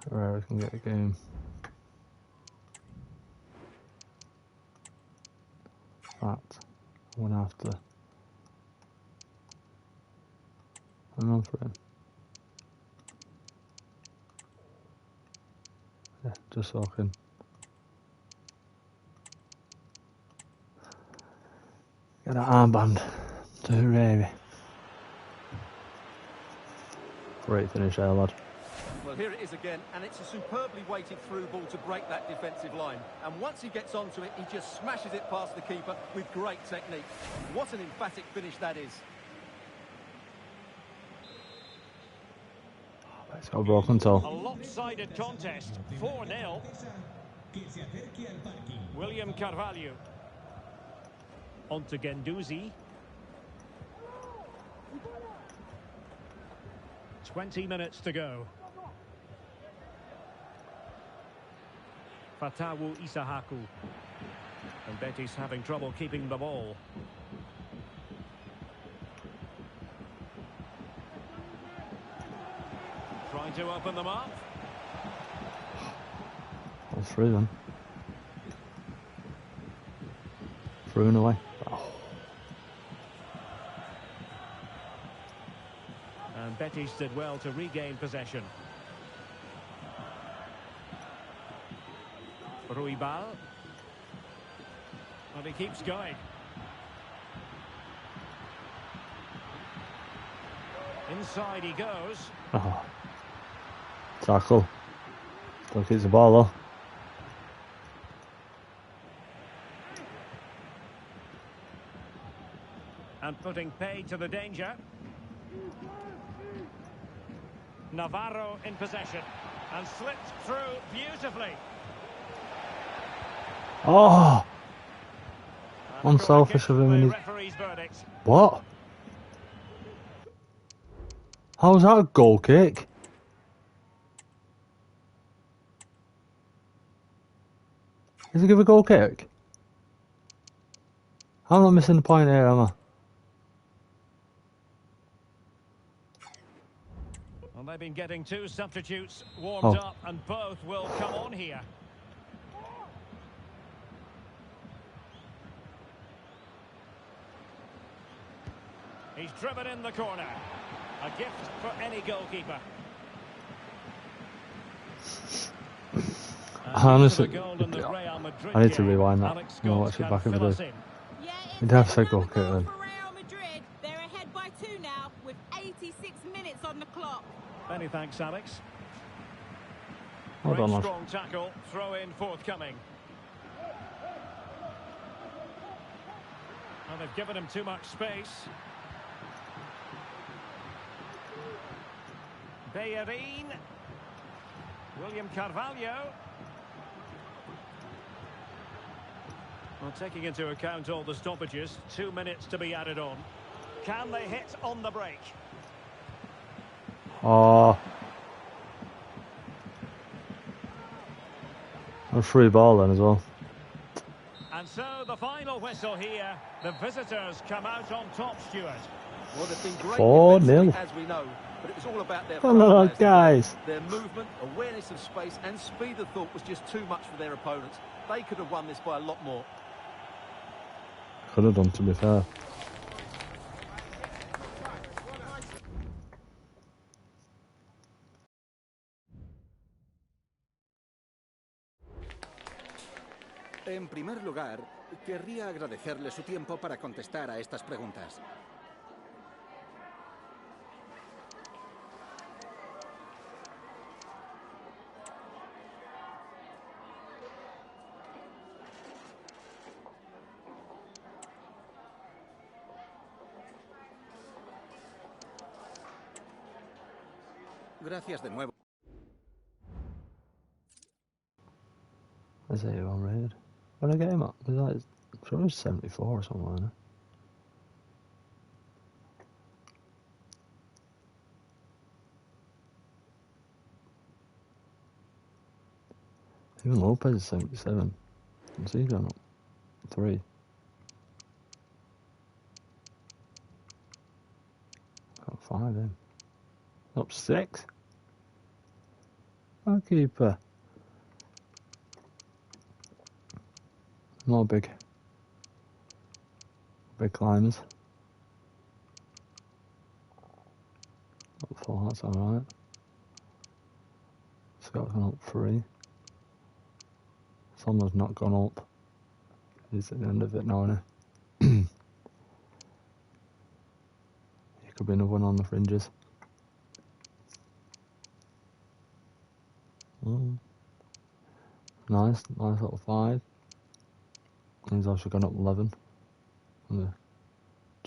Herrera can get a game. That one after. I'm on for him. Yeah, just so I can get that armband to Hurray. Great finish there, lad. Well, here it is again, and it's a superbly weighted through ball to break that defensive line. And once he gets onto it, he just smashes it past the keeper with great technique. What an emphatic finish that is. Let's go broken toe. A lopsided contest, 4-0. William Carvalho. On to Guendouzi. 20 minutes to go. Fatawu Isahaku. And Betis having trouble keeping the ball. Trying to open them up. All through then. Through and away. Oh. And Betis did well to regain possession. Ruibal. And he keeps going. Inside he goes. Oh. Tackle. Don't keep the ball though. And putting pay to the danger. Navarro in possession. And slipped through beautifully. Oh! Unselfish of him. And what? How's that a goal kick? Does he give a goal kick? I'm not missing the point here, am I? Well, they've been getting two substitutes warmed up, and both will come on here. He's driven in the corner. A gift for any goalkeeper. Honestly, I need to rewind that. I'll watch it back in the day. You'd have to say goal kick then. They're ahead by 2 now, with 86 minutes on the clock. Many thanks, Alex. Well done, lad. Strong tackle, throw in forthcoming. And they've given him too much space. Bellerin. William Carvalho. Well, taking into account all the stoppages, 2 minutes to be added on. Can they hit on the break? Oh. A free ball then as well. And so the final whistle here. The visitors come out on top, Stuart. Well, they've been great 4-0. as we know, but it was all about their guys. Their movement, awareness of space and speed of thought was just too much for their opponents. They could have won this by a lot more. Could have done, to be fair. En primer lugar, querría agradecerle su tiempo para contestar a estas preguntas. Gracias de nuevo. Is he unrated? When I get him up, was that, I'm sure it was 74 or something like that. Even Lopez is 77. What's he gone up? 3. Got 5 then. Up 6. Our keeper. More big climbers. Up 4, that's alright. Scott's gone up 3. Sommer's not gone up. He's at the end of it now, isn't he? He could be another one on the fringes. Nice little 5. He's also gone up 11. On the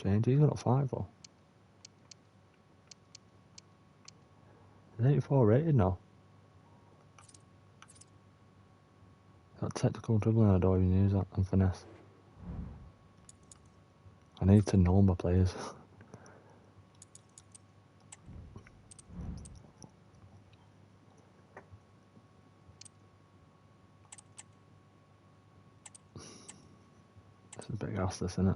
change, he's got up 5 though. He's 84 rated now. That technical dribbling, I don't even use that, and finesse. I need to know my players. This is a big ass, this, isn't it?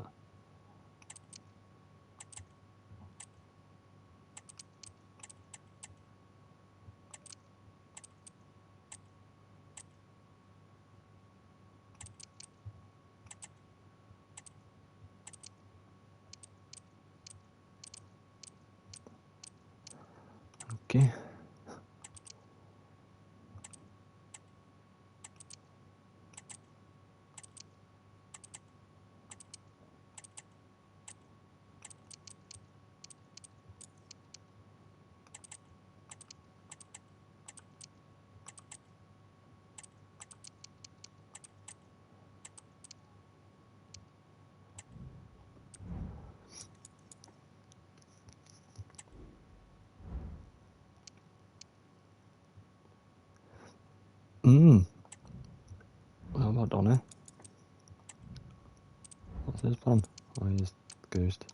Mickey. How about Donny? What's his plan? Oh, he's goosed.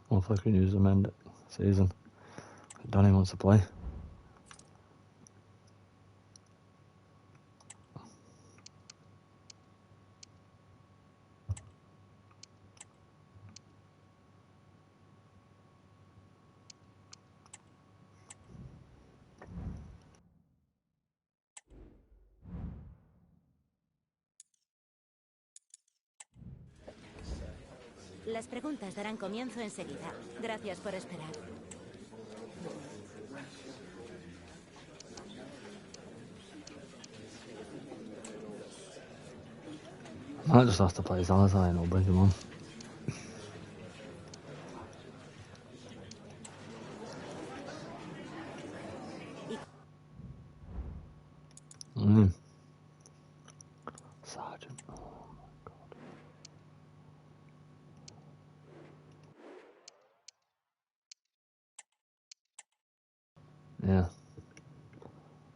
Hopefully I can use them end season. Donny wants to play. Las preguntas darán comienzo enseguida. Gracias por esperar. I might just have to play Zalazar and I'll bring him on. Sergeant. Oh my god. Yeah.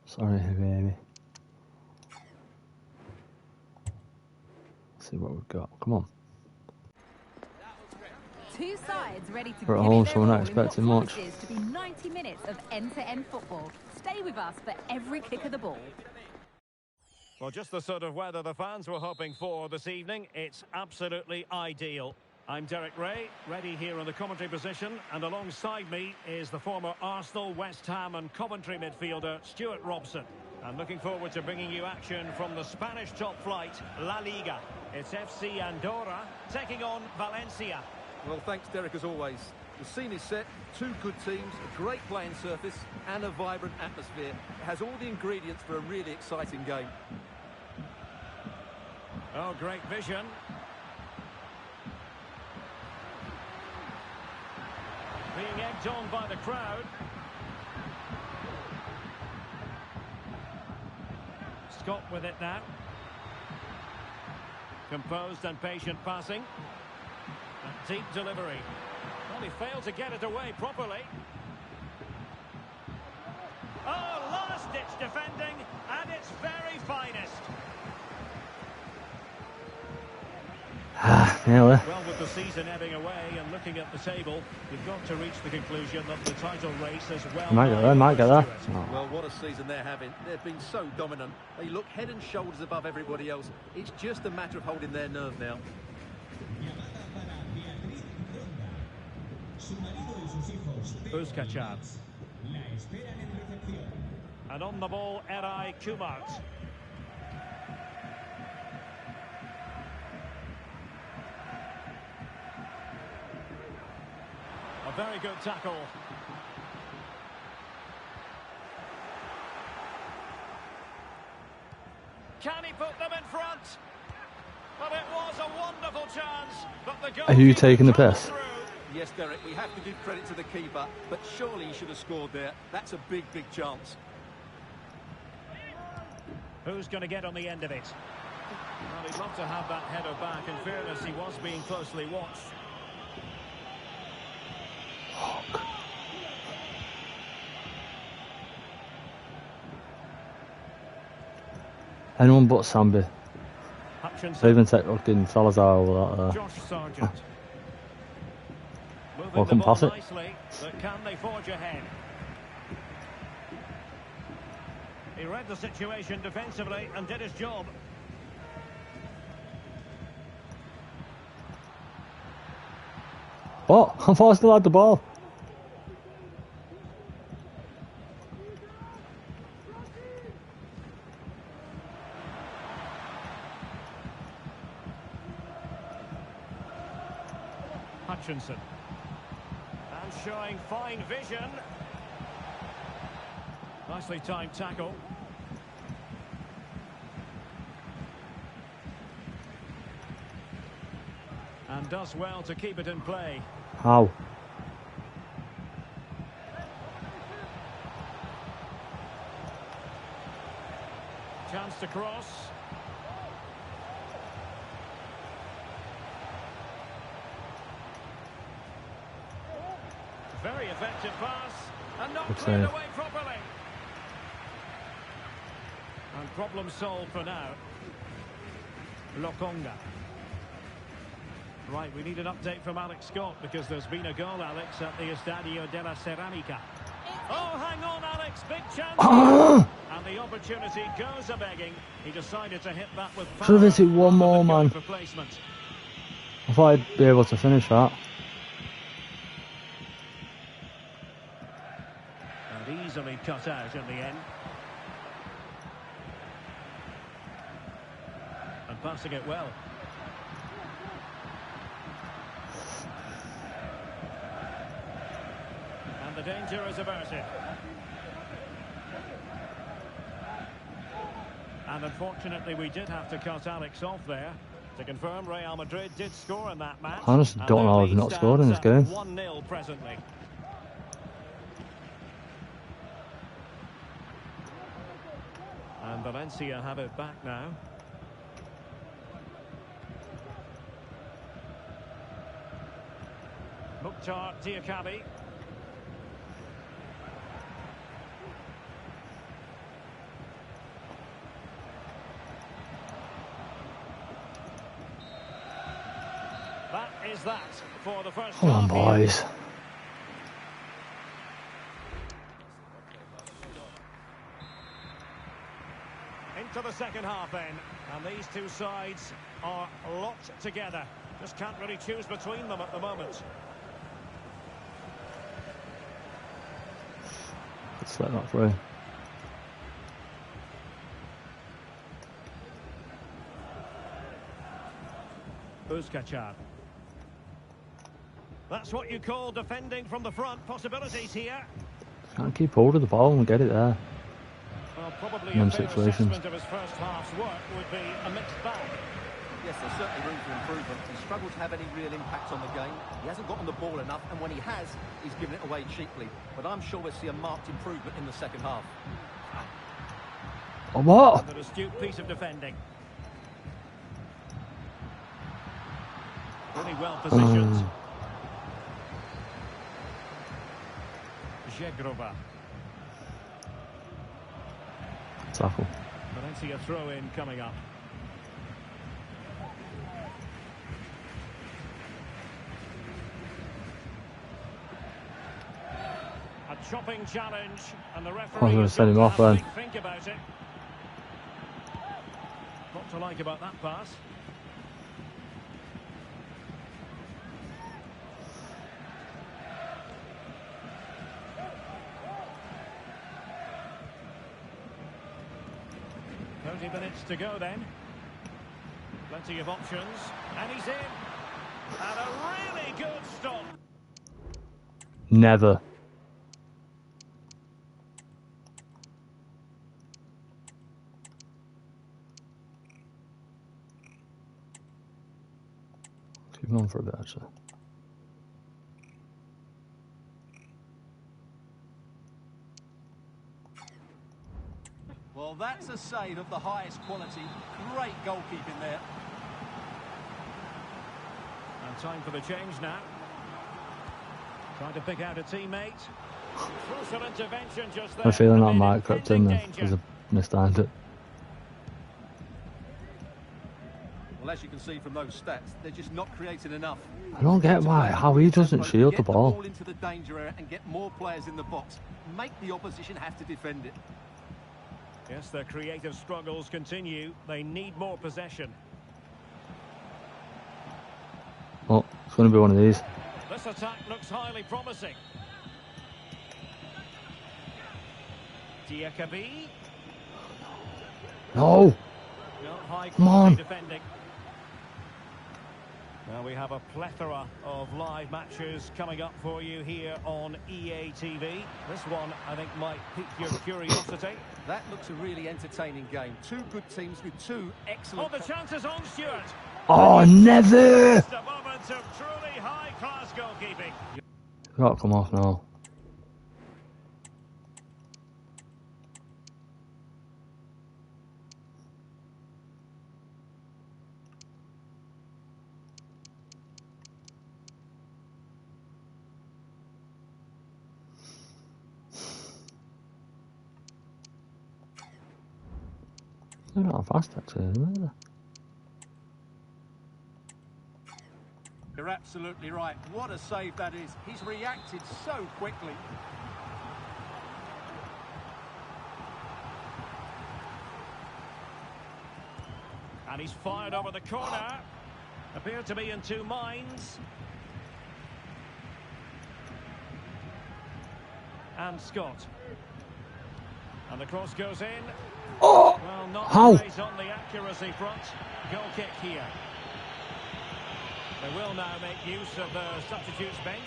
Sorry, baby. See what we've got. Come on. Two sides ready to We're at give home, it their so we're not all in what expecting much. promises to be 90 minutes of end-to-end football. Stay with us for every kick of the ball. Well, just the sort of weather the fans were hoping for this evening. It's absolutely ideal. I'm Derek Ray, ready here in the commentary position, and alongside me is the former Arsenal, West Ham and Coventry midfielder Stuart Robson. And looking forward to bringing you action from the Spanish top flight, La Liga. It's FC Andorra taking on Valencia. Well, thanks, Derek, as always. The scene is set, two good teams, a great playing surface and a vibrant atmosphere. It has all the ingredients for a really exciting game. Oh, great vision. Being egged on by the crowd. Scott with it now. Composed and patient passing. A deep delivery. Well, he failed to get it away properly. Oh, last-ditch defending at its very finest. Nearly. Well, with the season ebbing away and looking at the table, you've got to reach the conclusion that the title race as well. Might get there, might get there. Oh. Well, what a season they're having. They've been so dominant. They look head and shoulders above everybody else. It's just a matter of holding their nerve now. Uzkachan. And on the ball, Eray Kumart. A very good tackle. Can he put them in front? Well, it was a wonderful chance, but the goal. Are you taking the piss? Yes, Derek, we have to give credit to the keeper, but surely he should have scored there. That's a big, big chance. Who's going to get on the end of it? Well, he'd love to have that header back. In fairness, he was being closely watched. Anyone but Sambi. They even take fucking Salazar over that. Josh Sargent. Well, come pass it. Nicely, but can they forge ahead? He read the situation defensively and did his job. What? I thought I still had the ball. Hutchinson. And showing fine vision. Nicely timed tackle. And does well to keep it in play. How? Chance to cross. Very effective pass. And not cleared away properly. And problem solved for now. Lokonga. Right, we need an update from Alex Scott because there's been a goal, Alex, at the Estadio de la Ceramica. Oh, hang on, Alex, big chance. And the opportunity goes a-begging. He decided to hit that with power. Should have hit it one more, man. I thought I'd be able to finish that. And easily cut out in the end. And passing it well. And the danger is averted. And unfortunately, we did have to cut Alex off there. To confirm, Real Madrid did score in that match. I honestly don't know how they've not scored in this game. 1-0 presently. And Valencia have it back now. Mukhtar Diakabi. That is that for the first Come on, boys. Into the second half then, and these two sides are locked together. Just can't really choose between them at the moment. Let's let that through. Uzkacar. That's what you call defending from the front. Possibilities here. Can't keep hold of the ball and get it there. Well, probably a fair assessment of his first half's work would be a mixed bag. Yes, there's certainly room for improvement. He struggled to have any real impact on the game. He hasn't got on the ball enough, and when he has, he's given it away cheaply. But I'm sure we'll see a marked improvement in the second half. Oh, what? An astute piece of defending. Really well positioned. Jegrova. Tackle. Valencia throw in coming up. A chopping challenge, and the referee I was going to send him off then. Think about it. What to like about that pass? Minutes to go then. Plenty of options. And he's in. And a really good stop. Never. Keep on for a bit, actually. Well, that's a save of the highest quality. Great goalkeeping there. And time for the change now. Trying to pick out a teammate. Crucial intervention just there. I'm feeling that might crept in there because I mistimed it. Well, as you can see from those stats, they're just not creating enough. I don't get how he doesn't shield the ball. Get the ball into the danger area and get more players in the box. Make the opposition have to defend it. Yes, their creative struggles continue. They need more possession. Oh, it's going to be one of these. This attack looks highly promising. Diakabi. No. No, high come on. Defending. Now we have a plethora of live matches coming up for you here on EA TV. This one, I think, might pique your curiosity. That looks a really entertaining game. Two good teams with two excellent... Oh, the chance is on, Stuart. Oh, never! Just a moment of truly high-class goalkeeping. Got to come off now. They're not fast actually, are they? You're absolutely right. What a save that is. He's reacted so quickly. And he's fired over the corner. Appeared to be in two minds. And Scott. And the cross goes in. Oh! Well, not How? great on the accuracy front. Goal kick here. They will now make use of the substitutes bench.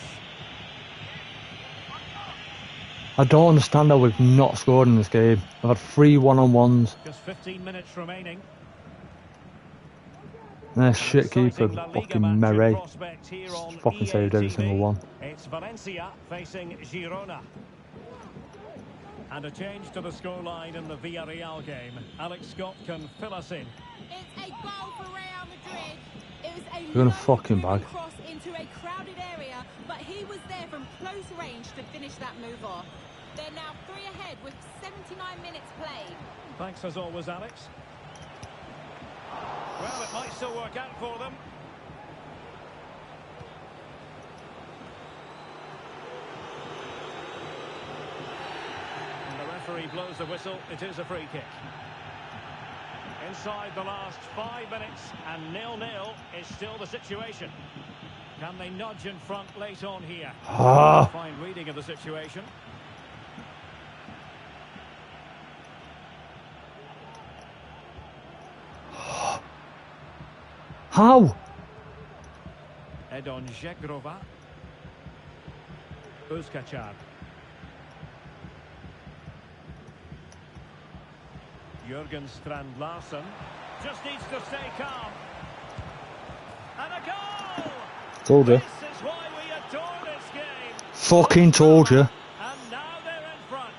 I don't understand how we've not scored in this game. I've had 3 one-on-ones. Just 15 minutes remaining. Their shit keeper, fucking Meret. Fucking saved every single one. It's Valencia facing Girona. And a change to the scoreline in the Villarreal game. Alex Scott can fill us in. It's a goal for Real Madrid. It was a You're gonna fucking bag. cross into a crowded area, but he was there from close range to finish that move off. They're now 3 ahead with 79 minutes played. Thanks as always, Alex. Well, it might still work out for them. And the referee blows the whistle. It is a free kick. Inside the last 5 minutes, and 0-0 is still the situation. Can they nudge in front late on here? Fine reading of the situation. How? Edon Žegrova. Uzkačar. Jürgen Strand Larsen just needs to stay calm. And a goal! Told you. This is why we adore this game. Fucking told you. And now they're in front.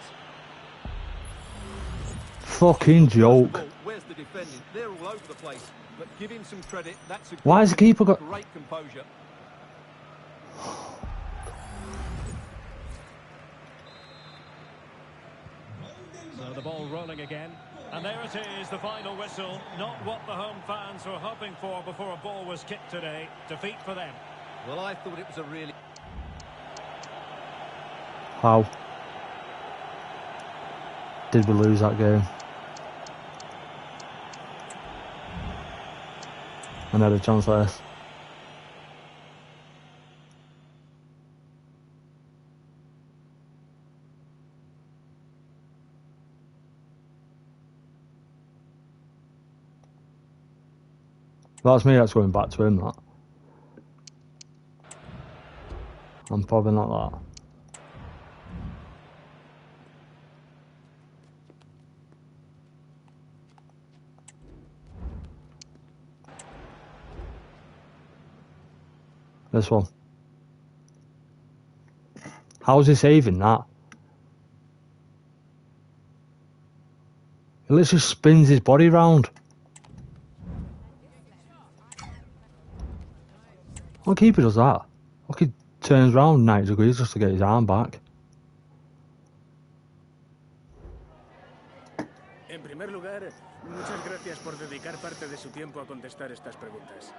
Fucking joke. Where's the defending? They're all over the place. But give him some credit. That's a Why has the keeper got great composure. So the ball rolling again. And there it is, the final whistle. Not what the home fans were hoping for before a ball was kicked today. Defeat for them. Well, I thought it was a really... How? Did we lose that game? And had a chance like this. That's me that's going back to him, that. I'm probably not that. This one. How's he saving that? He literally spins his body round. What keeper does that? Look, he turns round 90 degrees just to get his arm back. En primer lugar, muchas gracias por dedicar parte de su tiempo a contestar estas preguntas.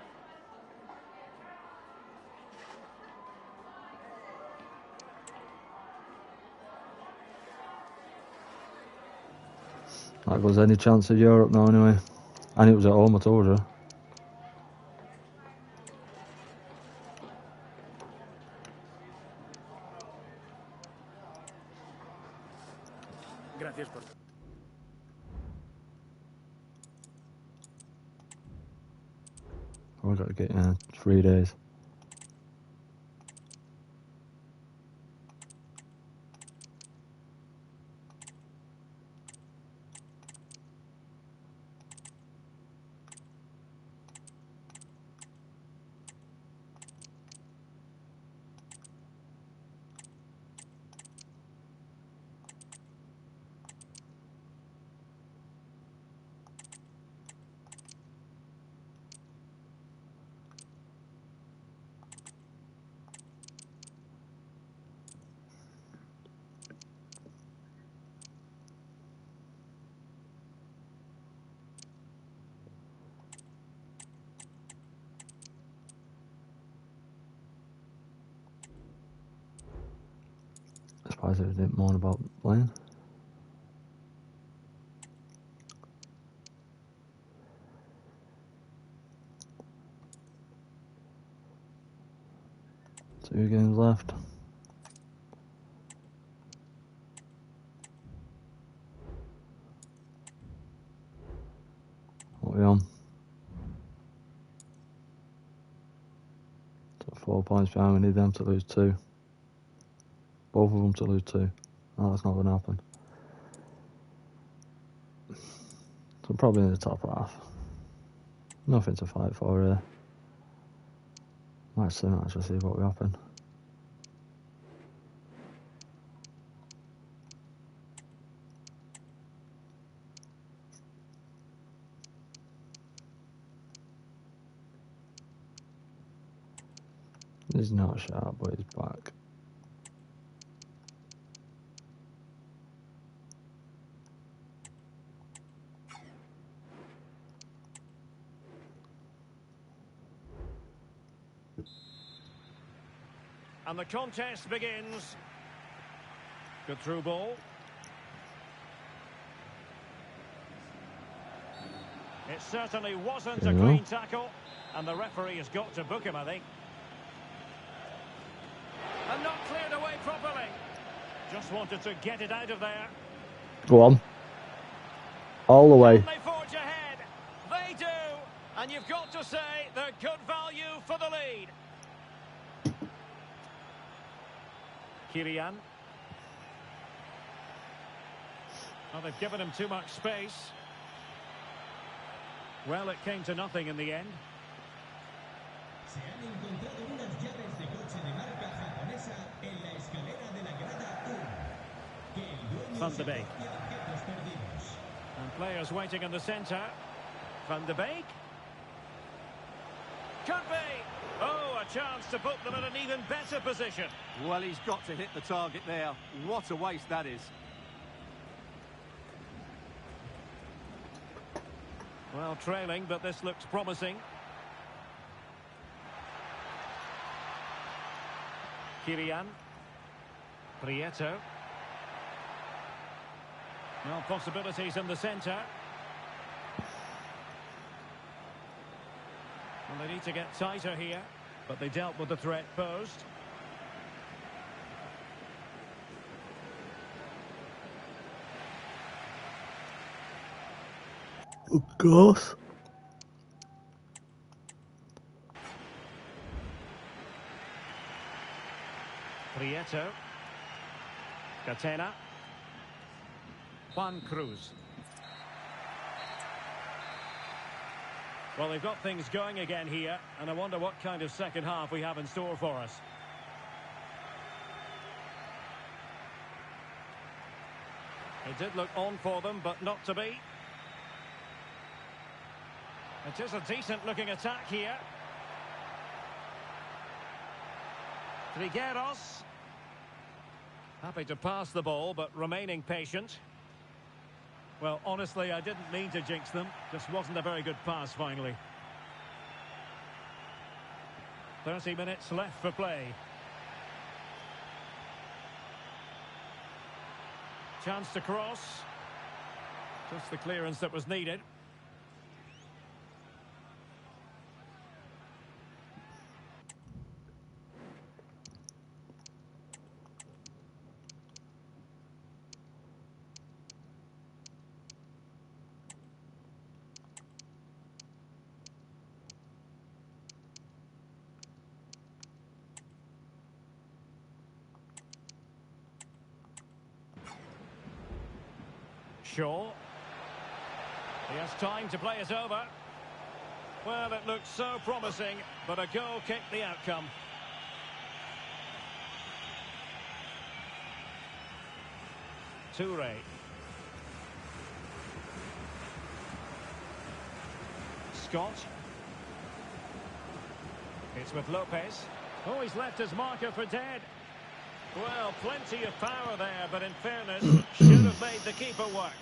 That goes any chance of Europe now anyway. And it was at home, I told you. Gracias por... We're we got to get 3 days. I suppose I didn't moan about playing. Two games left. What are we on? So 4 points behind, we need them to lose 2. Both of them to lose 2. No, that's not going to happen. So probably in the top half. Nothing to fight for here. Might soon actually see what will happen. He's not sharp, but he's back. And the contest begins. Good through ball. It certainly wasn't a clean tackle, and the referee has got to book him, I think. And not cleared away properly. Just wanted to get it out of there. Go on. All the way. They forge ahead. They do. And you've got to say they're good value for the lead. Kylian. Well, they've given him too much space. Well, it came to nothing in the end. Van de Beek. And players waiting in the centre. Van de Beek. Could be. Oh, a chance to put them in an even better position. Well, he's got to hit the target there. What a waste that is. Well, trailing, but this looks promising. Kylian. Prieto. Well, possibilities in the centre. Well, they need to get tighter here, but they dealt with the threat posed. Of course. Prieto. Catena. Juan Cruz. Well, they've got things going again here, and I wonder what kind of second half we have in store for us. It did look on for them, but not to be. It is a decent-looking attack here. Trigueros. Happy to pass the ball, but remaining patient. Well, honestly, I didn't mean to jinx them. Just wasn't a very good pass, finally. 30 minutes left for play. Chance to cross. Just the clearance that was needed. Shaw. He has time to play it over. Well, it looked so promising, but a goal kicked the outcome. Toure. Scott. It's with Lopez. Oh, he's left his marker for dead. Well, plenty of power there, but in fairness, should have made the keeper work.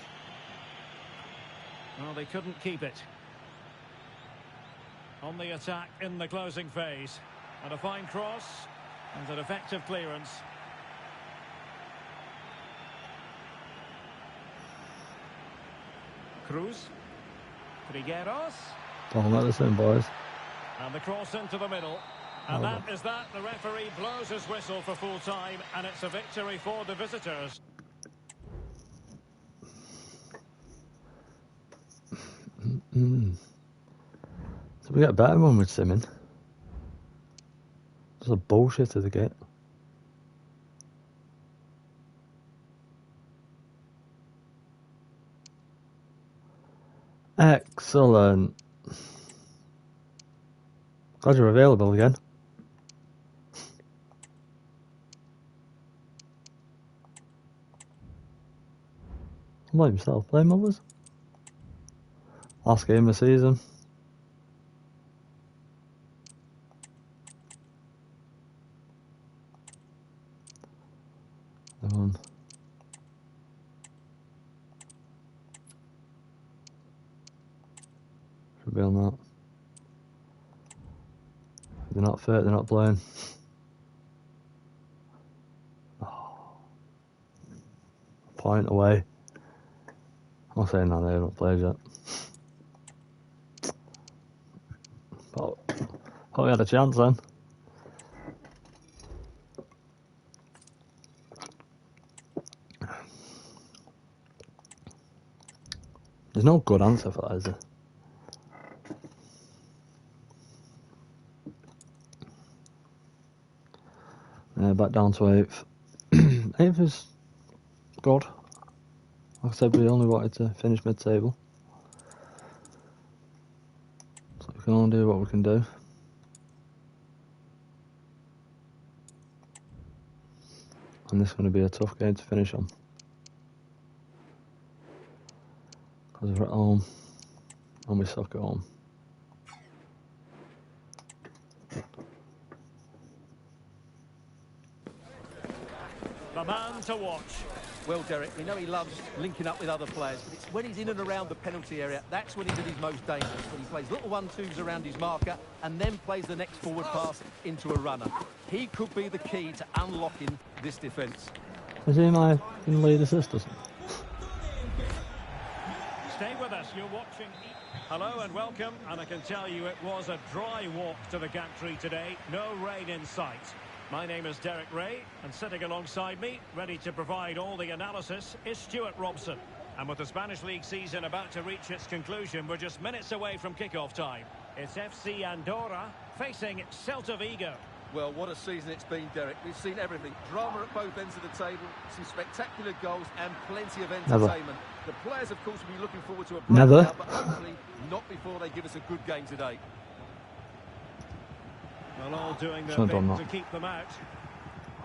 Well, they couldn't keep it. On the attack in the closing phase. And a fine cross, and an effective clearance. Cruz. Trigueros. Don't let us in, boys. And the cross into the middle. And that is that. The referee blows his whistle for full time, and it's a victory for the visitors. So we get better when we're simming. It's a bullshit to get. Excellent. Glad you're available again. Blame himself, blame others. Last game of the season. Everyone. Should be on that. If they're not fit, they're not playing. Oh. Point away. I'm saying that they haven't played yet. But we had a chance then. There's no good answer for that, is there? Yeah, back down to 8th. 8th is good. Like I said, we only wanted to finish mid-table. So we can only do what we can do. And this is going to be a tough game to finish on. Because we're at home. And we suck at home. The man to watch. Well, Derek, we know he loves linking up with other players, but it's when he's in and around the penalty area, that's when he's at his most dangerous, when he plays little 1-2s around his marker and then plays the next forward pass into a runner. He could be the key to unlocking this defence. Is he my lead assist or something? Stay with us, you're watching. Hello and welcome, and I can tell you it was a dry walk to the gantry today. No rain in sight. My name is Derek Ray, and sitting alongside me, ready to provide all the analysis, is Stuart Robson. And with the Spanish League season about to reach its conclusion, we're just minutes away from kick-off time. It's FC Andorra facing Celta Vigo. Well, what a season it's been, Derek. We've seen everything. Drama at both ends of the table, some spectacular goals and plenty of entertainment. The players, of course, will be looking forward to a breakdown, but hopefully not before they give us a good game today. Well, all doing their bit to keep them out.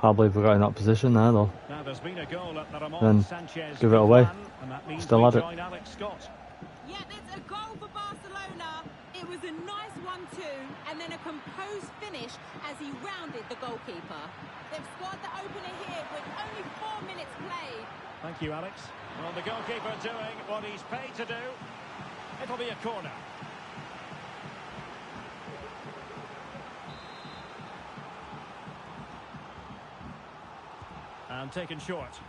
Can't believe we got in that position there, though. Now there's been a goal at the Then Sanchez give it away. And that means Still had it. Alex Scott. Yeah, it's a goal for Barcelona. It was a nice 1-2 and then a composed finish as he rounded the goalkeeper. They've scored the opener here with only 4 minutes played. Thank you, Alex. Well, the goalkeeper doing what he's paid to do. It'll be a corner. And taken short.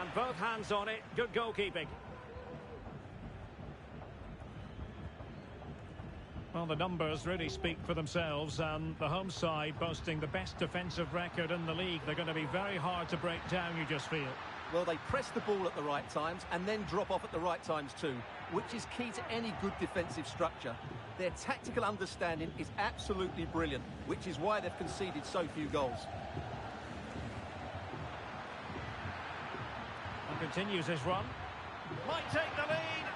And both hands on it. Good goalkeeping. Well, the numbers really speak for themselves, and the home side boasting the best defensive record in the league. They're going to be very hard to break down, you just feel. Well, they press the ball at the right times and then drop off at the right times too, which is key to any good defensive structure. Their tactical understanding is absolutely brilliant, which is why they've conceded so few goals. continues his run. Might take the lead.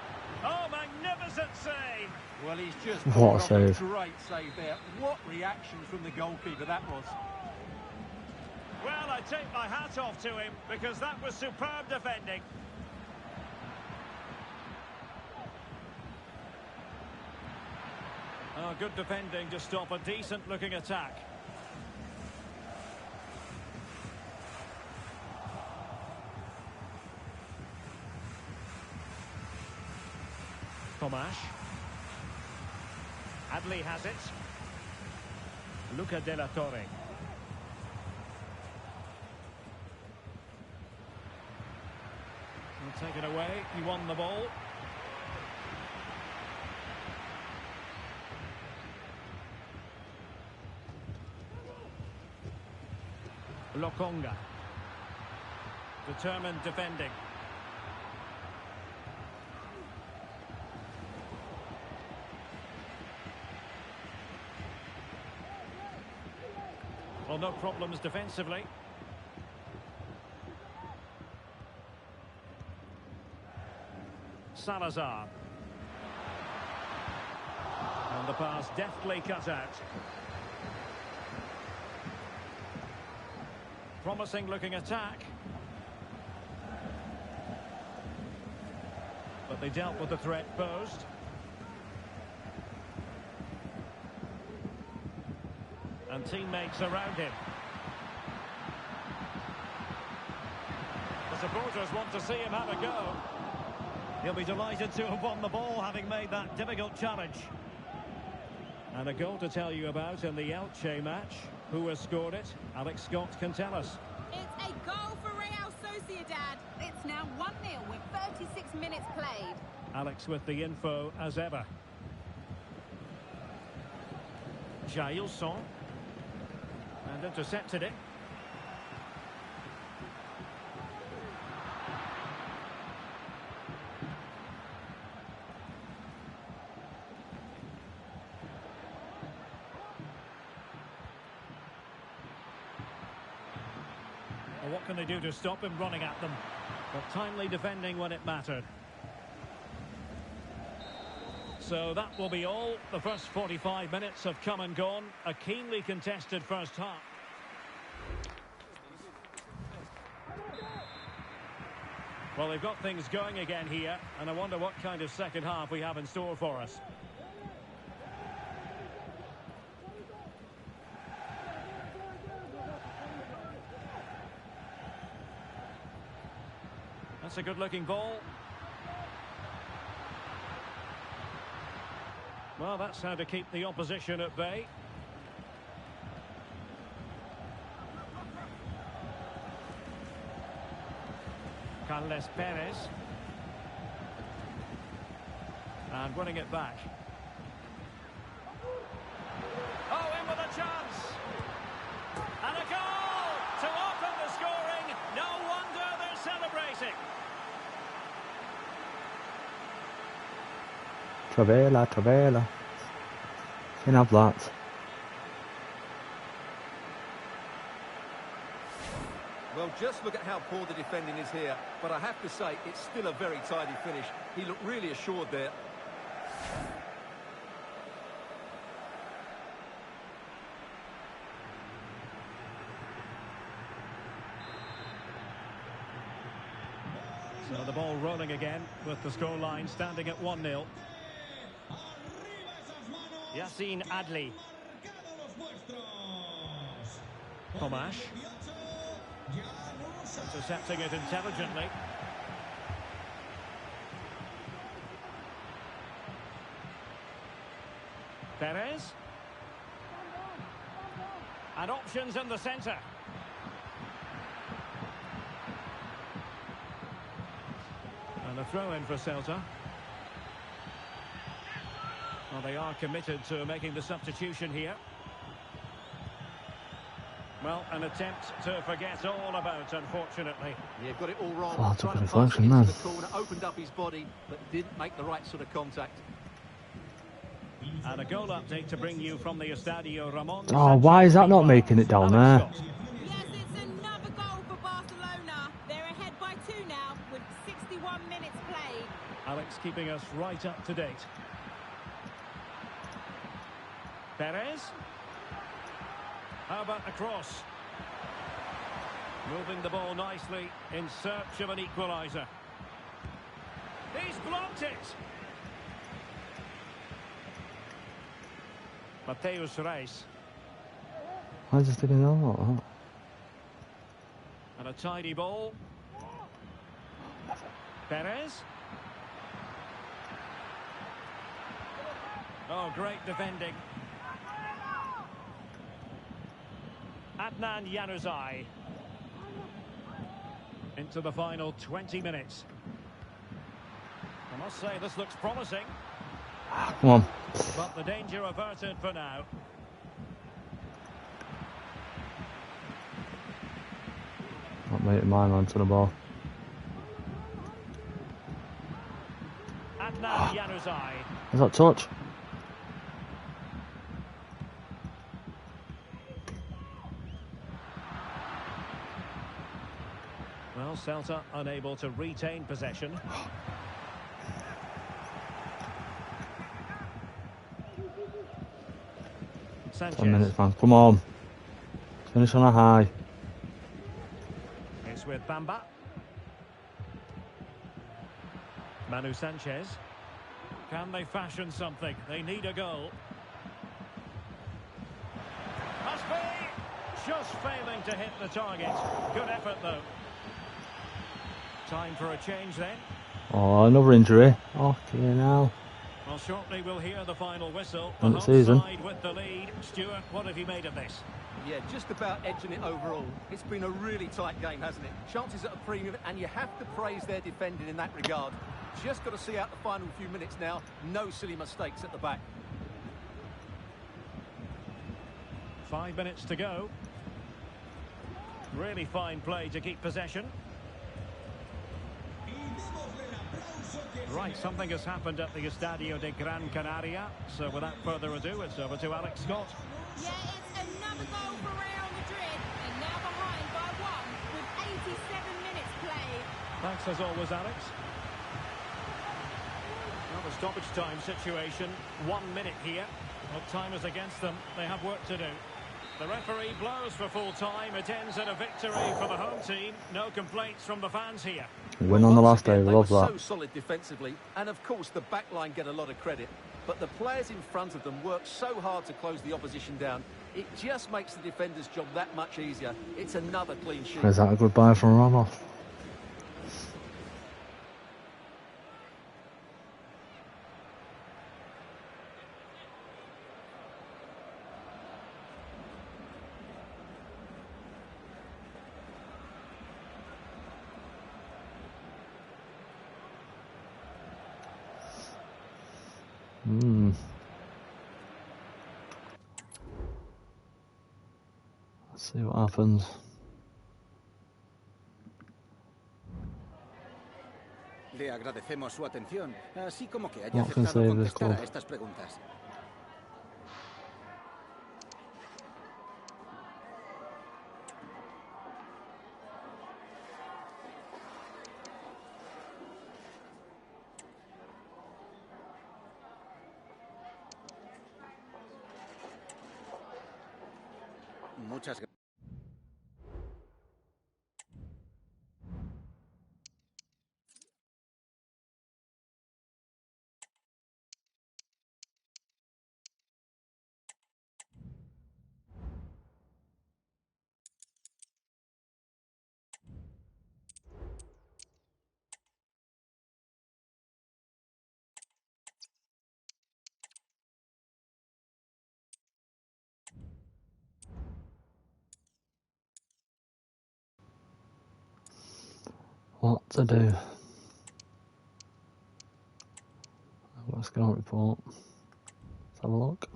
Oh, magnificent save. Well, he's just What a save. Great save there. What reaction from the goalkeeper that was. Well, I take my hat off to him because that was superb defending. Oh, good defending to stop a decent-looking attack. Tomasz. Adli has it. Luca de la Torre. He'll take it away. He won the ball. Lokonga. Determined defending. Well, no problems defensively. Salazar. And the pass deftly cut out. Promising looking attack. But they dealt with the threat posed. And teammates around him. The supporters want to see him have a go. He'll be delighted to have won the ball, having made that difficult challenge. And a goal to tell you about in the Elche match. Who has scored it? Alex Scott can tell us. It's a goal for Real Sociedad. It's now 1-0 with 36 minutes played. Alex with the info as ever. Jailson. And intercepted it. Well, what can they do to stop him running at them? But timely defending when it mattered. So that will be all. The first 45 minutes have come and gone. A keenly contested first half. Well, they've got things going again here, and I wonder what kind of second half we have in store for us. That's a good-looking ball. Well, that's how to keep the opposition at bay. Carles Perez. And winning it back. Oh, in with a chance. And a goal to open the scoring. No wonder they're celebrating. Travella. Can have that. Well, just look at how poor the defending is here. But I have to say, it's still a very tidy finish. He looked really assured there. So the ball rolling again with the scoreline standing at 1-0. Yassine Adli. Tomasz. Intercepting it intelligently. Perez. And options in the centre. And a throw in for Celta. Well, they are committed to making the substitution here. Well, an attempt to forget all about, unfortunately. Yeah, got it all wrong. Oh, Trying to deflection, pass it man. into the corner, opened up his body, but didn't make the right sort of contact. And a goal update to bring you from the Estadio Ramon. Oh, why is that not making it down there? Yes, it's another goal for Barcelona. They're ahead by 2 now with Alex keeping us right up to date. Perez. How about the cross? Moving the ball nicely in search of an equaliser. He's blocked it. Mateus Reis. I just didn't know that. And a tidy ball. Perez. Oh, great defending. Adnan Januzaj. Into the final 20 minutes. I must say, this looks promising. Come on. But the danger averted for now. Not making my man to the ball. Adnan Januzaj. Is that touch? Well, Celta unable to retain possession. Sanchez. 10 minutes, man. Come on. Finish on a high. It's with Bamba. Manu Sanchez. Can they fashion something? They need a goal. Must be! Just failing to hit the target. Good effort, though. Time for a change, then. Oh, another injury. Okay, now. Well, shortly we'll hear the final whistle. On the season. Side with the lead. Stuart, what have you made of this? Yeah, just about edging it overall. It's been a really tight game, hasn't it? Chances at a premium, and you have to praise their defending in that regard. Just got to see out the final few minutes now. No silly mistakes at the back. 5 minutes to go. Really fine play to keep possession. Right, something has happened at the Estadio de Gran Canaria. So without further ado, it's over to Alex Scott. Yeah, it's another goal for Real Madrid, and now behind by 1 with 87 minutes played. Thanks as always, Alex. Well, the stoppage time situation, 1 minute here. Well, time is against them. They have work to do. The referee blows for full time. It ends in a victory for the home team. No complaints from the fans here. Win on the last day, we love that. So solid defensively, and of course the back line get a lot of credit. But the players in front of them work so hard to close the opposition down. It just makes the defender's job that much easier. It's another clean sheet. Is that a goodbye from Ramos? Let's see what happens. Le agradecemos su atención, así como que haya What can aceptado save this contestar club? a estas preguntas. Muchas gracias. What to do? Let's go report. Let's have a look.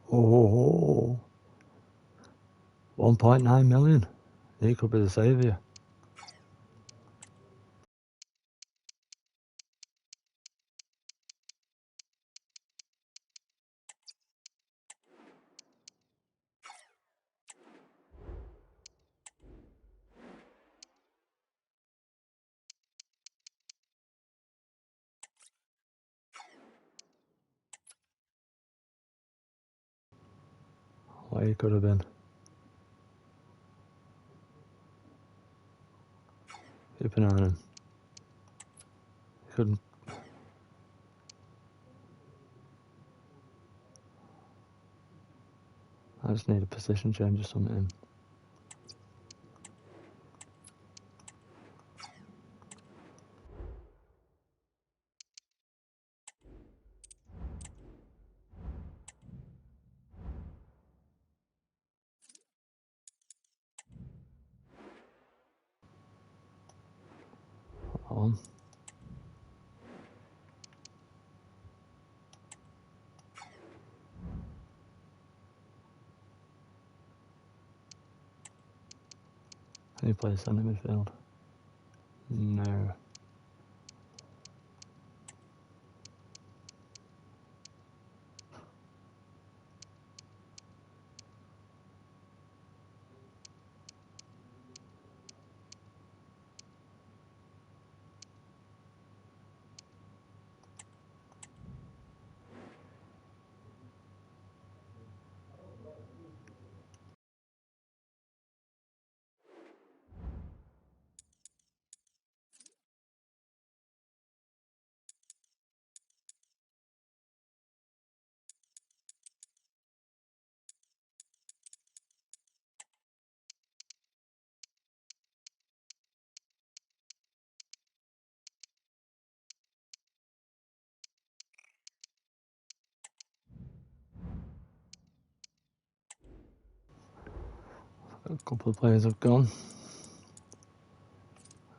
Oh. 1.9 million. He could be the saviour. What he could have been. Keep an eye on him. He couldn't. I just need a position change or something. On. Can you play centre midfield? No. A couple of players have gone.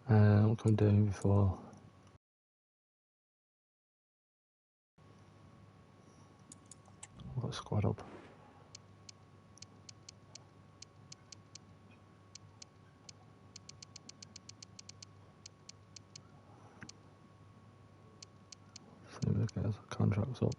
What can we do before? I've got a squad up. See if we get the contracts up.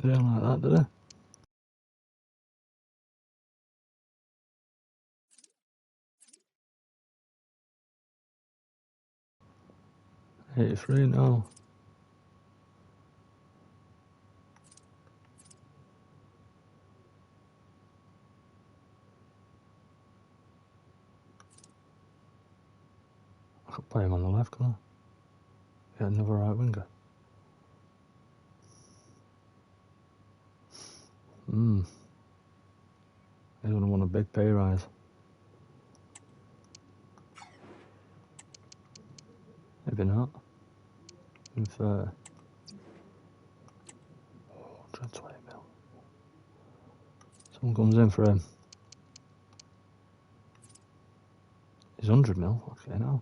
They don't like that, do they? 83 now. I could play him on the left, can't I? Get another right winger. He's gonna want a big pay rise. Maybe not. If 120 mil. Someone comes in for him. He's 100 mil. Okay, now.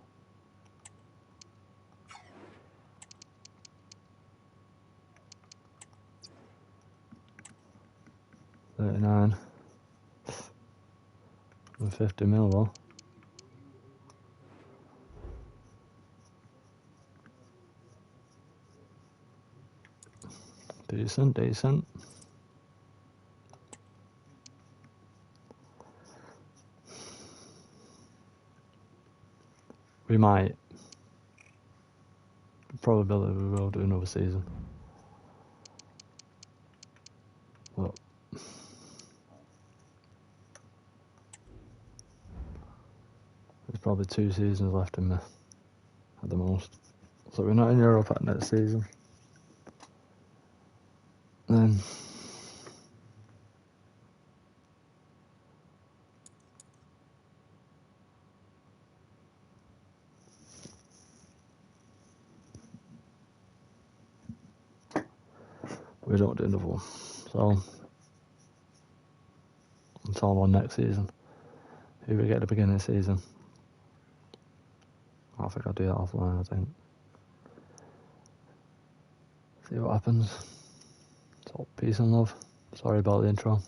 $39. And 50 mil though. Decent. we might. Probability we will do another season. But there's probably 2 seasons left in me at the most. So we're not in Europe at next season. Then we don't do another one. So it's all on next season. Who we get at the beginning of the season? I think I'll do that offline, I think. See what happens. So peace and love. Sorry about the intro.